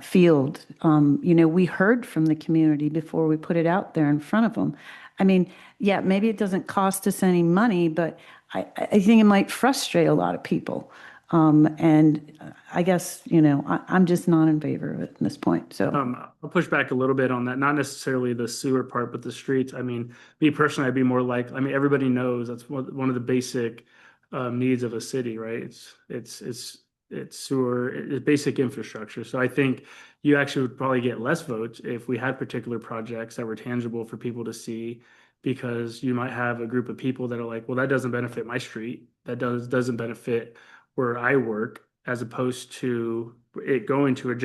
field. We heard from the community before we put it out there in front of them. I mean, yeah, maybe it doesn't cost us any money, but I think it might frustrate a lot of people. And I guess, I'm just not in favor of it at this point, so. I'll push back a little bit on that, not necessarily the sewer part, but the streets. I mean, me personally, I'd be more like, I mean, everybody knows that's one of the basic needs of a city, right? It's sewer, it's basic infrastructure. So I think you actually would probably get less votes if we had particular projects that were tangible for people to see, because you might have a group of people that are like, well, that doesn't benefit my street. That doesn't benefit where I work, as opposed to it going to the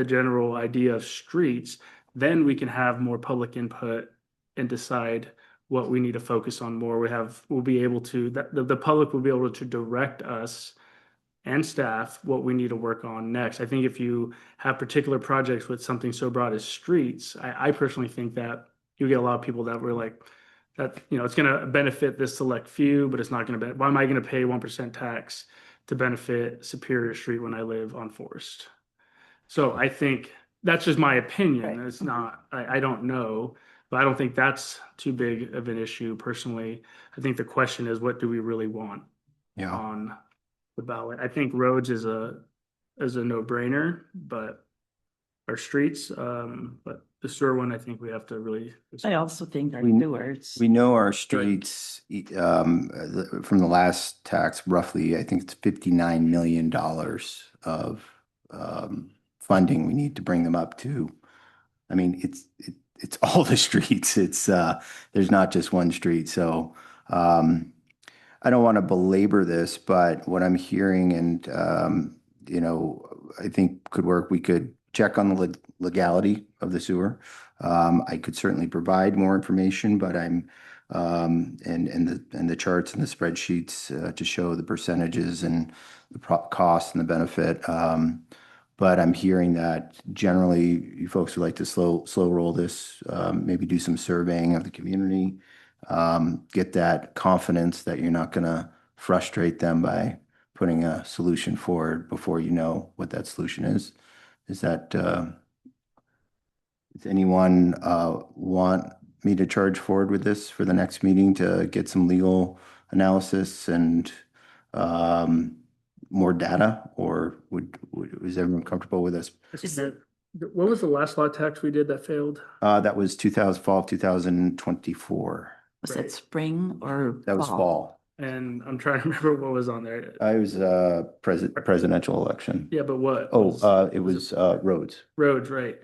general idea of streets. Then we can have more public input and decide what we need to focus on more. We'll be able to, the public will be able to direct us and staff what we need to work on next. I think if you have particular projects with something so broad as streets, I personally think that you get a lot of people that were like, that, it's going to benefit this select few, but it's not going to, why am I going to pay 1% tax to benefit Superior Street when I live on Forest? So I think that's just my opinion. It's not, I don't know, but I don't think that's too big of an issue personally. I think the question is, what do we really want on the ballot? I think roads is a no-brainer, but our streets, but the sewer one, I think we have to really. I also think our We- sewers. We know our streets, from the last tax, roughly, I think it's $59 million of funding we need to bring them up to. I mean, it's all the streets. There's not just one street. So I don't want to belabor this, but what I'm hearing and, I think could work, we could check on the legality of the sewer. I could certainly provide more information, but and the charts and the spreadsheets to show the percentages and the cost and the benefit. But I'm hearing that generally you folks would like to slow roll this, maybe do some surveying of the community, get that confidence that you're not going to frustrate them by putting a solution forward before you know what that solution is. Is that, does anyone want me to charge forward with this for the next meeting to get some legal analysis and more data, or is everyone comfortable with this? What was the last law tax we did that failed? That was fall of 2024. Was that spring or That was fall. And I'm trying to remember what was on there. It was presidential election. Yeah, but what? It was roads. Roads, right.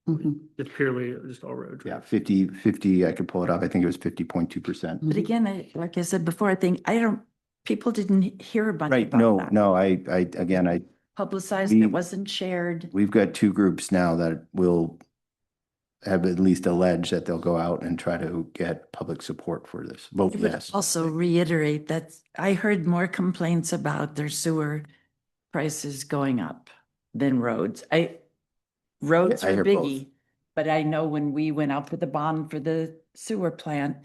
Mhm. It's purely just all roads. Yeah, 50, I could pull it up. I think it was 50.2%. But again, like I said before, I think people didn't hear about Right, that. no, I Publicized, it wasn't shared. we've got two groups now that will have at least alleged that they'll go out and try to get public support for this, vote I would yes. also reiterate that I heard more complaints about their sewer prices going up than roads. Roads I are hear both. biggie, but I know when we went out for the bond for the sewer plant,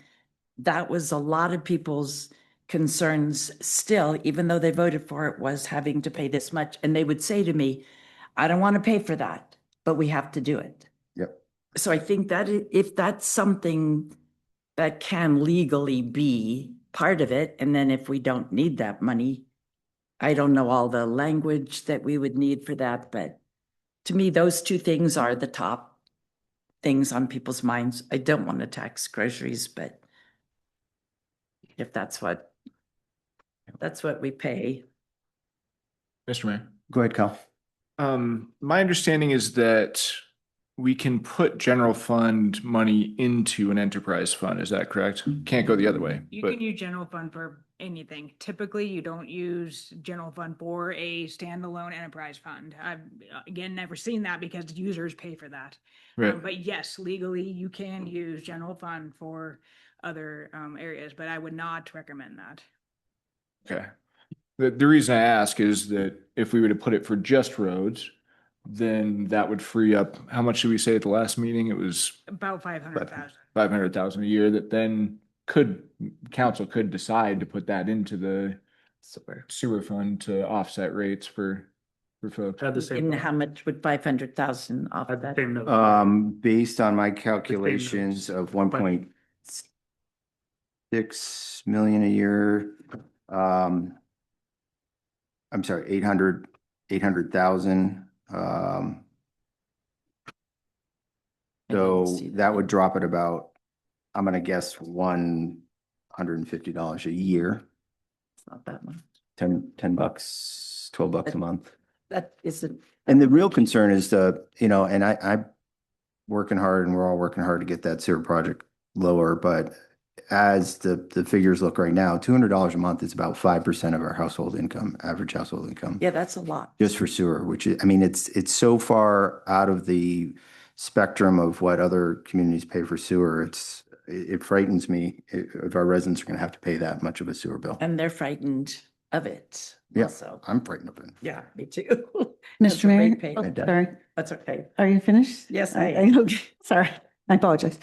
that was a lot of people's concerns still, even though they voted for it, was having to pay this much. And they would say to me, I don't want to pay for that, but we have to do it. Yep. So I think that if that's something that can legally be part of it, and then if we don't need that money, I don't know all the language that we would need for that, but to me, those two things are the top things on people's minds. I don't want to tax groceries, but if that's what we pay. Mr. Mayor. Go ahead, Cal. My understanding is that we can put general fund money into an enterprise fund. Is that correct? Can't go the other way. You but- can use general fund for anything. Typically, you don't use general fund for a standalone enterprise fund. I've, again, never seen that because users pay for that. Right. But yes, legally, you can use general fund for other areas, but I would not recommend that. Okay. The reason I ask is that if we were to put it for just roads, then that would free up, how much did we say at the last meeting? It was About 500,000. 500,000 a year that then council could decide to put that into the sewer fund to offset rates for For folks. Had the same. And thought. how much would 500,000 off Had of the that? same note. Based on my calculations notes. of 1.6 million a year, I'm sorry, 800,000. So see that would drop at about, I'm gonna guess $150 a year, It's not that much. 10 bucks, 12 bucks a month. That isn't. And the real concern is and I'm working hard and we're all working hard to get that sewer project lower, but as the figures look right now, $200 a month is about 5% of our household income, average household income. Yeah, that's a lot. Just for sewer, which is, I mean, it's so far out of the spectrum of what other communities pay for sewer. It frightens me if our residents are gonna have to pay that much of a sewer bill. And they're frightened of it. Yeah, Also. I'm frightened of it. Yeah, me too. As Mr. a Mayor, ratepayer. oh, sorry, That's okay. are you finished? Yes, I am. Okay, sorry, I apologize.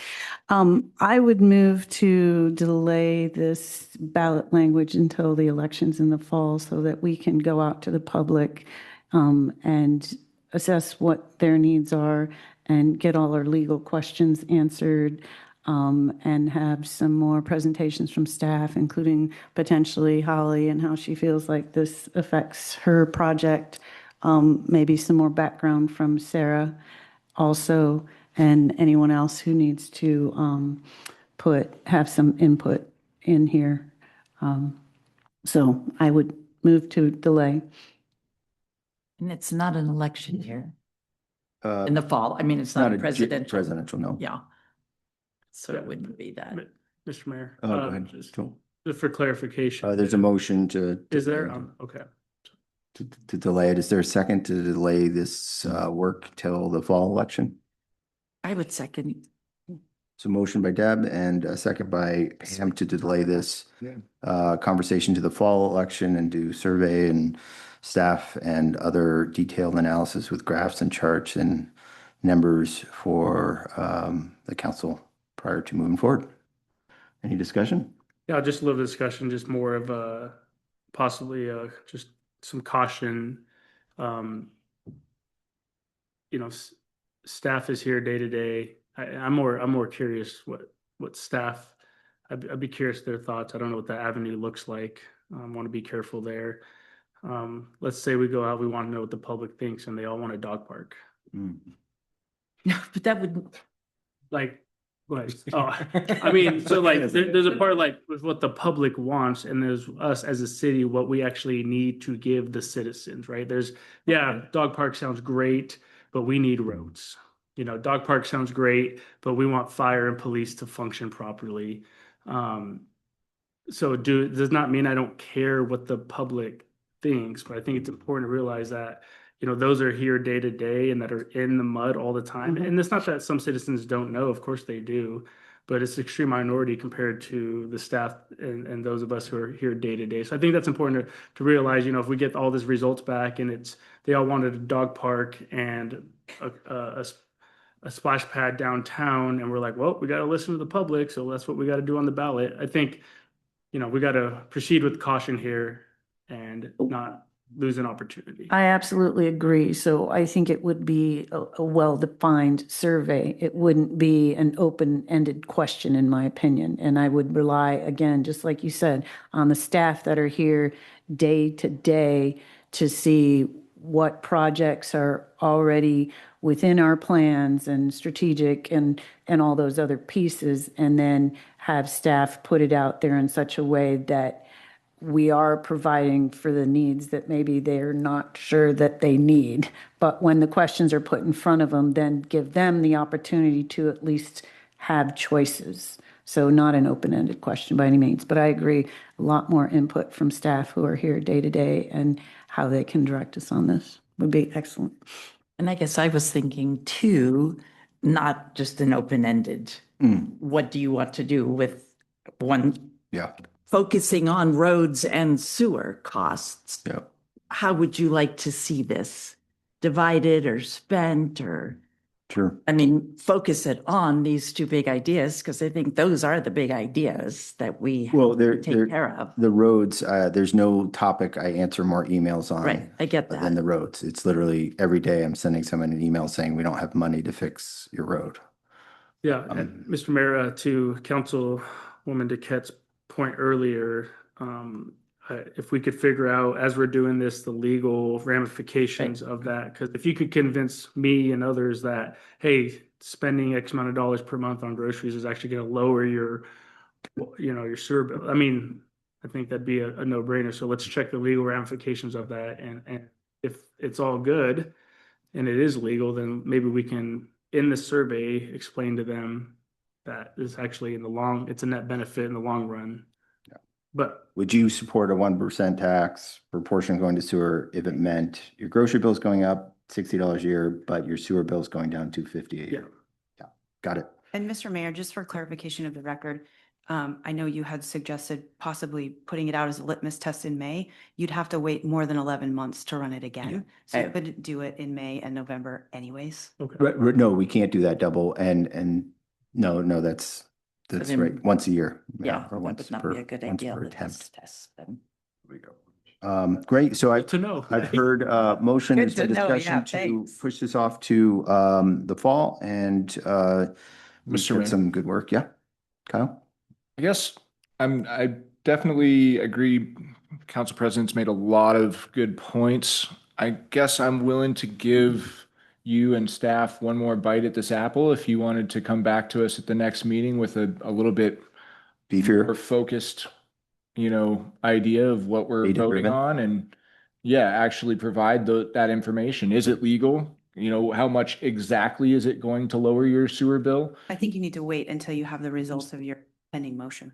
I would move to delay this ballot language until the elections in the fall so that we can go out to the public and assess what their needs are and get all our legal questions answered and have some more presentations from staff, including potentially Holly and how she feels like this affects her project. Maybe some more background from Sarah also, and anyone else who needs to have some input in here. So I would move to delay. And it's not an election year Uh, in the fall. I mean, it's not a a presidential. no. Yeah. So it wouldn't be that. Mr. Mayor. Go ahead. Just for clarification. There's a motion to. Is there? Okay. To delay it. Is there a second to delay this work till the fall election? I would second. So motion by Deb and a second by Pam to delay this conversation to the fall election and do survey and staff and other detailed analysis with graphs and charts and numbers for the council prior to moving forward. Any discussion? Yeah, just a little discussion, just more of possibly just some caution. Staff is here day to day. I'm more curious what staff. I'd be curious their thoughts. I don't know what the avenue looks like. Want to be careful there. Let's say we go out, we want to know what the public thinks, and they all want a dog park. But that would. I mean, so like there's a part like with what the public wants, and there's us as a city, what we actually need to give the citizens, right? Dog park sounds great, but we need roads. Dog park sounds great, but we want fire and police to function properly. So does not mean I don't care what the public thinks, but I think it's important to realize that those are here day to day and that are in the mud all the time. And it's not that some citizens don't know, of course they do, but it's extreme minority compared to the staff and those of us who are here day to day. So I think that's important to realize, if we get all these results back and they all wanted a dog park and a splash pad downtown, and we're like, well, we got to listen to the public, so that's what we got to do on the ballot. I think, we got to proceed with caution here and not lose an opportunity. I absolutely agree. So I think it would be a well-defined survey. It wouldn't be an open-ended question, in my opinion. And I would rely, again, just like you said, on the staff that are here day to day to see what projects are already within our plans and strategic and all those other pieces, and then have staff put it out there in such a way that we are providing for the needs that maybe they're not sure that they need. But when the questions are put in front of them, then give them the opportunity to at least have choices. So not an open-ended question by any means, but I agree, a lot more input from staff who are here day to day and how they can direct us on this would be excellent. And I guess I was thinking too, not just an open-ended, what do you want to do with one? Yeah. Focusing on roads and sewer costs. Yeah. How would you like to see this divided or spent or Sure. I mean, focus it on these two big ideas, because I think those are the big ideas that we Well, have they're, to take care of. the roads, there's no topic I answer more emails on. Right, I get Than that. the roads. It's literally every day I'm sending someone an email saying we don't have money to fix your road. Yeah, and Mr. Mayor, to Councilwoman Duquette's point earlier, if we could figure out, as we're doing this, the legal ramifications of that, because if you could convince me and others that, hey, spending X amount of dollars per month on groceries is actually going to lower your, your sewer bill. I mean, I think that'd be a no-brainer. So let's check the legal ramifications of that, and if it's all good and it is legal, then maybe we can, in the survey, explain to them that this actually it's a net benefit in the long run. Yeah. But would you support a 1% tax proportion going to sewer if it meant your grocery bill's going up $60 a year, but your sewer bill's going down $250 a year? Yeah, got it. And Mr. Mayor, just for clarification of the record, I know you had suggested possibly putting it out as a litmus test in May. You'd have to wait more than 11 months to run it again. So you could do it in May and November anyways. Okay. No, we can't do that double. And no, that's then- right. Once a year. Yeah, or that once would not per- be a good once idea. per Let's attempt. test them. Great. So to know. I've heard motion Good and to know, discussion yeah, to thanks. push this off to the fall, and we've Mr. got Mayor. some good work. Yeah, Kyle. I guess I definitely agree. Council President's made a lot of good points. I guess I'm willing to give you and staff one more bite at this apple if you wanted to come back to us at the next meeting with a little bit more Beefier. focused, idea of what we're Data voting driven. on, and actually provide that information. Is it legal? How much exactly is it going to lower your sewer bill? I think you need to wait until you have the results of your pending motion.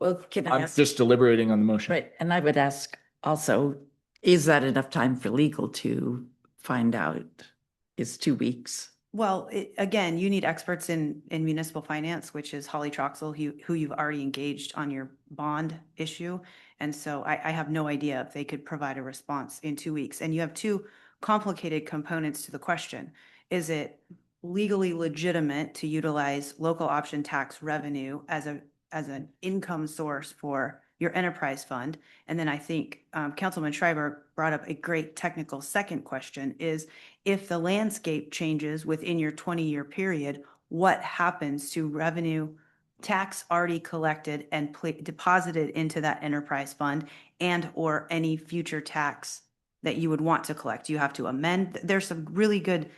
Well, can I I'm ask? just deliberating on the motion. Right, and I would ask also, is that enough time for legal to find out? Is 2 weeks? Well, again, you need experts in municipal finance, which is Holly Troxel, who you've already engaged on your bond issue. And so I have no idea if they could provide a response in 2 weeks. And you have two complicated components to the question. Is it legally legitimate to utilize local option tax revenue as an income source for your enterprise fund? And then I think Councilman Schreiber brought up a great technical second question is, if the landscape changes within your 20-year period, what happens to revenue tax already collected and deposited into that enterprise fund, and or any future tax that you would want to collect? You have to amend. There's some really good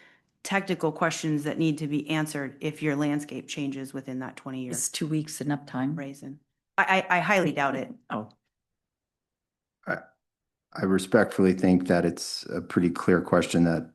technical questions that need to be answered if your landscape changes within that 20-year Is 2 weeks enough time? raisin. I highly doubt it. Oh, I respectfully think that it's a pretty clear question that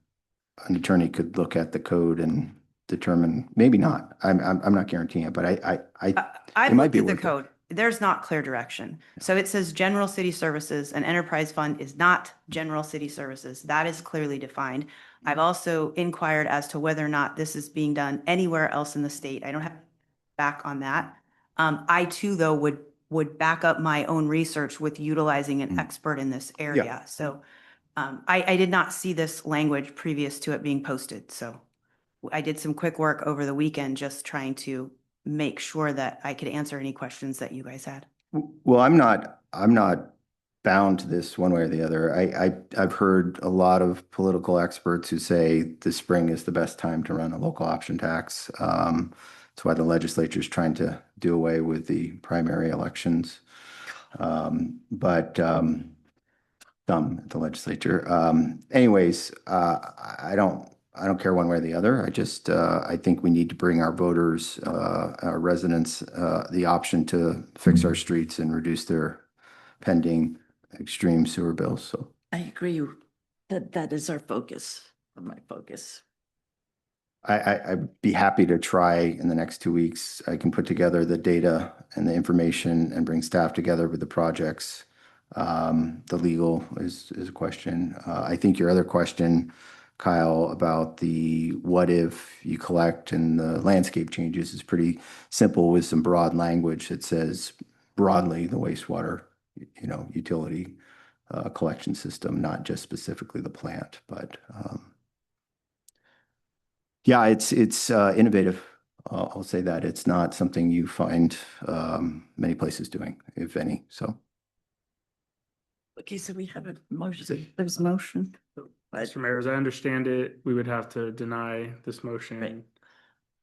an attorney could look at the code and determine, maybe not. I'm not guaranteeing it, but I've it might looked be at the worth it. code. There's not clear direction. So it says general city services, and enterprise fund is not general city services. That is clearly defined. I've also inquired as to whether or not this is being done anywhere else in the state. I don't have back on that. I too, though, would back up my own research with utilizing an expert in this area. So I did not see this language previous to it being posted. So I did some quick work over the weekend, just trying to make sure that I could answer any questions that you guys had. Well, I'm not bound to this one way or the other. I've heard a lot of political experts who say the spring is the best time to run a local option tax. That's why the legislature is trying to do away with the primary elections. But dumb at the legislature. Anyways, I don't care one way or the other. I think we need to bring our voters, our residents, the option to fix our streets and reduce their pending extreme sewer bills. So I agree that is our focus, my focus. I'd be happy to try in the next 2 weeks. I can put together the data and the information and bring staff together with the projects. The legal is a question. I think your other question, Kyle, about the what if you collect and the landscape changes is pretty simple with some broad language that says broadly the wastewater, utility collection system, not just specifically the plant, but Yeah, it's innovative. I'll say that. It's not something you find many places doing, if any. So Okay, so we have a motion. There's a motion. Mr. Mayor, as I understand it, we would have to deny this motion, Right.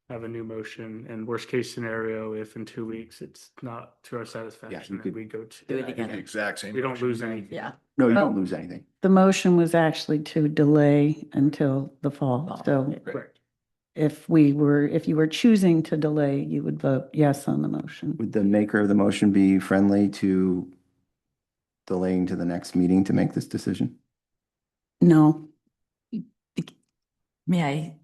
have a new motion, and worst case scenario, if in 2 weeks it's not to our satisfaction, then could we go to. do it again. Exact same. We don't lose anything. Yeah. no, you Well- don't lose anything. The motion was actually to delay until the fall. So Correct. if you were choosing to delay, you would vote yes on the motion. Would the maker of the motion be friendly to delaying to the next meeting to make this decision? No. May I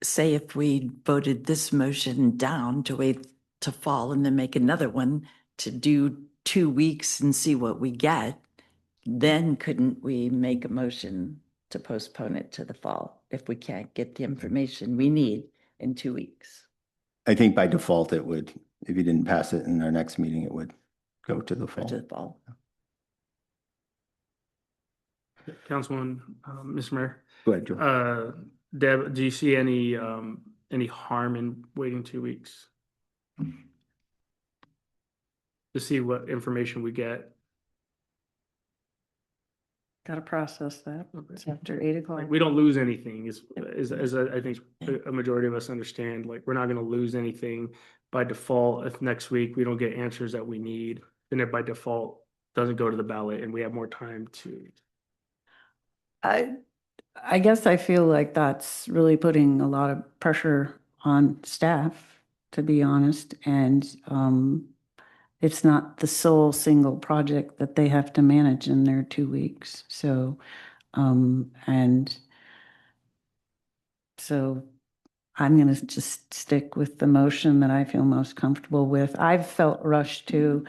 say if we voted this motion down to wait to fall and then make another one to do 2 weeks and see what we get, then couldn't we make a motion to postpone it to the fall if we can't get the information we need in 2 weeks? I think by default it would, if you didn't pass it in our next meeting, it would go to the Or fall. to the fall? Councilman, Mr. Mayor, Go ahead, Joe. Deb, do you see any harm in waiting 2 weeks? To see what information we get? Got to process that. It's after 8 o'clock. Like, we don't lose anything is I think a majority of us understand, like, we're not gonna lose anything by default. If next week we don't get answers that we need, then it by default doesn't go to the ballot and we have more time to. I guess I feel like that's really putting a lot of pressure on staff, to be honest. And it's not the sole single project that they have to manage in their 2 weeks. So, and so I'm going to just stick with the motion that I feel most comfortable with. I've felt rushed to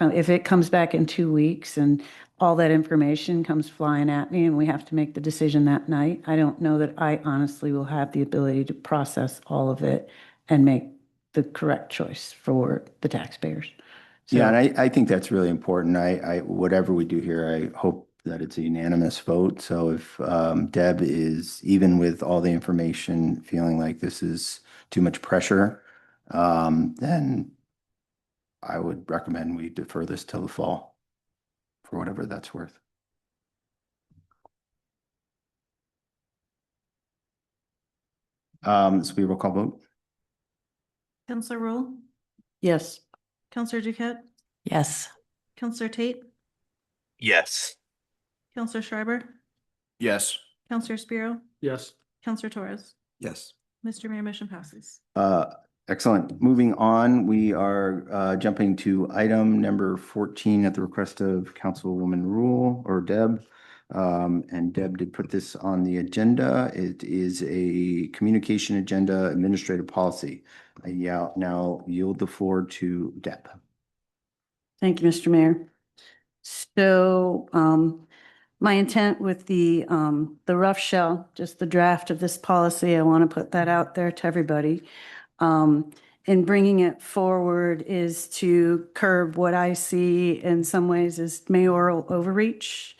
if it comes back in 2 weeks and all that information comes flying at me and we have to make the decision that night, I don't know that I honestly will have the ability to process all of it and make the correct choice for the taxpayers. So, Yeah, and I think that's really important. Whatever we do here, I hope that it's a unanimous vote. So if Deb is, even with all the information, feeling like this is too much pressure, then I would recommend we defer this till the fall for whatever that's worth. This will be a roll call vote. Counselor Rule, yes. Counselor Duquette, Yes. Counselor Tate, Yes. Counselor Schreiber, Yes. Counselor Spiro, Yes. Counselor Torres. Yes. Mr. Mayor, motion passes. Excellent. Moving on, we are jumping to item number 14 at the request of Councilwoman Rule or Deb. And Deb did put this on the agenda. It is a communication agenda administrative policy. I now yield the floor to Deb. Thank you, Mr. Mayor. So, my intent with the rough shell, just the draft of this policy, I want to put that out there to everybody. In bringing it forward is to curb what I see in some ways as mayoral overreach,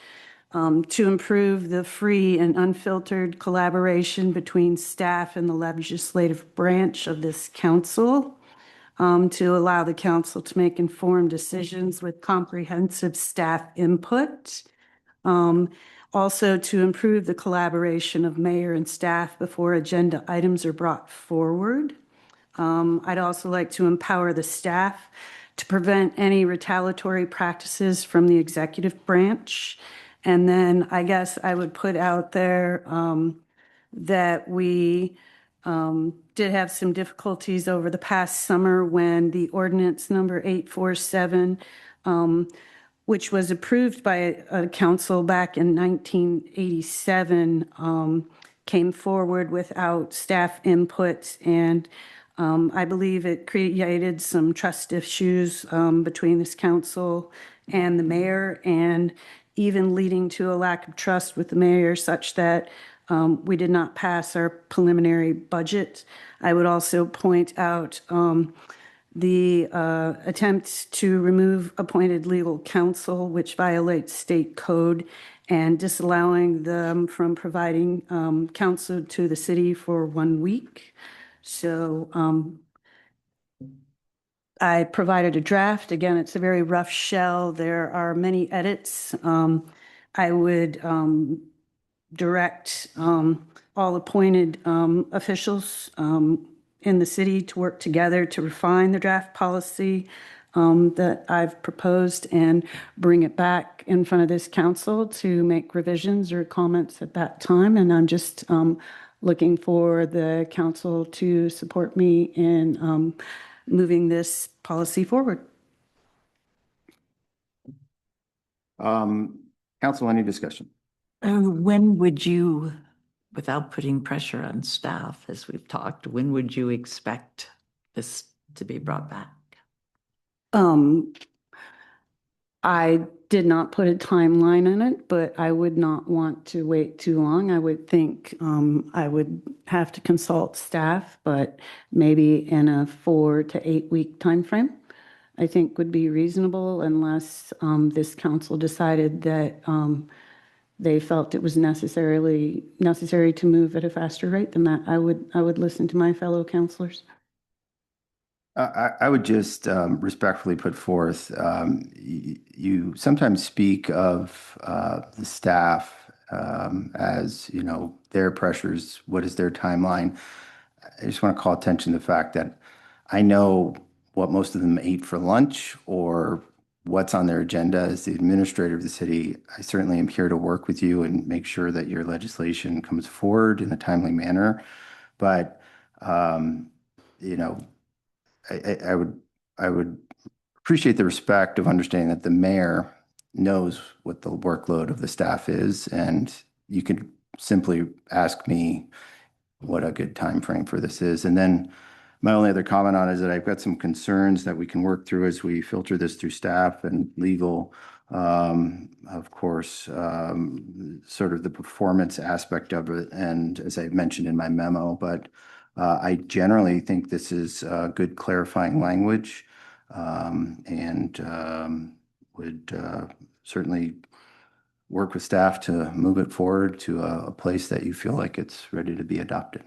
to improve the free and unfiltered collaboration between staff and the legislative branch of this council, to allow the council to make informed decisions with comprehensive staff input. Also to improve the collaboration of mayor and staff before agenda items are brought forward. I'd also like to empower the staff to prevent any retaliatory practices from the executive branch. And then I guess I would put out there that we did have some difficulties over the past summer when the ordinance number 847, which was approved by a council back in 1987, came forward without staff input. And I believe it created some trust issues between this council and the mayor, and even leading to a lack of trust with the mayor such that we did not pass our preliminary budget. I would also point out the attempt to remove appointed legal counsel, which violates state code, and disallowing them from providing counsel to the city for 1 week. So I provided a draft. Again, it's a very rough shell. There are many edits. I would direct all appointed officials in the city to work together to refine the draft policy that I've proposed and bring it back in front of this council to make revisions or comments at that time. And I'm just looking for the council to support me in moving this policy forward. Council, any discussion? When would you, without putting pressure on staff, as we've talked, when would you expect this to be brought back? I did not put a timeline on it, but I would not want to wait too long. I would think I would have to consult staff, but maybe in a 4 to 8 week timeframe, I think would be reasonable unless this council decided that they felt it was necessary to move at a faster rate than that. I would listen to my fellow councilors. I would just respectfully put forth, you sometimes speak of the staff as, you know, their pressures, what is their timeline? I just want to call attention to the fact that I know what most of them ate for lunch or what's on their agenda. As the administrator of the city, I certainly am here to work with you and make sure that your legislation comes forward in a timely manner. But, you know, I would appreciate the respect of understanding that the mayor knows what the workload of the staff is, and you could simply ask me what a good time frame for this is. And then my only other comment on it is that I've got some concerns that we can work through as we filter this through staff and legal. Of course, sort of the performance aspect of it, and as I mentioned in my memo, but I generally think this is good clarifying language, and would certainly work with staff to move it forward to a place that you feel like it's ready to be adopted.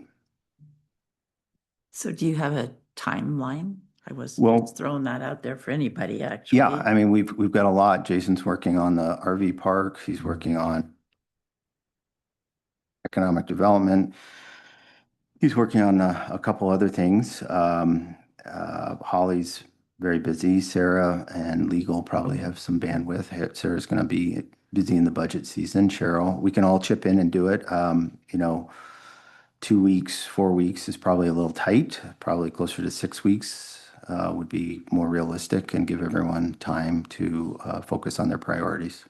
So do you have a timeline? I was Well, just throwing that out there for anybody, actually. Yeah, I mean, we've got a lot. Jason's working on the RV park. He's working on economic development. He's working on a couple other things. Holly's very busy. Sarah and legal probably have some bandwidth. Sarah's going to be busy in the budget season. Cheryl, we can all chip in and do it. You know, 2 weeks, 4 weeks is probably a little tight. Probably closer to 6 weeks would be more realistic and give everyone time to focus on their priorities.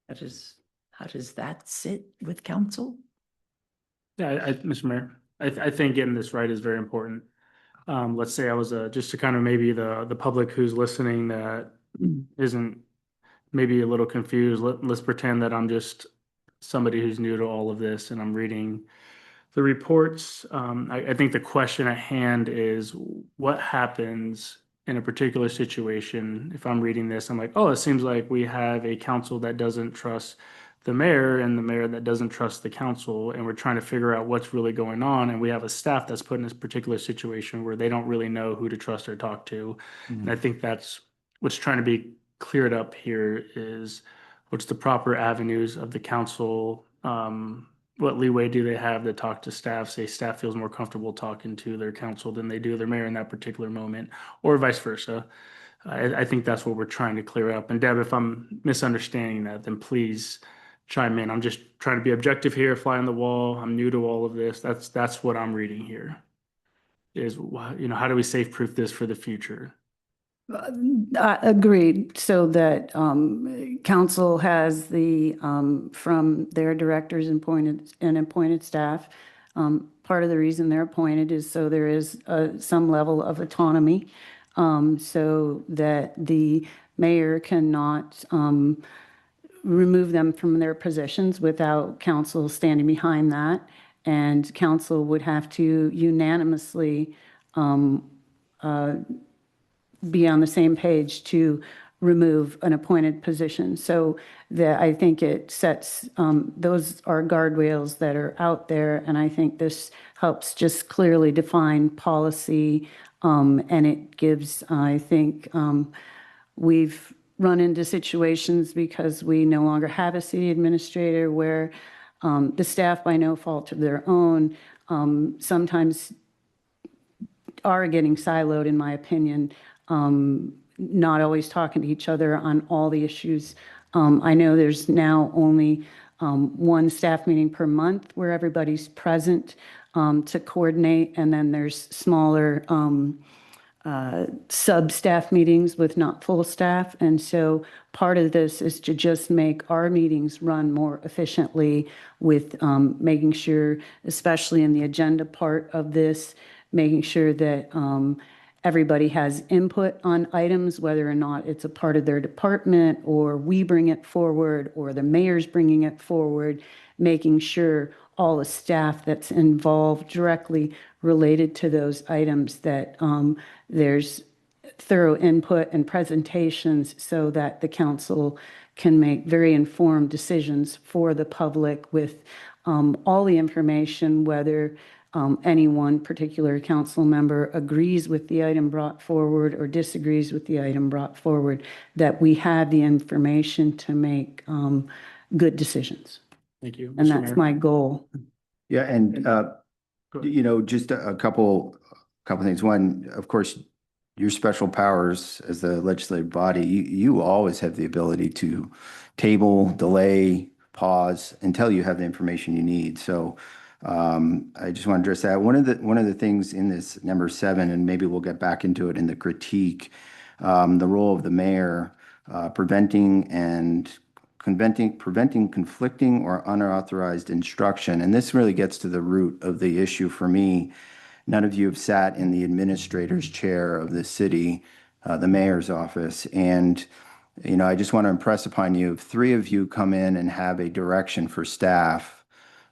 How does that sit with council? Yeah, Mr. Mayor, I think getting this right is very important. Let's say I was just to kind of maybe the public who's listening that isn't maybe a little confused. Let's pretend that I'm just somebody who's new to all of this and I'm reading the reports. I think the question at hand is what happens in a particular situation. If I'm reading this, I'm like, oh, it seems like we have a council that doesn't trust the mayor and the mayor that doesn't trust the council, and we're trying to figure out what's really going on. And we have a staff that's put in this particular situation where they don't really know who to trust or talk to. And I think that's what's trying to be cleared up here is what's the proper avenues of the council. What leeway do they have to talk to staff, say staff feels more comfortable talking to their council than they do their mayor in that particular moment, or vice versa. I think that's what we're trying to clear up. And Deb, if I'm misunderstanding that, then please chime in. I'm just trying to be objective here, fly on the wall. I'm new to all of this. That's what I'm reading here is, you know, how do we safe proof this for the future? Agreed, so that council has the, from their directors appointed staff. Part of the reason they're appointed is so there is some level of autonomy, so that the mayor cannot remove them from their positions without council standing behind that. and council would have to unanimously be on the same page to remove an appointed position. So that I think it sets, those are guardrails that are out there. And I think this helps just clearly define policy. And it gives, I think, we've run into situations because we no longer have a city administrator where the staff, by no fault of their own, sometimes are getting siloed, in my opinion, not always talking to each other on all the issues. I know there's now only one staff meeting per month where everybody's present to coordinate, and then there's smaller sub-staff meetings with not full staff. And so part of this is to just make our meetings run more efficiently with making sure, especially in the agenda part of this, making sure that everybody has input on items, whether or not it's a part of their department or we bring it forward or the mayor's bringing it forward, making sure all the staff that's involved directly related to those items, that there's thorough input and presentations so that the council can make very informed decisions for the public with all the information, whether any one particular council member agrees with the item brought forward or disagrees with the item brought forward, that we have the information to make good decisions. Thank you. And Mr. that's Mayor. my goal. Yeah, and just a couple things. One, of course, your special powers as the legislative body, you always have the ability to table, delay, pause until you have the information you need. So I just want to address that. One of the things in this number 7, and maybe we'll get back into it in the critique, the role of the mayor, preventing conflicting or unauthorized instruction. And this really gets to the root of the issue for me. None of you have sat in the administrator's chair of the city, the mayor's office. And, I just want to impress upon you, if 3 of you come in and have a direction for staff,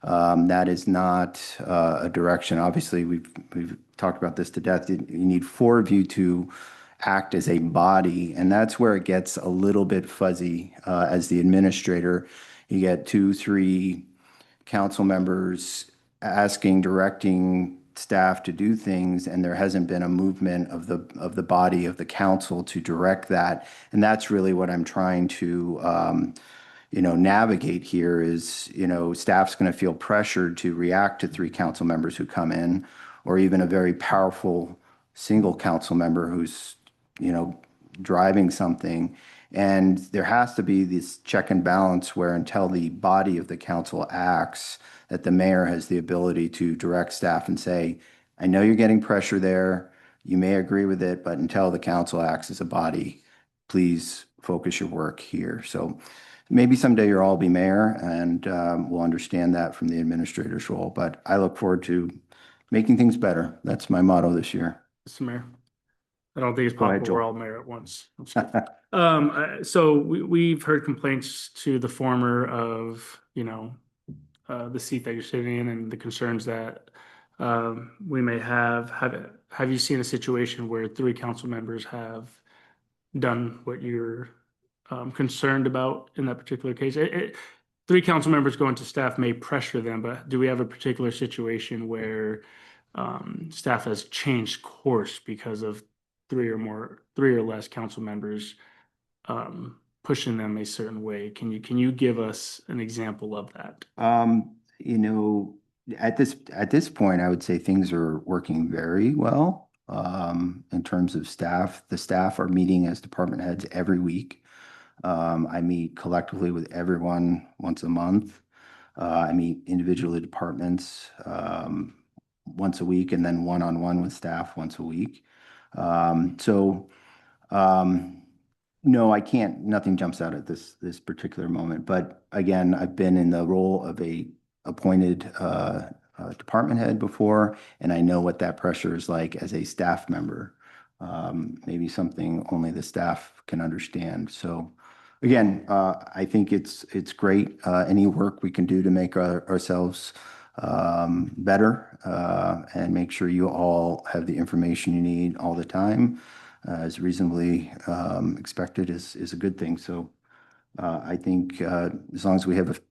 that is not a direction. Obviously, we've talked about this to death. You need 4 of you to act as a body, and that's where it gets a little bit fuzzy as the administrator. You get 2, 3 council members directing staff to do things, and there hasn't been a movement of the body of the council to direct that. And that's really what I'm trying to navigate here is, staff's going to feel pressured to react to 3 council members who come in, or even a very powerful single council member who's driving something. And there has to be this check and balance where until the body of the council acts, that the mayor has the ability to direct staff and say, I know you're getting pressure there. You may agree with it, but until the council acts as a body, please focus your work here. So maybe someday you'll all be mayor, and we'll understand that from the administrator's role. But I look forward to making things better. That's my motto this year. Mr. Mayor. I don't think it's Go ahead, possible we're Joel. all mayor at once. I'm just kidding. So we've heard complaints to the former of, the seat that you're sitting in and the concerns that we may have. Have you seen a situation where 3 council members have done what you're concerned about in that particular case? 3 council members going to staff may pressure them, but do we have a particular situation where staff has changed course because of 3 or less council members pushing them a certain way? Can you give us an example of that? At this point, I would say things are working very well in terms of staff. The staff are meeting as department heads every week. I meet collectively with everyone once a month. I meet individually departments once a week, and then one-on-one with staff once a week. No, I can't. Nothing jumps out at this particular moment. But again, I've been in the role of a appointed department head before, and I know what that pressure is like as a staff member. Maybe something only the staff can understand. So again, I think it's great. Any work we can do to make ourselves better and make sure you all have the information you need all the time as reasonably expected is a good thing. So I think as long as we have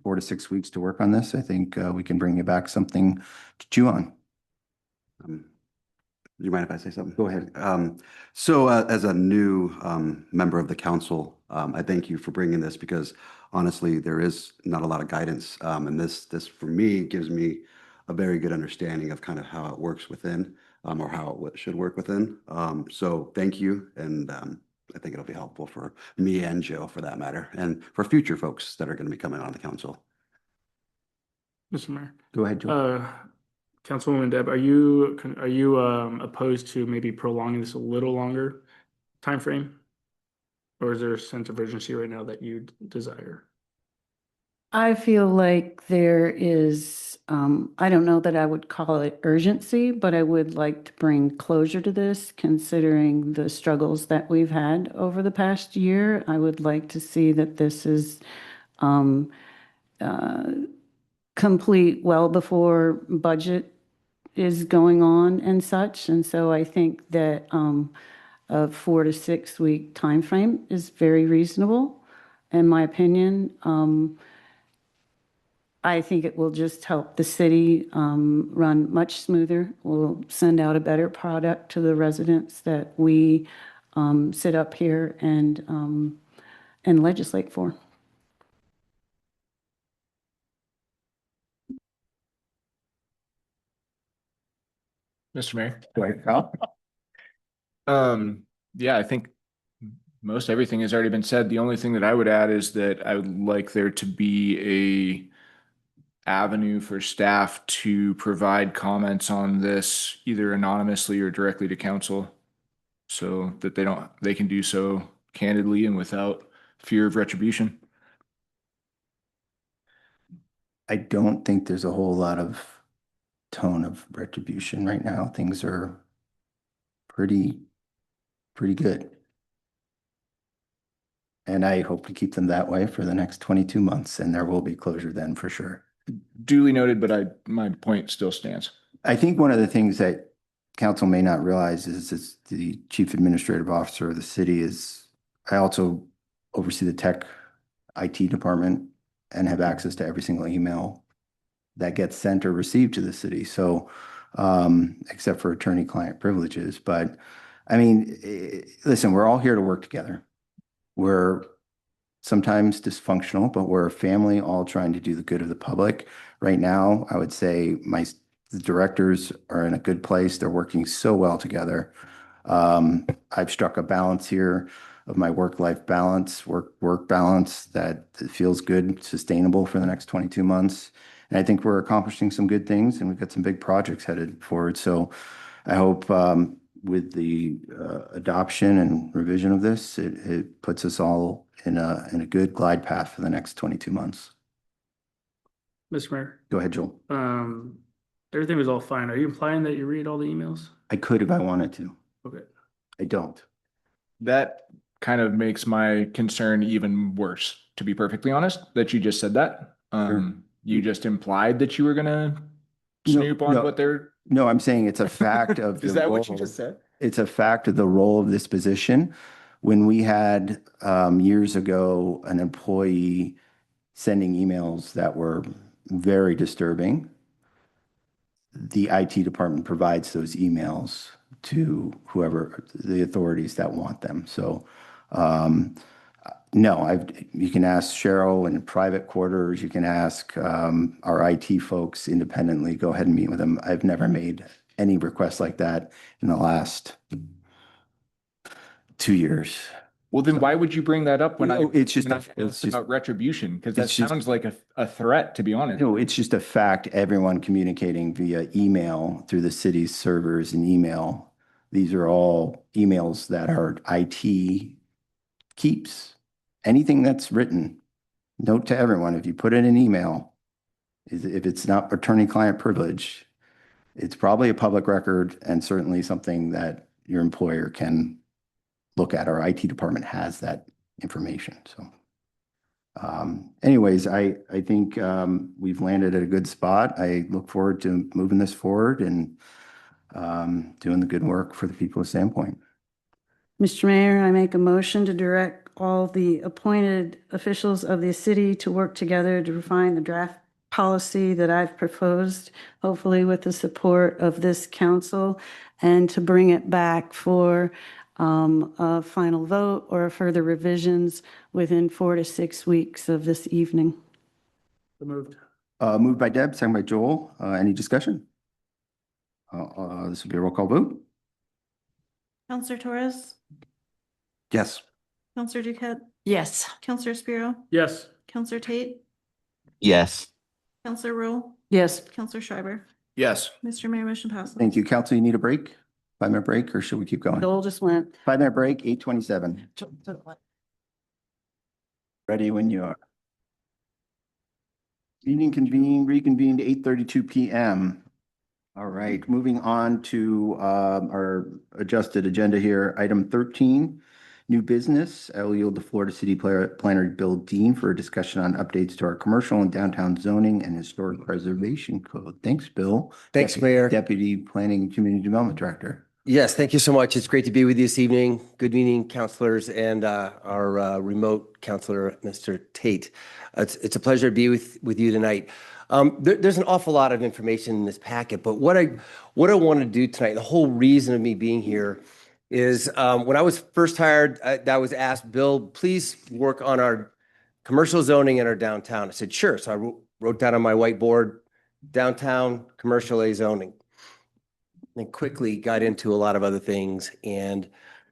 4 to 6 weeks to work on this, I think we can bring you back something to chew on. Do you mind if I say something? Go ahead. So as a new member of the council, I thank you for bringing this because honestly, there is not a lot of guidance. And this for me gives me a very good understanding of kind of how it works within or how it should work within. So thank you. And I think it'll be helpful for me and Joe for that matter, and for future folks that are going to be coming on the council. Mr. Mayor. Go ahead, Joe. Councilwoman Deb, are you opposed to maybe prolonging this a little longer time frame? Or is there a sense of urgency right now that you desire? I feel like there is, I don't know that I would call it urgency, but I would like to bring closure to this, considering the struggles that we've had over the past year. I would like to see that this is complete well before budget is going on and such. And so I think that a 4 to 6 week timeframe is very reasonable, in my opinion. I think it will just help the city run much smoother. We'll send out a better product to the residents that we sit up here and legislate for. Mr. Mayor. Go ahead, Kyle. Yeah, I think most everything has already been said. The only thing that I would add is that I would like there to be a avenue for staff to provide comments on this either anonymously or directly to council so that they can do so candidly and without fear of retribution. I don't think there's a whole lot of tone of retribution right now. Things are pretty good. And I hope to keep them that way for the next 22 months, and there will be closure then for sure. Duly noted, but my point still stands. I think one of the things that council may not realize is the chief administrative officer of the city I also oversee the tech IT department and have access to every single email that gets sent or received to the city. So, except for attorney-client privileges. But I mean, listen, we're all here to work together. We're sometimes dysfunctional, but we're a family all trying to do the good of the public. Right now, I would say the directors are in a good place. They're working so well together. I've struck a balance here of my work-life balance, work balance that feels good, sustainable for the next 22 months. And I think we're accomplishing some good things, and we've got some big projects headed forward. So I hope with the adoption and revision of this, it puts us all in a good glide path for the next 22 months. Mr. Mayor. Go ahead, Joel. Everything was all fine. Are you implying that you read all the emails? I could if I wanted to. Okay. I don't. That kind of makes my concern even worse, to be perfectly honest, that you just said that. Sure. You just implied that you were gonna snoop on what they're. No, I'm saying it's a fact of Is the that what you role. just said? It's a fact of the role of this position. When we had years ago an employee sending emails that were very disturbing, the IT department provides those emails to whoever the authorities that want them. So no, you can ask Cheryl in private quarters. You can ask our IT folks independently. Go ahead and meet with them. I've never made any requests like that in the last 2 years. Well, then why would you bring that up when it's just about retribution? Because that it's just- sounds like a threat, to be honest. No, it's just a fact. Everyone communicating via email through the city's servers and email. These are all emails that our IT keeps. Anything that's written, note to everyone, if you put in an email, if it's not attorney-client privilege, it's probably a public record and certainly something that your employer can look at. Our IT department has that information. So Anyways, I think we've landed at a good spot. I look forward to moving this forward and doing the good work for the people of Sandpoint. Mr. Mayor, I make a motion to direct all the appointed officials of the city to work together to refine the draft policy that I've proposed, hopefully with the support of this council, and to bring it back for a final vote or further revisions within 4 to 6 weeks of this evening. So moved. Moved by Deb, second by Joel. Any discussion? This will be a roll call vote. Counselor Torres, Yes. Counselor Duquette, Yes. Counselor Spiro, Yes. Counselor Tate, Yes. Counselor Rowe, Yes. Counselor Schreiber. Yes. Mr. Mayor, motion passes. Thank you. Council, you need a break? 5-minute break, or should we keep going? Joel just went. 5-minute break, 8:27. Ready when you are. Meeting reconvened 8:32 p.m. All right, moving on to our adjusted agenda here. Item 13, new business. I will yield the floor to City Planner Bill Dean for a discussion on updates to our commercial and downtown zoning and historic preservation code. Thanks, Bill. Thanks, Mayor. Deputy Planning and Community Development Director. Yes, thank you so much. It's great to be with you this evening. Good meeting, counselors, and our remote counselor, Mr. Tate. It's a pleasure to be with you tonight. There's an awful lot of information in this packet, but what I want to do tonight, the whole reason of me being here is when I was first hired, I was asked, Bill, please work on our commercial zoning in our downtown. I said, sure. So I wrote down on my whiteboard, downtown commercial A zoning. And quickly got into a lot of other things. And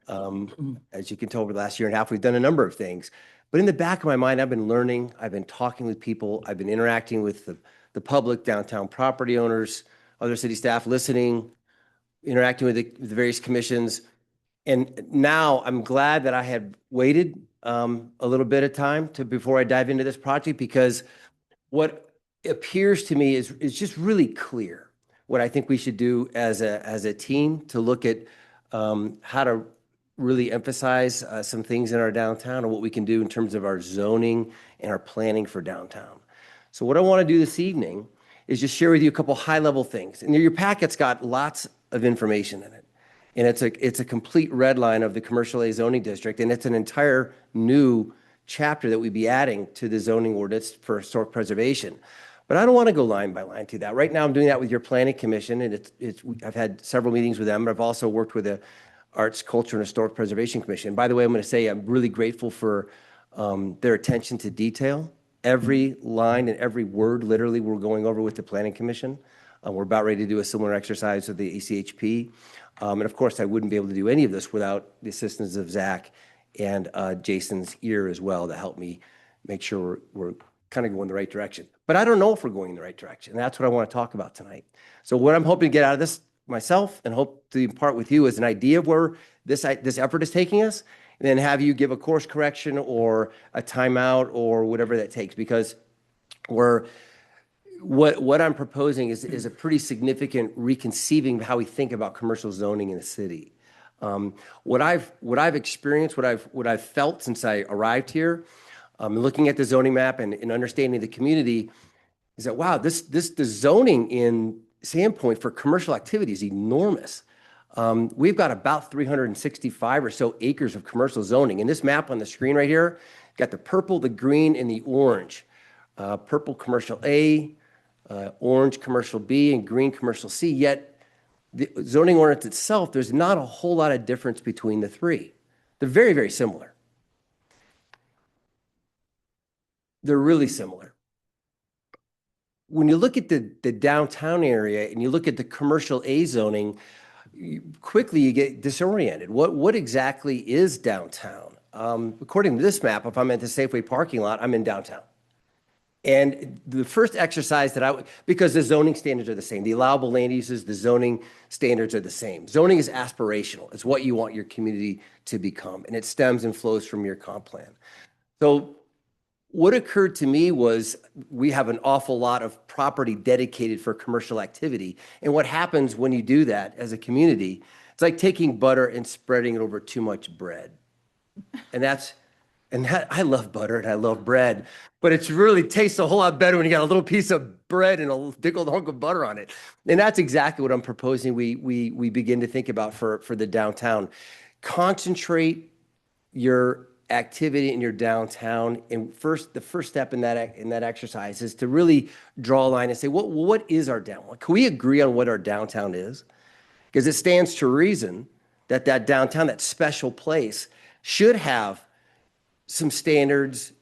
as you can tell, over the last year and a half, we've done a number of things. But in the back of my mind, I've been learning, I've been talking with people, I've been interacting with the public, downtown property owners, other city staff, listening, interacting with the various commissions. And now I'm glad that I had waited a little bit of time before I dive into this project, because what appears to me is just really clear. What I think we should do as a team to look at how to really emphasize some things in our downtown and what we can do in terms of our zoning and our planning for downtown. So what I want to do this evening is just share with you a couple high-level things. And your packet's got lots of information in it. And it's a complete red line of the commercial A zoning district, and it's an entire new chapter that we'd be adding to the zoning ordinance for historic preservation. But I don't want to go line by line to that. Right now, I'm doing that with your planning commission, and I've had several meetings with them, but I've also worked with the Arts, Culture, and Historic Preservation Commission. By the way, I'm going to say I'm really grateful for their attention to detail. Every line and every word, literally, we're going over with the planning commission. We're about ready to do a similar exercise with the ACHP. And of course, I wouldn't be able to do any of this without the assistance of Zach and Jason's ear as well to help me make sure we're kind of going the right direction. But I don't know if we're going in the right direction. And that's what I want to talk about tonight. So what I'm hoping to get out of this myself and hope to impart with you is an idea of where this effort is taking us, and then have you give a course correction or a timeout or whatever that takes, because what I'm proposing is a pretty significant reconceiving of how we think about commercial zoning in the city. What I've experienced, what I've felt since I arrived here, looking at the zoning map and understanding the community, is that, wow, the zoning in Sandpoint for commercial activity is enormous. We've got about 365 or so acres of commercial zoning. And this map on the screen right here, got the purple, the green, and the orange. Purple commercial A, orange commercial B, and green commercial C. Yet the zoning ordinance itself, there's not a whole lot of difference between the three. They're very, very similar. They're really similar. When you look at the downtown area and you look at the commercial A zoning, quickly you get disoriented. What exactly is downtown? According to this map, if I'm at the Safeway parking lot, I'm in downtown. And the first exercise because the zoning standards are the same, the allowable land uses, the zoning standards are the same. Zoning is aspirational. It's what you want your community to become, and it stems and flows from your comp plan. So what occurred to me was we have an awful lot of property dedicated for commercial activity. And what happens when you do that as a community, it's like taking butter and spreading it over too much bread. And And I love butter and I love bread, but it's really tastes a whole lot better when you got a little piece of bread and a big old hunk of butter on it. And that's exactly what I'm proposing we begin to think about for the downtown. Concentrate your activity in your downtown. And the first step in that exercise is to really draw a line and say, what is our downtown? Can we agree on what our downtown is? Because it stands to reason that downtown, that special place, should have some standards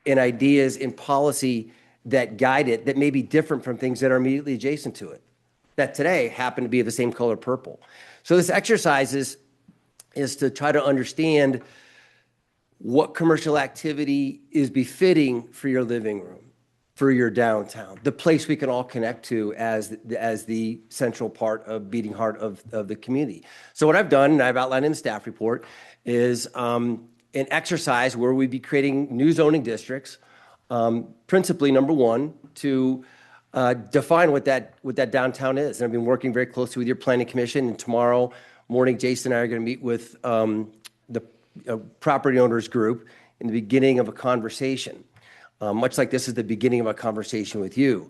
and ideas and policy that guide it that may be different from things that are immediately adjacent to it, that today happen to be of the same color purple. So this exercise is to try to understand what commercial activity is befitting for your living room, for your downtown, the place we can all connect to as the central part of beating heart of the community. So what I've done, and I've outlined in the staff report, is an exercise where we'd be creating new zoning districts, principally, number one, to define what that downtown is. And I've been working very closely with your planning commission, and tomorrow morning, Jason and I are going to meet with the property owners group in the beginning of a conversation, much like this is the beginning of a conversation with you.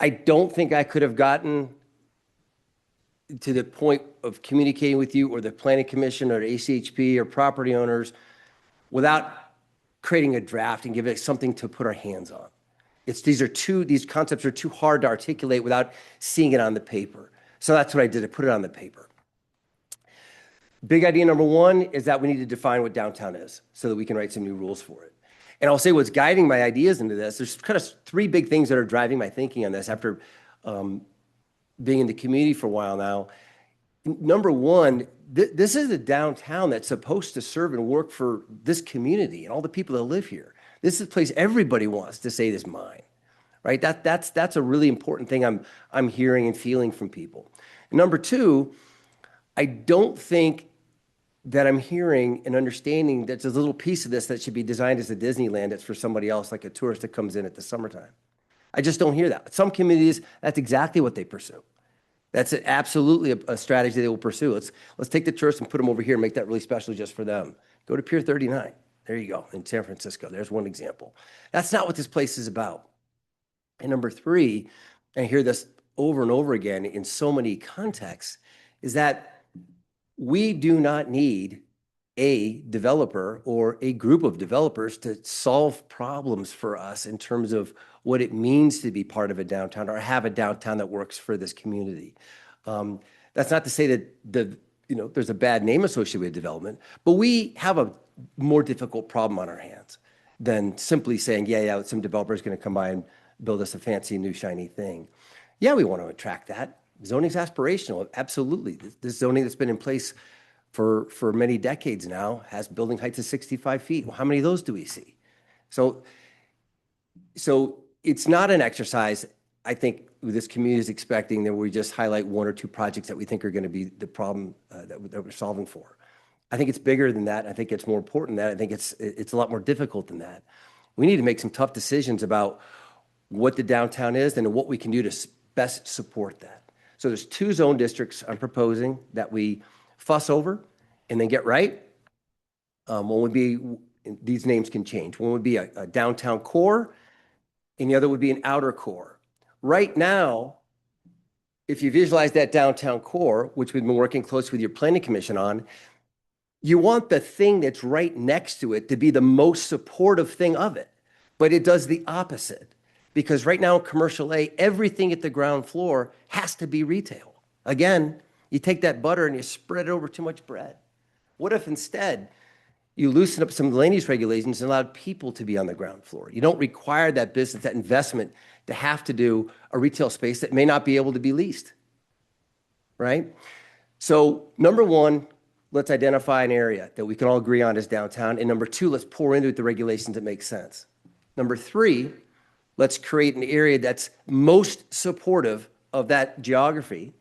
I don't think I could have gotten to the point of communicating with you or the planning commission or ACHP or property owners without creating a draft and giving it something to put our hands on. These concepts are too hard to articulate without seeing it on the paper. So that's what I did. I put it on the paper. Big idea number one is that we need to define what downtown is so that we can write some new rules for it. And I'll say what's guiding my ideas into this. There's kind of three big things that are driving my thinking on this after being in the community for a while now. Number one, this is a downtown that's supposed to serve and work for this community and all the people that live here. This is a place everybody wants to say is mine, right? That's a really important thing I'm hearing and feeling from people. And number two, I don't think that I'm hearing and understanding that there's a little piece of this that should be designed as a Disneyland that's for somebody else, like a tourist that comes in at the summertime. I just don't hear that. Some communities, that's exactly what they pursue. That's absolutely a strategy they will pursue. Let's take the tourists and put them over here and make that really special just for them. Go to Pier 39. There you go, in San Francisco. There's one example. That's not what this place is about. And number three, and I hear this over and over again in so many contexts, is that we do not need a developer or a group of developers to solve problems for us in terms of what it means to be part of a downtown or have a downtown that works for this community. That's not to say that there's a bad name associated with development, but we have a more difficult problem on our hands than simply saying, yeah, some developer is going to come by and build us a fancy new shiny thing. Yeah, we want to attract that. Zoning's aspirational, absolutely. This zoning that's been in place for many decades now has building heights of 65 feet. Well, how many of those do we see? So it's not an exercise, I think, this community is expecting that we just highlight one or two projects that we think are going to be the problem that we're solving for. I think it's bigger than that. I think it's more important than that. I think it's a lot more difficult than that. We need to make some tough decisions about what the downtown is and what we can do to best support that. So there's two zone districts I'm proposing that we fuss over and then get right. One would be, these names can change. One would be a downtown core and the other would be an outer core. Right now, if you visualize that downtown core, which we've been working closely with your planning commission on, you want the thing that's right next to it to be the most supportive thing of it, but it does the opposite. Because right now in commercial A, everything at the ground floor has to be retail. Again, you take that butter and you spread it over too much bread. What if instead you loosen up some land use regulations and allowed people to be on the ground floor? You don't require that business, that investment to have to do a retail space that may not be able to be leased, right? So number one, let's identify an area that we can all agree on as downtown. And number two, let's pour into it the regulations that make sense. Number three, let's create an area that's most supportive of that geography.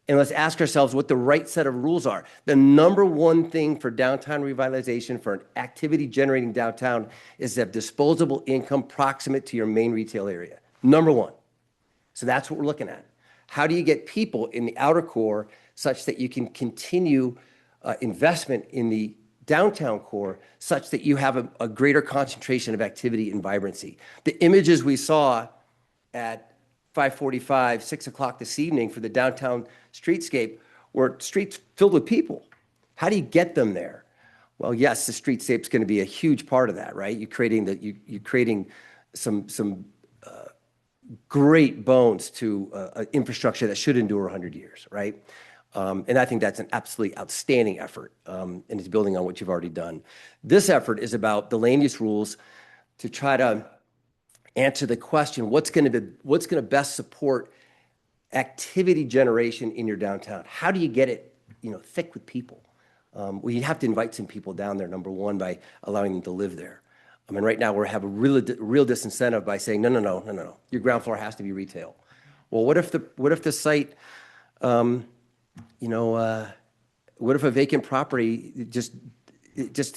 And let's ask ourselves what the right set of rules are. The number one thing for downtown revitalization, for an activity generating downtown, is to have disposable income proximate to your main retail area. Number one. So that's what we're looking at. How do you get people in the outer core such that you can continue investment in the downtown core such that you have a greater concentration of activity and vibrancy. The images we saw at 5:45, 6 o'clock this evening for the downtown streetscape were streets filled with people. How do you get them there? Well, yes, the streetscape's going to be a huge part of that, right? You're creating some great bones to an infrastructure that should endure 100 years, right? And I think that's an absolutely outstanding effort, and it's building on what you've already done. This effort is about the land use rules to try to answer the question, what's going to best support activity generation in your downtown? How do you get it, thick with people? Well, you have to invite some people down there, number one, by allowing them to live there. I mean, right now we have a real disincentive by saying, no, your ground floor has to be retail. Well, what if the site, what if a vacant property just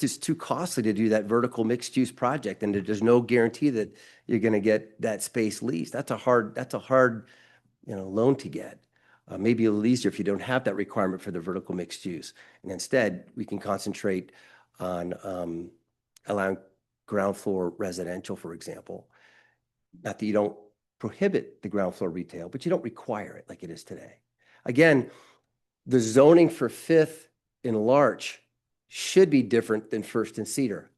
is too costly to do that vertical mixed use project, and there's no guarantee that you're going to get that space leased? That's a hard loan to get. Maybe a little easier if you don't have that requirement for the vertical mixed use. And instead, we can concentrate on allowing ground floor residential, for example. Not that you don't prohibit the ground floor retail, but you don't require it like it is today. Again, the zoning for Fifth and Larch should be different than First and Cedar,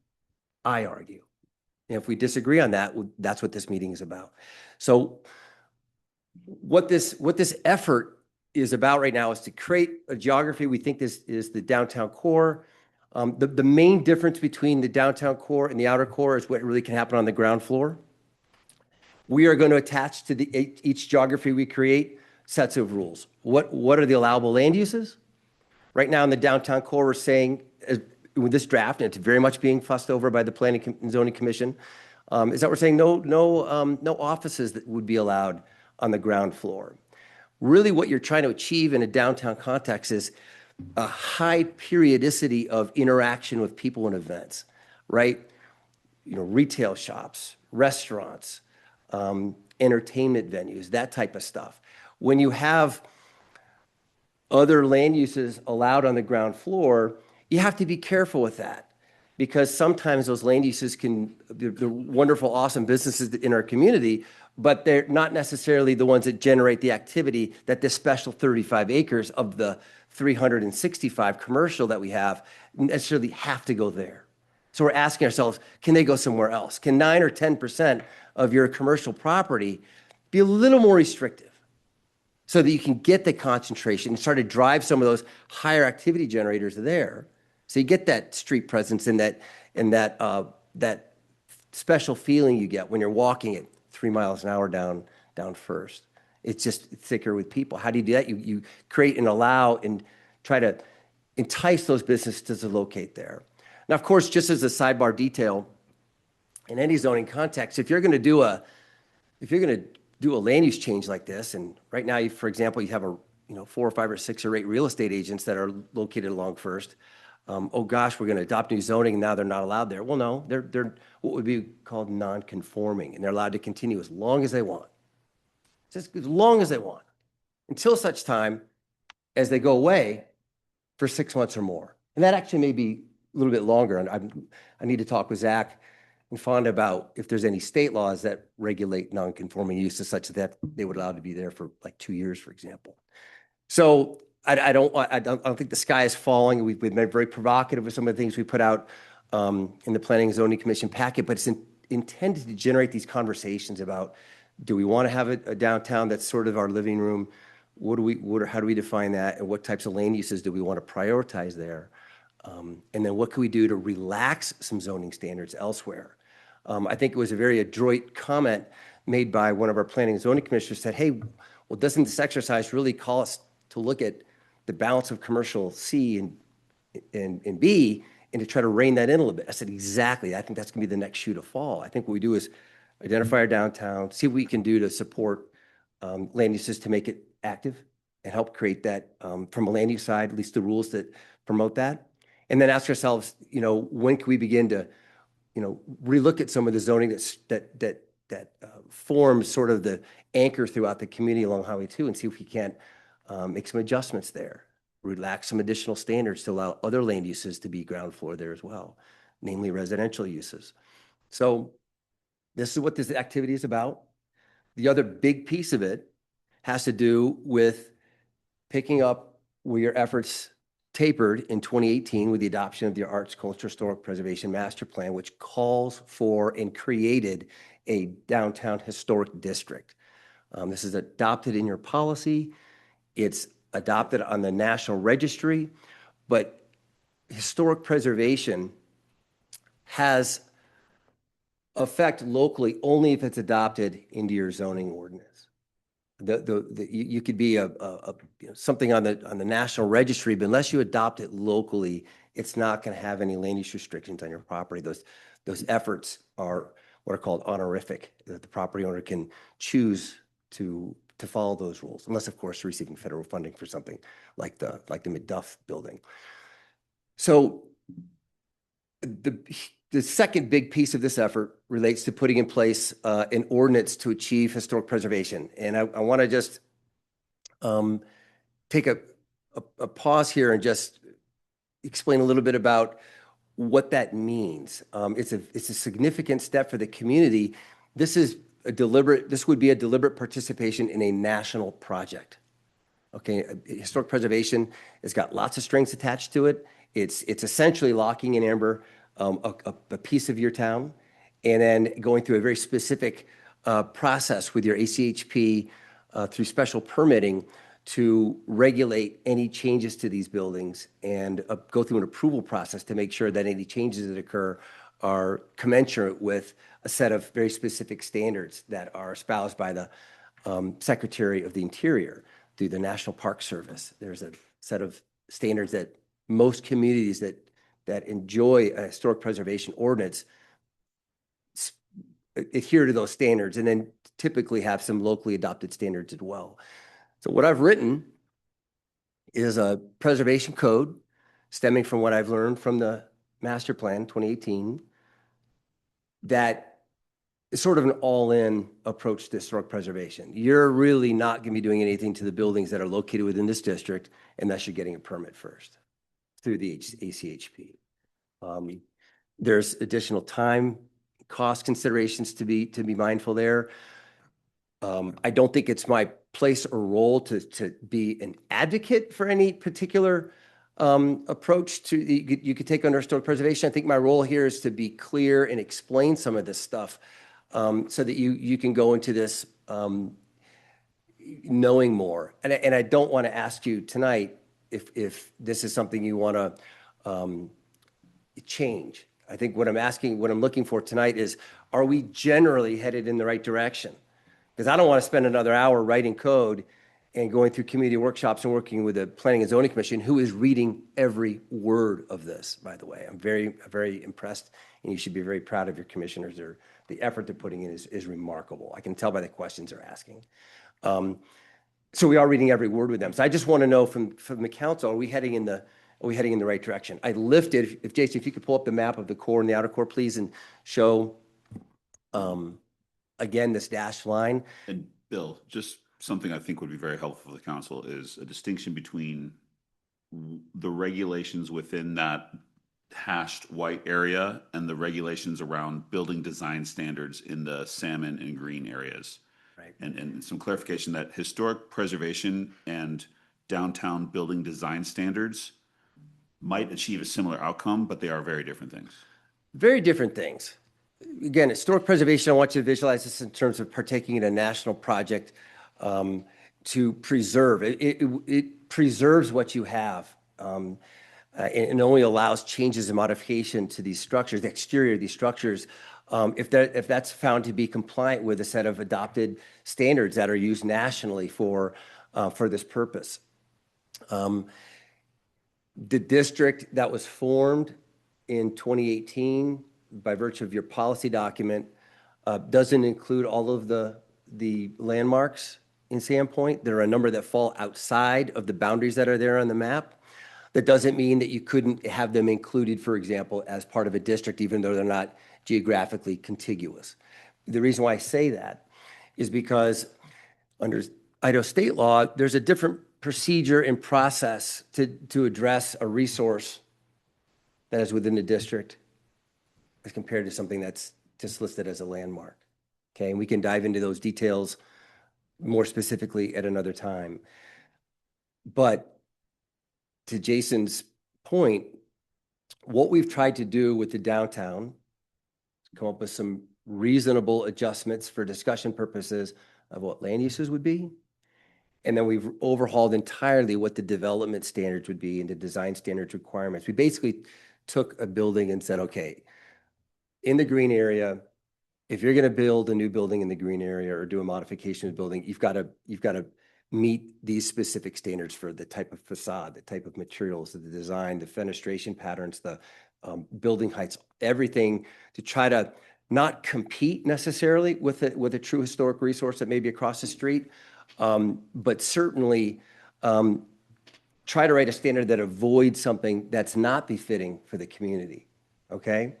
I argue. And if we disagree on that, that's what this meeting is about. So what this effort is about right now is to create a geography. We think this is the downtown core. The main difference between the downtown core and the outer core is what really can happen on the ground floor. We are going to attach to each geography we create sets of rules. What are the allowable land uses? Right now in the downtown core, we're saying with this draft, and it's very much being fussed over by the Planning and Zoning Commission, is that we're saying no offices that would be allowed on the ground floor. Really what you're trying to achieve in a downtown context is a high periodicity of interaction with people and events, right? Retail shops, restaurants, entertainment venues, that type of stuff. When you have other land uses allowed on the ground floor, you have to be careful with that, because sometimes those land uses they're wonderful, awesome businesses in our community, but they're not necessarily the ones that generate the activity that this special 35 acres of the 365 commercial that we have necessarily have to go there. So we're asking ourselves, can they go somewhere else? Can 9 or 10% of your commercial property be a little more restrictive so that you can get the concentration and start to drive some of those higher activity generators there? So you get that street presence and that special feeling you get when you're walking at 3 miles an hour down First. It's just thicker with people. How do you do that? You create and allow and try to entice those businesses to locate there. Now, of course, just as a sidebar detail, in any zoning context, if you're going to do a land use change like this, and right now, for example, you have 4 or 5 or 6 or 8 real estate agents that are located along First. Oh gosh, we're going to adopt new zoning and now they're not allowed there. Well, no, they're what would be called non-conforming, and they're allowed to continue as long as they want. Just as long as they want, until such time as they go away for 6 months or more. And that actually may be a little bit longer. And I need to talk with Zach and Fonda about if there's any state laws that regulate non-conforming uses such that they would allow to be there for like 2 years, for example. So I don't think the sky is falling. We've been very provocative with some of the things we put out in the Planning and Zoning Commission packet, but it's intended to generate these conversations about, do we want to have a downtown that's sort of our living room? How do we define that? And what types of land uses do we want to prioritize there? And then what can we do to relax some zoning standards elsewhere? I think it was a very adroit comment made by one of our planning and zoning commissioners, said, hey, well, doesn't this exercise really call us to look at the balance of commercial C and B and to try to rein that in a little bit? I said, exactly. I think that's going to be the next shoe to fall. I think what we do is identify our downtown, see what we can do to support land uses to make it active and help create that from a land use side, at least the rules that promote that. And then ask ourselves, when can we begin to, relook at some of the zoning that forms sort of the anchor throughout the community along Highway 2 and see if we can't make some adjustments there. relax some additional standards to allow other land uses to be ground floor there as well, namely residential uses. So this is what this activity is about. The other big piece of it has to do with picking up where your efforts tapered in 2018 with the adoption of the Arts Cultural Historic Preservation Master Plan, which calls for and created a downtown historic district. This is adopted in your policy. It's adopted on the National Registry, but historic preservation has effect locally only if it's adopted into your zoning ordinance. You could be something on the National Registry, but unless you adopt it locally, it's not going to have any land use restrictions on your property. Those efforts are what are called honorific, that the property owner can choose to follow those rules, unless of course receiving federal funding for something like the McDuff building. So the second big piece of this effort relates to putting in place an ordinance to achieve historic preservation. And I want to just take a pause here and just explain a little bit about what that means. It's a significant step for the community. This would be a deliberate participation in a national project. Okay, historic preservation has got lots of strings attached to it. It's essentially locking in amber a piece of your town, and then going through a very specific process with your ACHP through special permitting to regulate any changes to these buildings and go through an approval process to make sure that any changes that occur are commensurate with a set of very specific standards that are espoused by the Secretary of the Interior through the National Park Service. There's a set of standards that most communities that enjoy a historic preservation ordinance adhere to those standards, and then typically have some locally adopted standards as well. So what I've written is a preservation code stemming from what I've learned from the master plan 2018 that is sort of an all-in approach to historic preservation. You're really not going to be doing anything to the buildings that are located within this district unless you're getting a permit first through the ACHP. There's additional time, cost considerations to be mindful there. I don't think it's my place or role to be an advocate for any particular approach to you could take under historic preservation. I think my role here is to be clear and explain some of this stuff so that you can go into this knowing more. And I don't want to ask you tonight if this is something you want to change. I think what I'm looking for tonight is, are we generally headed in the right direction? Because I don't want to spend another hour writing code and going through community workshops and working with the Planning and Zoning Commission, who is reading every word of this, by the way. I'm very, very impressed, and you should be very proud of your commissioners. The effort they're putting in is remarkable. I can tell by the questions they're asking. So we are reading every word with them. So I just want to know from the council, are we heading in the right direction? I lifted, if Jason, if you could pull up the map of the core and the outer core, please, and show again this dashed line. And Bill, just something I think would be very helpful for the council is a distinction between the regulations within that hashed white area and the regulations around building design standards in the salmon and green areas. Right. And some clarification that historic preservation and downtown building design standards might achieve a similar outcome, but they are very different things. Very different things. Again, historic preservation, I want you to visualize this in terms of partaking in a national project to preserve. It preserves what you have and only allows changes and modification to these structures, the exterior of these structures, if that's found to be compliant with a set of adopted standards that are used nationally for this purpose. The district that was formed in 2018 by virtue of your policy document doesn't include all of the landmarks in Sandpoint. There are a number that fall outside of the boundaries that are there on the map. That doesn't mean that you couldn't have them included, for example, as part of a district, even though they're not geographically contiguous. The reason why I say that is because under Idaho state law, there's a different procedure and process to address a resource that is within the district as compared to something that's just listed as a landmark. Okay, and we can dive into those details more specifically at another time. But to Jason's point, what we've tried to do with the downtown is come up with some reasonable adjustments for discussion purposes of what land uses would be. And then we've overhauled entirely what the development standards would be and the design standards requirements. We basically took a building and said, okay, in the green area, if you're going to build a new building in the green area or do a modification of the building, you've got to meet these specific standards for the type of facade, the type of materials, the design, the fenestration patterns, the building heights, everything to try to not compete necessarily with a true historic resource that may be across the street, but certainly try to write a standard that avoids something that's not befitting for the community, okay?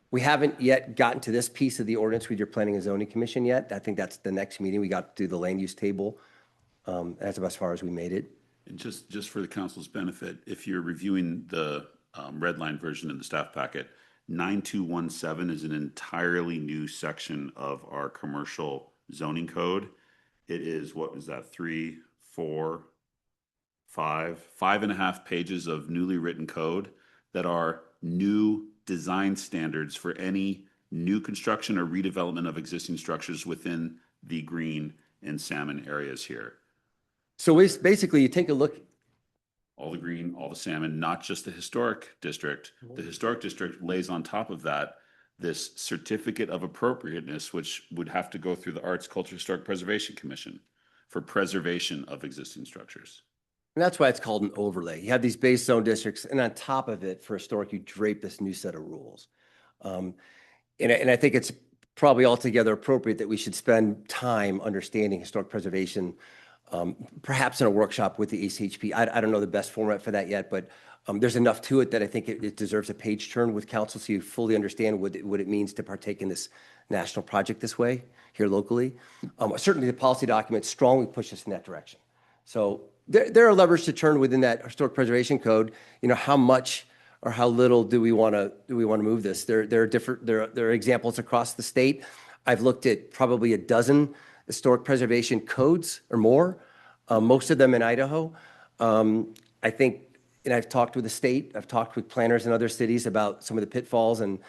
We haven't yet gotten to this piece of the ordinance with your Planning and Zoning Commission yet. I think that's the next meeting. We got to do the land use table. That's about as far as we made it. And just for the council's benefit, if you're reviewing the red line version in the staff packet, 9217 is an entirely new section of our commercial zoning code. It is, what is that, 3, 4, 5, 5.5 pages of newly written code that are new design standards for any new construction or redevelopment of existing structures within the green and salmon areas here. So it's basically, you take a look. All the green, all the salmon, not just the historic district. The historic district lays on top of that this certificate of appropriateness, which would have to go through the Arts, Culture, Historic Preservation Commission for preservation of existing structures. And that's why it's called an overlay. You have these base zone districts, and on top of it, for historic, you drape this new set of rules. And I think it's probably altogether appropriate that we should spend time understanding historic preservation, perhaps in a workshop with the ACHP. I don't know the best format for that yet, but there's enough to it that I think it deserves a page turn with council so you fully understand what it means to partake in this national project this way here locally. Certainly the policy document strongly pushes in that direction. So there are levers to turn within that historic preservation code. You know, how much or how little do we want to move this? There are examples across the state. I've looked at probably a dozen historic preservation codes or more, most of them in Idaho. I think, and I've talked with the state, I've talked with planners in other cities about some of the pitfalls and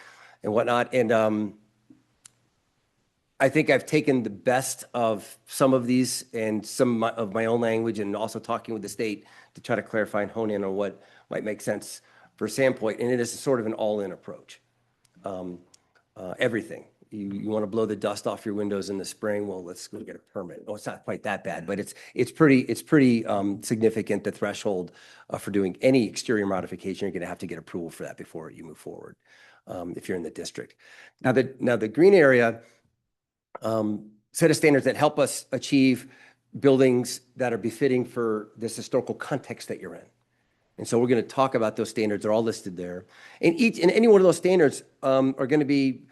whatnot. And I think I've taken the best of some of these and some of my own language and also talking with the state to try to clarify and hone in on what might make sense for Sandpoint. And it is sort of an all-in approach. Everything. You want to blow the dust off your windows in the spring? Well, let's go get a permit. Oh, it's not quite that bad, but it's pretty significant, the threshold for doing any exterior modification. You're going to have to get approval for that before you move forward if you're in the district. Now the green area set of standards that help us achieve buildings that are befitting for this historical context that you're in. And so we're going to talk about those standards. They're all listed there. And any one of those standards are going to be,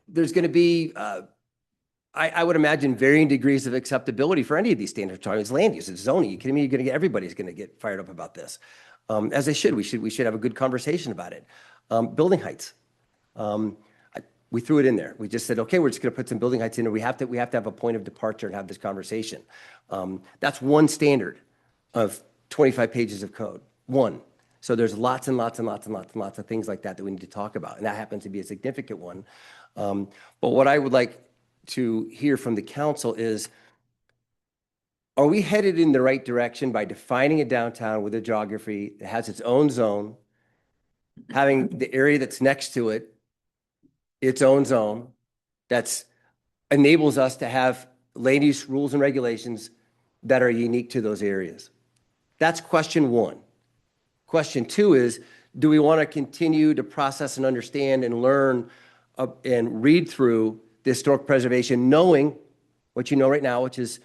there's going to be, I would imagine, varying degrees of acceptability for any of these standards. It's land use, it's zoning. You kidding me? Everybody's going to get fired up about this, as they should. We should have a good conversation about it. Building heights. We threw it in there. We just said, okay, we're just going to put some building heights in there. We have to have a point of departure and have this conversation. That's one standard of 25 pages of code. One. So there's lots and lots and lots and lots and lots of things like that we need to talk about. And that happens to be a significant one. But what I would like to hear from the council is, are we headed in the right direction by defining a downtown with a geography that has its own zone, having the area that's next to it its own zone that enables us to have land use rules and regulations that are unique to those areas? That's question one. Question two is, do we want to continue to process and understand and learn and read through the historic preservation, knowing what you know right now, which is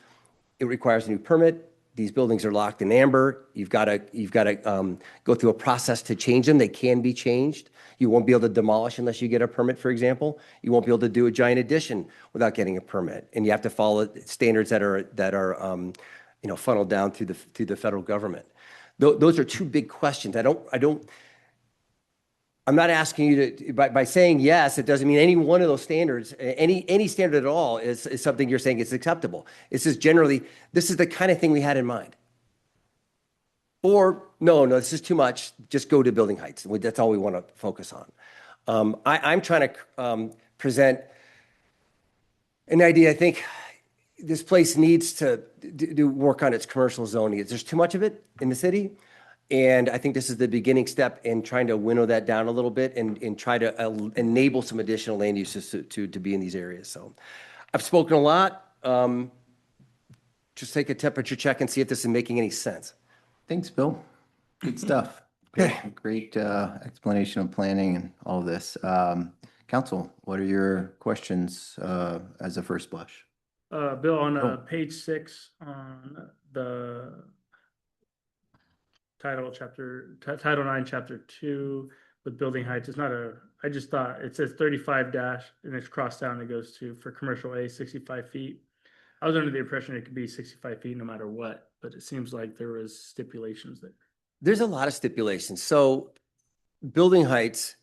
it requires a new permit. These buildings are locked in amber. You've got to go through a process to change them. They can be changed. You won't be able to demolish unless you get a permit, for example. You won't be able to do a giant addition without getting a permit. And you have to follow standards that are funneled down through the federal government? Those are two big questions. I'm not asking you to, by saying yes, it doesn't mean any one of those standards, any standard at all is something you're saying is acceptable. It's just generally, this is the kind of thing we had in mind. Or, no, this is too much, just go to building heights. That's all we want to focus on. I'm trying to present an idea. I think this place needs to do work on its commercial zoning. There's too much of it in the city. And I think this is the beginning step in trying to winnow that down a little bit and try to enable some additional land uses to be in these areas. So I've spoken a lot. Just take a temperature check and see if this is making any sense. Thanks, Bill. Good stuff. Great explanation of planning and all of this. Council, what are your questions as a first blush? Bill, on page 6 on the Title 9, Chapter 2 with building heights, it's not I just thought it says 35 dash and it's crossed down and it goes to, for commercial A, 65 feet. I was under the impression it could be 65 feet no matter what, but it seems like there was stipulations there. There's a lot of stipulations. So building heights.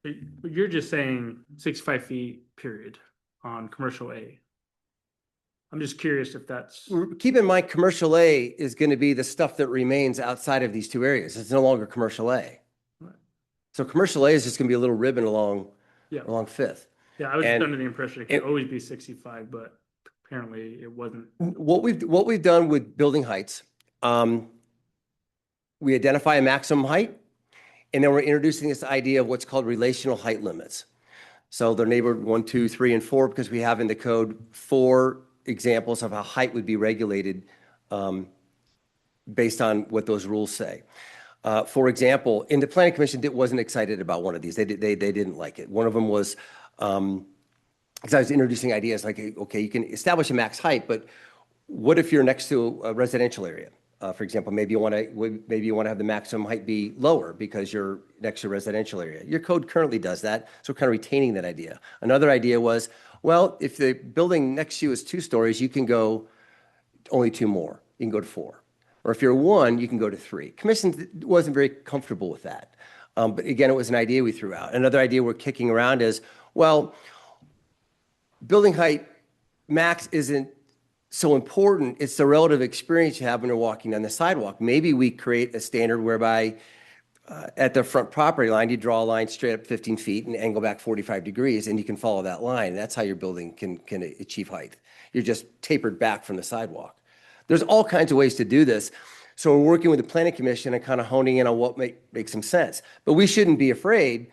But you're just saying 65 feet, period, on commercial A. I'm just curious if that's. Keep in mind, commercial A is going to be the stuff that remains outside of these two areas. It's no longer commercial A. Right. So commercial A is just going to be a little ribbon along Fifth. Yeah, I was just under the impression it could always be 65, but apparently it wasn't. What we've done with building heights, we identify a maximum height, and then we're introducing this idea of what's called relational height limits. So they're neighborhood 1, 2, 3, and 4 because we have in the code 4 examples of how height would be regulated based on what those rules say. For example, in the Planning Commission, it wasn't excited about one of these. They didn't like it. One of them was, because I was introducing ideas like, okay, you can establish a max height, but what if you're next to a residential area? For example, maybe you want to have the maximum height be lower because you're next to a residential area. Your code currently does that, so we're kind of retaining that idea. Another idea was, well, if the building next to you is 2 stories, you can go only 2 more. You can go to 4. Or if you're 1, you can go to 3. Commission wasn't very comfortable with that. But again, it was an idea we threw out. Another idea we're kicking around is, well, building height max isn't so important. It's the relative experience you have when you're walking down the sidewalk. Maybe we create a standard whereby at the front property line, you draw a line straight up 15 feet and angle back 45 degrees, and you can follow that line. That's how your building can achieve height. You're just tapered back from the sidewalk. There's all kinds of ways to do this. So we're working with the Planning Commission and kind of honing in on what makes some sense. But we shouldn't be afraid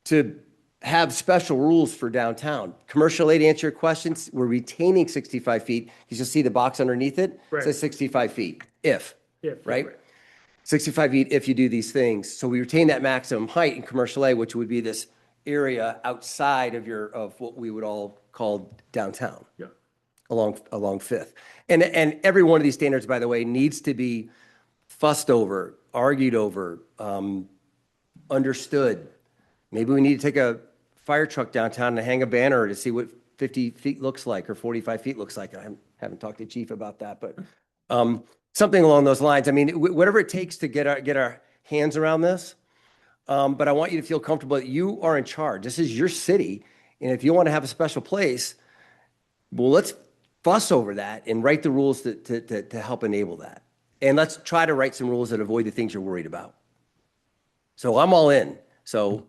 to have special rules for downtown. Commercial A, to answer your questions, we're retaining 65 feet. You should see the box underneath it. Right. It says 65 feet, right? 65 feet if you do these things. So we retain that maximum height in commercial A, which would be this area outside of what we would all call downtown. Yeah. Along Fifth. And every one of these standards, by the way, needs to be fussed over, argued over, understood. Maybe we need to take a fire truck downtown and hang a banner to see what 50 feet looks like or 45 feet looks like. I haven't talked to Chief about that, but something along those lines. I mean, whatever it takes to get our hands around this. But I want you to feel comfortable that you are in charge. This is your city. And if you want to have a special place, well, let's fuss over that and write the rules to help enable that. And let's try to write some rules that avoid the things you're worried about. So I'm all in. So.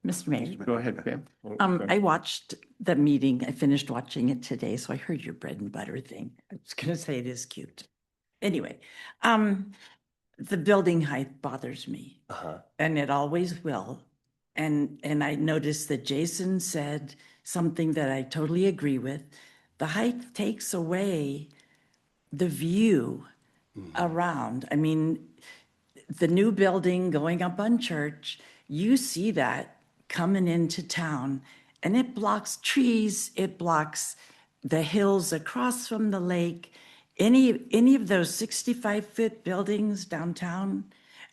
Mr. Mayor. Go ahead, Pam. I watched the meeting. I finished watching it today, so I heard your bread and butter thing. I was going to say it is cute. Anyway, the building height bothers me, and it always will. And I noticed that Jason said something that I totally agree with. The height takes away the view around. I mean, the new building going up on Church, you see that coming into town, and it blocks trees, it blocks the hills across from the lake. Any of those 65-foot buildings downtown,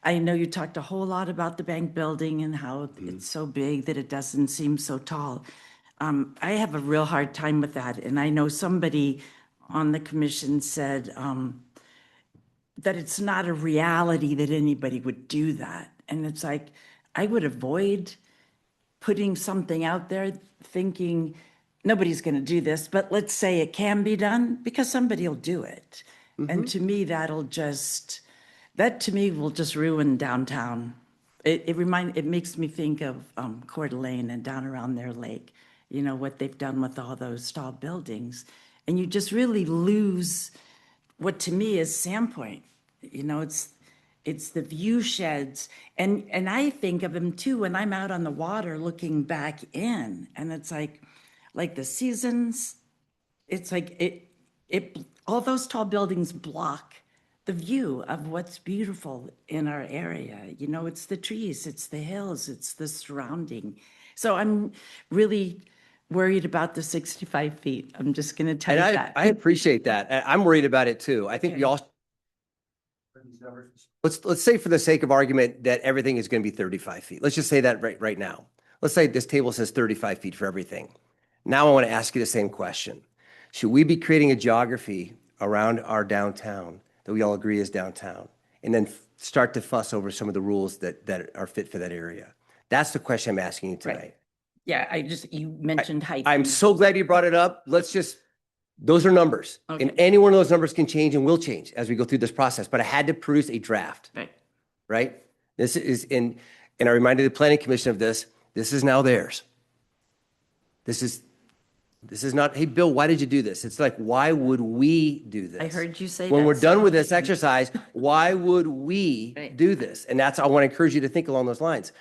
I know you talked a whole lot about the bank building and how it's so big that it doesn't seem so tall. I have a real hard time with that, and I know somebody on the commission said that it's not a reality that anybody would do that. And it's like, I would avoid putting something out there thinking nobody's going to do this, but let's say it can be done because somebody will do it. And to me, that to me will just ruin downtown. It makes me think of Coeur d'Alene and down around their lake, you know, what they've done with all those tall buildings. And you just really lose what to me is Sandpoint. You know, it's the view sheds. And I think of them too when I'm out on the water looking back in, and it's like the seasons, it's like it all those tall buildings block the view of what's beautiful in our area. You know, it's the trees, it's the hills, it's the surrounding. So I'm really worried about the 65 feet. I'm just going to tell you that. I appreciate that. I'm worried about it too. I think we all, let's say for the sake of argument that everything is going to be 35 feet. Let's just say that right now. Let's say this table says 35 feet for everything. Now I want to ask you the same question. Should we be creating a geography around our downtown that we all agree is downtown, and then start to fuss over some of the rules that are fit for that area? That's the question I'm asking you tonight. Right. Yeah, you mentioned height. I'm so glad you brought it up. Those are numbers. Okay. And any one of those numbers can change and will change as we go through this process. But I had to produce a draft. Right. Right? This is and I reminded the planning commission of this. This is now theirs. This is not, hey, Bill, why did you do this? It's like, why would we do this? I heard you say when that, we're done so- with this exercise, why would we Right. do this? And I want to encourage you to think along those lines.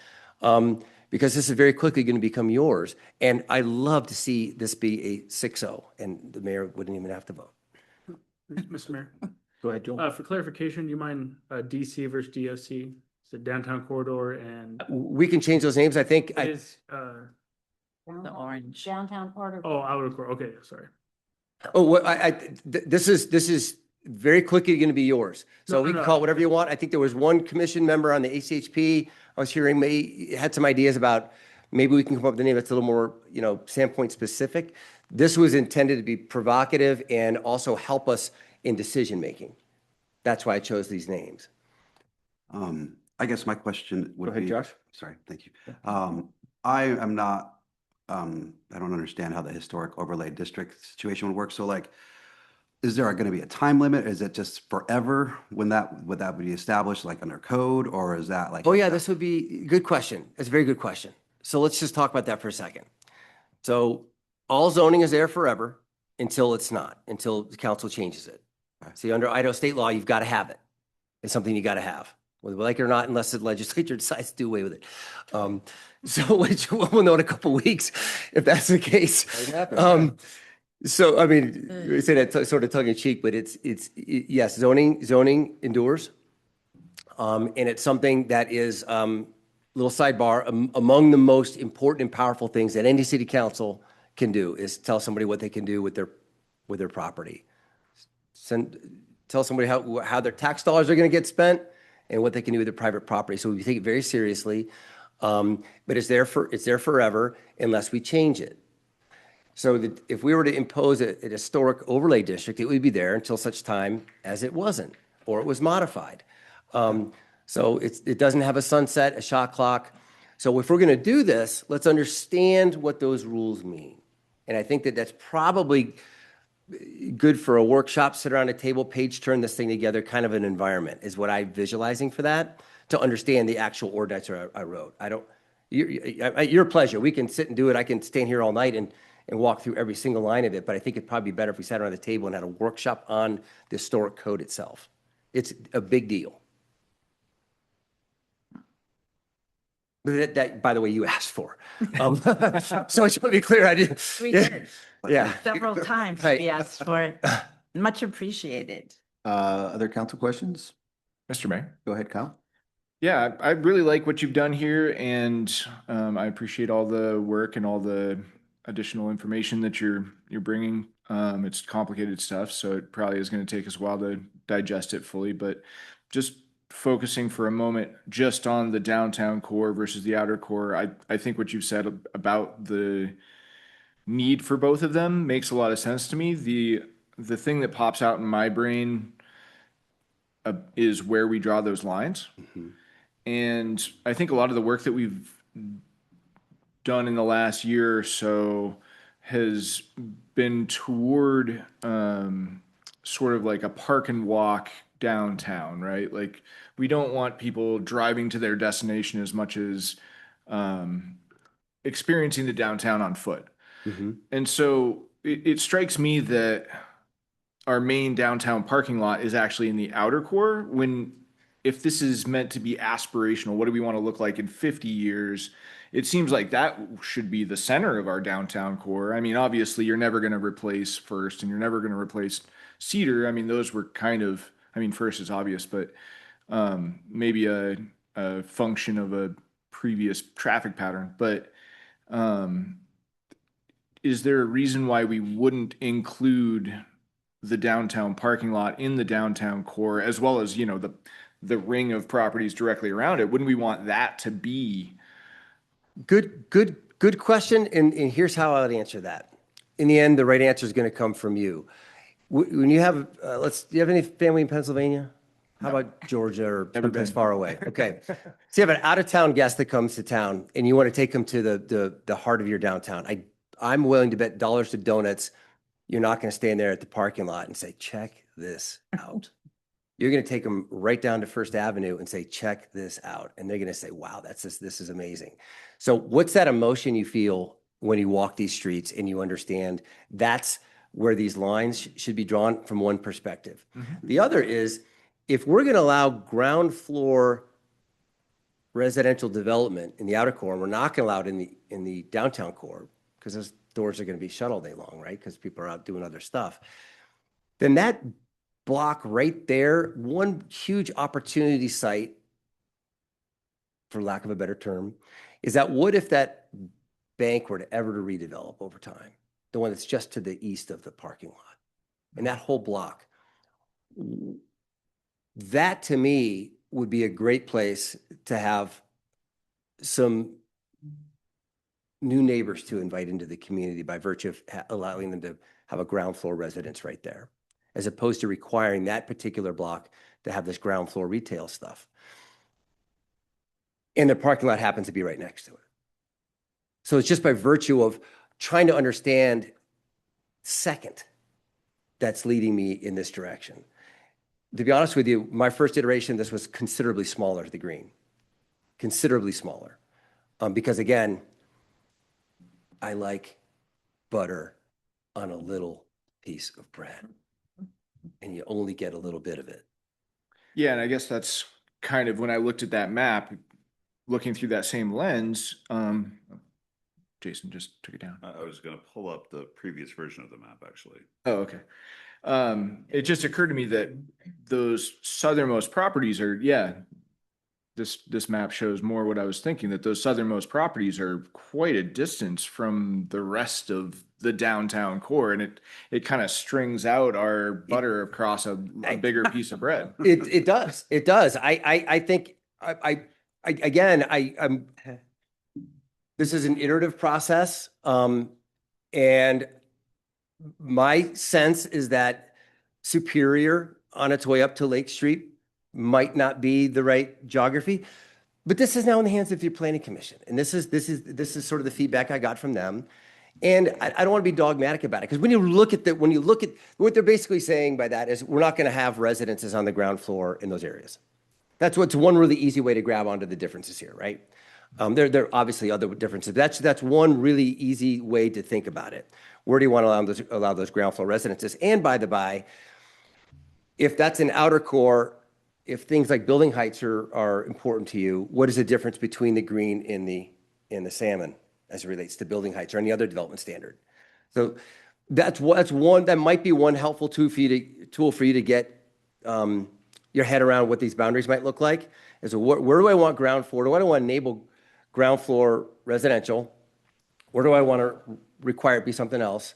Because this is very quickly going to become yours. And I love to see this be a 6-0, and the mayor wouldn't even have to vote. Mr. Mayor, Go ahead, Joel. for clarification, do you mind DC versus DOC? It's the downtown corridor and We can change those names. I think, it is, The orange. Downtown corridor. oh, outer core, okay, sorry. this is very quickly going to be yours. So No, we no, can no. call it whatever you want. I think there was one commission member on the ACHP. I was hearing had some ideas about maybe we can come up with a name that's a little more, Sandpoint specific. This was intended to be provocative and also help us in decision making. That's why I chose these names. I guess my question would Go ahead, be. Josh. Sorry, thank you. I am not, I don't understand how the historic overlay district situation would work. So like, is there going to be a time limit? Is it just forever would that be established like under code, or is that like? Oh yeah, this would be good question. It's a very good question. So let's just talk about that for a second. So all zoning is there forever until it's not, until the council changes it. See, under Idaho state law, you've got to have it. It's something you got to have, whether we like it or not, unless the legislature decides to do away with it. Which we'll know in a couple of weeks if that's the case. So, I mean, we say that sort of tongue in cheek, but yes, zoning endures. And it's something that is, little sidebar, among the most important and powerful things that any city council can do is tell somebody what they can do with their property. Tell somebody how their tax dollars are going to get spent and what they can do with their private property. So we take it very seriously, but it's there forever unless we change it. So that if we were to impose a historic overlay district, it would be there until such time as it wasn't, or it was modified. So it doesn't have a sunset, a shot clock. So if we're going to do this, let's understand what those rules mean. And I think that's probably good for a workshop, sit around a table, page turn this thing together, kind of an environment is what I'm visualizing for that, to understand the actual ordinance I wrote. Your pleasure. We can sit and do it. I can stand here all night and walk through every single line of it, but I think it'd probably be better if we sat around the table and had a workshop on the historic code itself. It's a big deal. That, by the way, you asked for. So I just want to be clear, I didn't. We did. Yeah. Several times Right. we asked for it. Much appreciated. Other council questions? Mr. Mayor? Go ahead, Kyle. Yeah, I really like what you've done here, and I appreciate all the work and all the additional information that you're bringing. It's complicated stuff, so it probably is going to take us a while to digest it fully, but just focusing for a moment just on the downtown core versus the outer core, I think what you've said about the need for both of them makes a lot of sense to me. the thing that pops out in my brain is where we draw those lines. And I think a lot of the work that we've done in the last year or so has been toward sort of like a park and walk downtown, right? Like we don't want people driving to their destination as much as experiencing the downtown on foot. And so it strikes me that our main downtown parking lot is actually in the outer core. When, if this is meant to be aspirational, what do we want to look like in 50 years? It seems like that should be the center of our downtown core. I mean, obviously, you're never going to replace First and you're never going to replace Cedar. I mean, those were kind of, I mean, First is obvious, but maybe a function of a previous traffic pattern. But is there a reason why we wouldn't include the downtown parking lot in the downtown core, as well as, you know, the ring of properties directly around it? Wouldn't we want that to be? Good question. And here's how I would answer that. In the end, the right answer is going to come from you. When you have, do you have any family in Pennsylvania? How about Georgia or someplace far away? Okay. So you have an out-of-town guest that comes to town and you want to take them to the heart of your downtown. I'm willing to bet dollars to donuts you're not going to stand there at the parking lot and say, check this out. You're going to take them right down to First Avenue and say, check this out. And they're going to say, wow, this is amazing. So what's that emotion you feel when you walk these streets and you understand that's where these lines should be drawn from one perspective. The other is, if we're going to allow ground floor residential development in the outer core, and we're not going to allow it in the downtown core, because those doors are going to be shut all day long, right? Because people are out doing other stuff. Then that block right there, one huge opportunity site, for lack of a better term, is that what if that bank were to ever to redevelop over time? The one that's just to the east of the parking lot. And that whole block. That to me would be a great place to have some new neighbors to invite into the community by virtue of allowing them to have a ground floor residence right there, as opposed to requiring that particular block to have this ground floor retail stuff. And the parking lot happens to be right next to it. So it's just by virtue of trying to understand second that's leading me in this direction. To be honest with you, my first iteration, this was considerably smaller, the green, considerably smaller. Because again, I like butter on a little piece of bread, and you only get a little bit of it. Yeah, and I guess that's kind of when I looked at that map, looking through that same lens. Jason just took it down. I was going to pull up the previous version of the map, actually. Oh, okay. It just occurred to me that those southernmost properties are, yeah, this map shows more what I was thinking, that those southernmost properties are quite a distance from the rest of the downtown core, and it kind of strings out our butter across a bigger piece of bread. It does. I think I'm this is an iterative process, and my sense is that Superior on its way up to Lake Street might not be the right geography, but this is now in the hands of your planning commission, and this is sort of the feedback I got from them. And I don't want to be dogmatic about it, because when you look at what they're basically saying by that is we're not going to have residences on the ground floor in those areas. That's what's one really easy way to grab onto the differences here, right? There are obviously other differences. That's one really easy way to think about it. Where do you want to allow those ground floor residences? And by the by, if that's an outer core, if things like building heights are important to you, what is the difference between the green and the salmon as it relates to building heights or any other development standard? So that's one that might be one helpful tool for you to get your head around what these boundaries might look like. Is where do I want ground floor? Do I want to enable ground floor residential? Where do I want to require it be something else?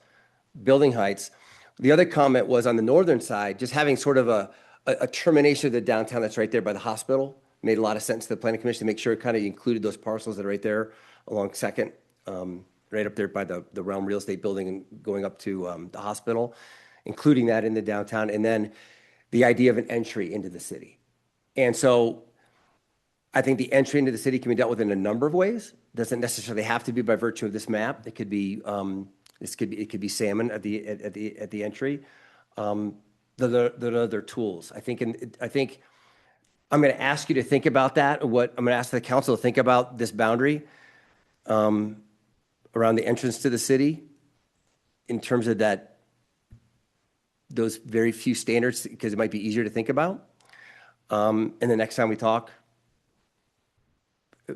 Building heights. The other comment was on the northern side, just having sort of a termination of the downtown that's right there by the hospital made a lot of sense to the planning commission to make sure it kind of included those parcels that are right there along Second, right up there by the Realm Real Estate Building and going up to the hospital. including that in the downtown, and then the idea of an entry into the city. And so I think the entry into the city can be dealt with in a number of ways. Doesn't necessarily have to be by virtue of this map. It could be it could be salmon at the entry. The other tools. I think I'm going to ask you to think about that. I'm going to ask the council to think about this boundary around the entrance to the city in terms of those very few standards, because it might be easier to think about. And the next time we talk,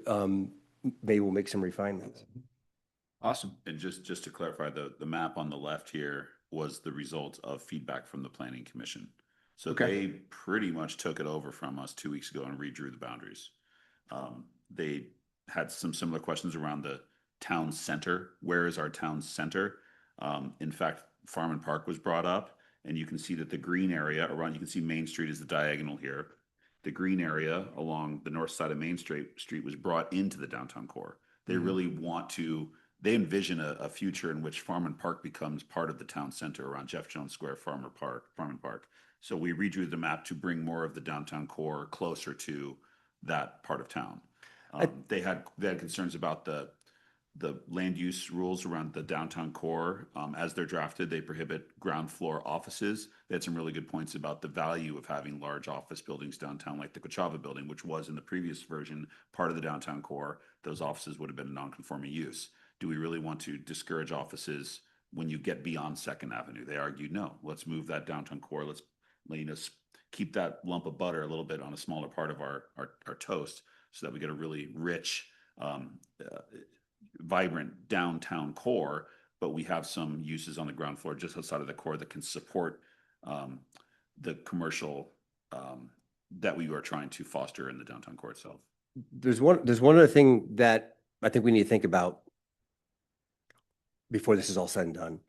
maybe we'll make some refinements. Awesome. And just to clarify, the map on the left here was the result of feedback from the planning commission. So they pretty much took it over from us 2 weeks ago and redrew the boundaries. They had some similar questions around the town center. Where is our town center? In fact, Farm and Park was brought up, and you can see that the green area around, you can see Main Street is the diagonal here. The green area along the north side of Main Street was brought into the downtown core. They really want to, they envision a future in which Farm and Park becomes part of the town center around Jeff Jones Square, Farm and Park. So we redrew the map to bring more of the downtown core closer to that part of town. They had concerns about the land use rules around the downtown core. As they're drafted, they prohibit ground floor offices. They had some really good points about the value of having large office buildings downtown, like the Coachava building, which was in the previous version part of the downtown core. Those offices would have been a non-conforming use. Do we really want to discourage offices when you get beyond Second Avenue? They argued, no, let's move that downtown core. Let's keep that lump of butter a little bit on a smaller part of our toast so that we get a really rich, vibrant downtown core, but we have some uses on the ground floor just outside of the core that can support the commercial that we are trying to foster in the downtown core itself. There's one other thing that I think we need to think about before this is all said and done.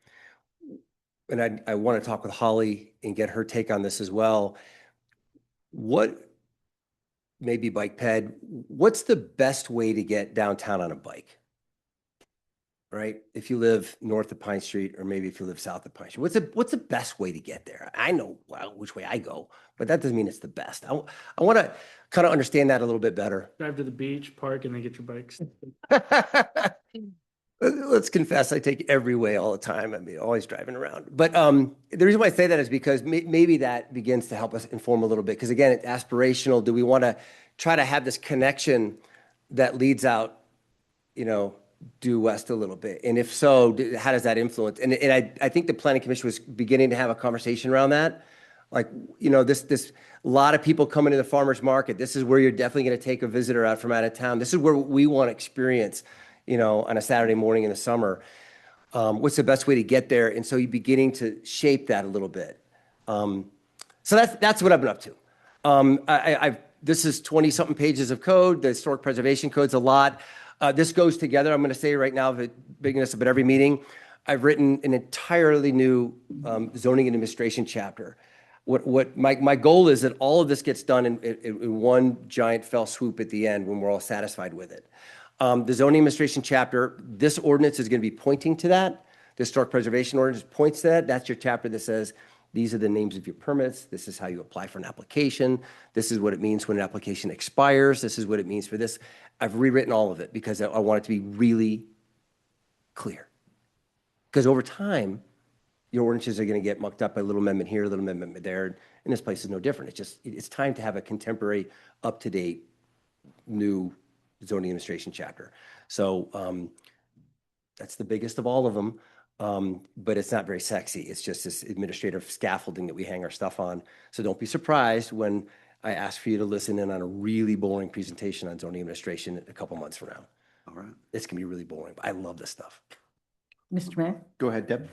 And I want to talk with Holly and get her take on this as well. What, maybe bike ped, what's the best way to get downtown on a bike? Right? If you live north of Pine Street, or maybe if you live south of Pine Street, what's the best way to get there? I know which way I go, but that doesn't mean it's the best. I want to kind of understand that a little bit better. Drive to the beach, park, and then get your bikes. Let's confess, I take every way all the time. I mean, always driving around. But the reason why I say that is because maybe that begins to help us inform a little bit. Because again, it's aspirational. Do we want to try to have this connection that leads out, due west a little bit? And if so, how does that influence? And I think the Planning Commission was beginning to have a conversation around that. Like, this a lot of people come into the farmer's market. This is where you're definitely going to take a visitor out from out of town. This is where we want to experience, on a Saturday morning in the summer. What's the best way to get there? And so you're beginning to shape that a little bit. So that's what I've been up to. This is 20-something pages of code. The historic preservation code's a lot. This goes together. I'm going to say right now, the bigness of it every meeting. I've written an entirely new zoning and administration chapter. What my goal is that all of this gets done in one giant fell swoop at the end when we're all satisfied with it. The zoning administration chapter, this ordinance is going to be pointing to that. The historic preservation ordinance points to that. That's your chapter that says, these are the names of your permits. This is how you apply for an application. This is what it means when an application expires. This is what it means for this. I've rewritten all of it because I want it to be really clear. Because over time, your ordinances are going to get mucked up by a little amendment here, a little amendment there, and this place is no different. It's time to have a contemporary, up-to-date, new zoning administration chapter. So that's the biggest of all of them, but it's not very sexy. It's just this administrative scaffolding that we hang our stuff on. So don't be surprised when I ask for you to listen in on a really boring presentation on zoning administration a couple months from now. All right. It's going to be really boring, but I love this stuff. Mr. Mayor? Go ahead, Deb.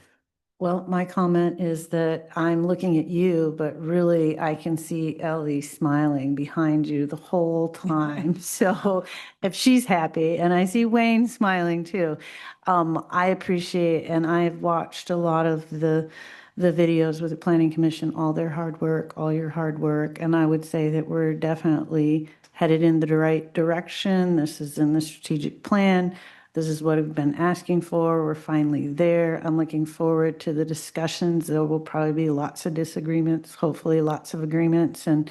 Well, my comment is that I'm looking at you, but really I can see Ellie smiling behind you the whole time. So if she's happy, and I see Wayne smiling too, I appreciate, and I've watched a lot of the videos with the Planning Commission, all their hard work, all your hard work. And I would say that we're definitely headed in the right direction. This is in the strategic plan. This is what we've been asking for. We're finally there. I'm looking forward to the discussions. There will probably be lots of disagreements, hopefully lots of agreements. And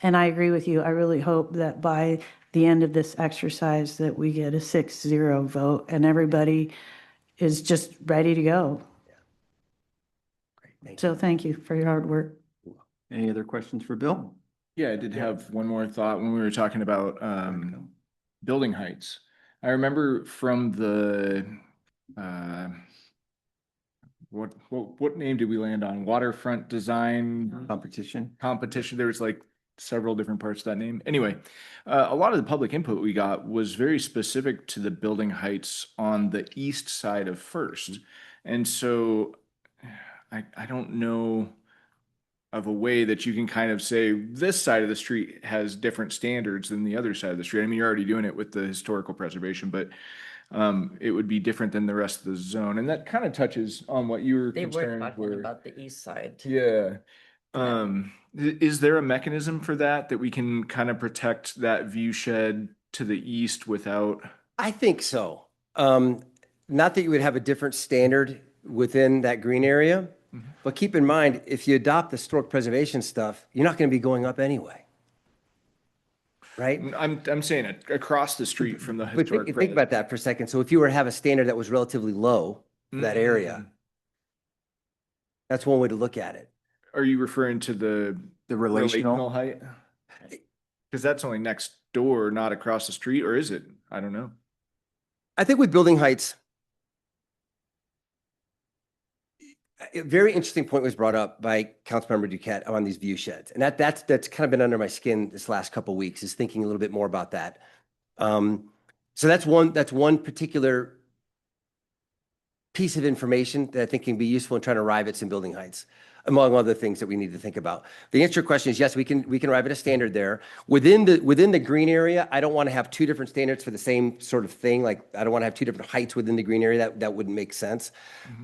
I agree with you. I really hope that by the end of this exercise that we get a 6-0 vote and everybody is just ready to go. Great, So thank you for your hard work. Any other questions for Bill? Yeah, I did have one more thought when we were talking about building heights. I remember from the what name did we land on? Waterfront design competition. There was like several different parts of that name. Anyway, a lot of the public input we got was very specific to the building heights on the east side of First. And so I don't know of a way that you can kind of say this side of the street has different standards than the other side of the street. I mean, you're already doing it with the historical preservation, but it would be different than the rest of the zone. And that kind of touches on what you were They were concerned talking were. about the east side. Yeah. Is there a mechanism for that we can kind of protect that view shed to the east without? I think so. Not that you would have a different standard within that green area, but keep in mind, if you adopt the historic preservation stuff, you're not going to be going up anyway. Right? I'm saying it across the street from the But historic. think about that for a second. So if you were to have a standard that was relatively low for that area, that's one way to look at it. Are you referring to the relational height? Because that's only next door, not across the street, or is it? I don't know. I think with building heights, a very interesting point was brought up by Councilmember Duquette on these view sheds. And that's kind of been under my skin this last couple of weeks, is thinking a little bit more about that. So that's one particular piece of information that I think can be useful in trying to arrive at some building heights, among other things that we need to think about. The answer to your question is yes, we can arrive at a standard there. Within the green area, I don't want to have two different standards for the same sort of thing. Like I don't want to have two different heights within the green area. That wouldn't make sense.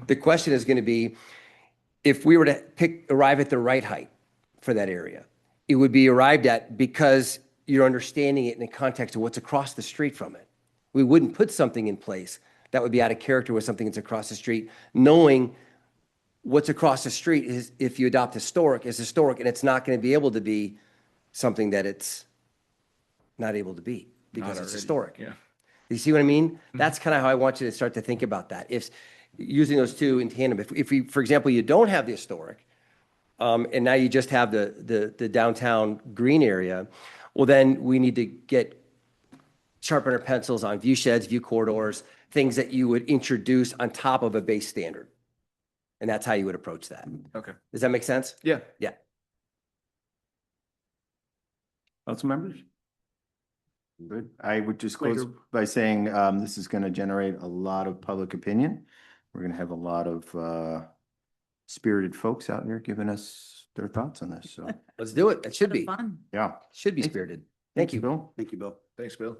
The question is going to be, if we were to arrive at the right height for that area, it would be arrived at because you're understanding it in the context of what's across the street from it. We wouldn't put something in place that would be out of character with something that's across the street, knowing what's across the street is, if you adopt historic, is historic, and it's not going to be able to be something that it's not able to be because it's historic. Yeah. You see what I mean? That's kind of how I want you to start to think about that. If using those two in tandem, if we, for example, you don't have the historic, and now you just have the downtown green area, well, then we need to sharpen our pencils on view sheds, view corridors, things that you would introduce on top of a base standard. And that's how you would approach that. Okay. Does that make sense? Yeah. Yeah. Council members? Good. I would just close Later. by saying this is going to generate a lot of public opinion. We're going to have a lot of spirited folks out here giving us their thoughts on this. So Let's do it. It should be. Fun. yeah. Should be spirited. Thank you. Bill. Thank you, Bill. Thanks, Bill.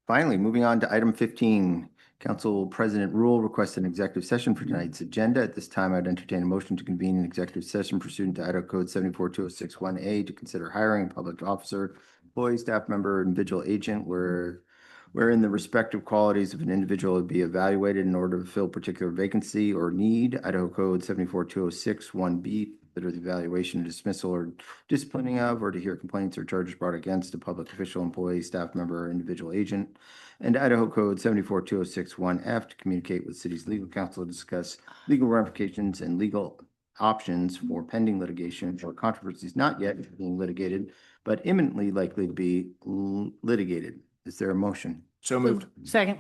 Finally, moving on to item 15, Council President Rule requests an executive session for tonight's agenda. At this time, I'd entertain a motion to convene an executive session pursuant to Idaho Code 742061A to consider hiring a public officer, employee, staff member, individual agent, wherein the respective qualities of an individual would be evaluated in order to fill particular vacancy or need. Idaho Code 742061B, consider the evaluation, dismissal, or disciplining of, or to hear complaints or charges brought against a public official, employee, staff member, or individual agent. And Idaho Code 742061F to communicate with city's legal counsel to discuss legal ramifications and legal options for pending litigation or controversies not yet being litigated, but imminently likely to be litigated. Is there a motion? So moved. Second.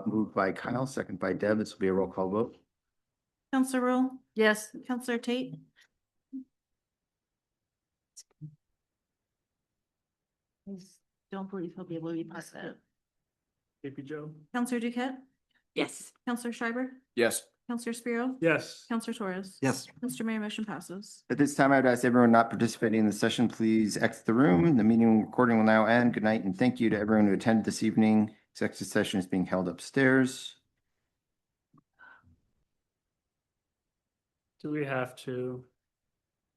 Moved by Kyle, second by Deb. This will be a roll call vote. Counselor Rowe, Yes. Counselor Tate, I don't believe he'll be able to be present. KP Joe? Counselor Duquette, Yes. Counselor Schreiber, Yes. Counselor Spiro, Yes. Counselor Torres. Yes. Mr. Mayor, motion passes. At this time, I'd ask everyone not participating in the session, please exit the room. The meeting recording will now end. Good night, and thank you to everyone who attended this evening. Executive session is being held upstairs. Do we have to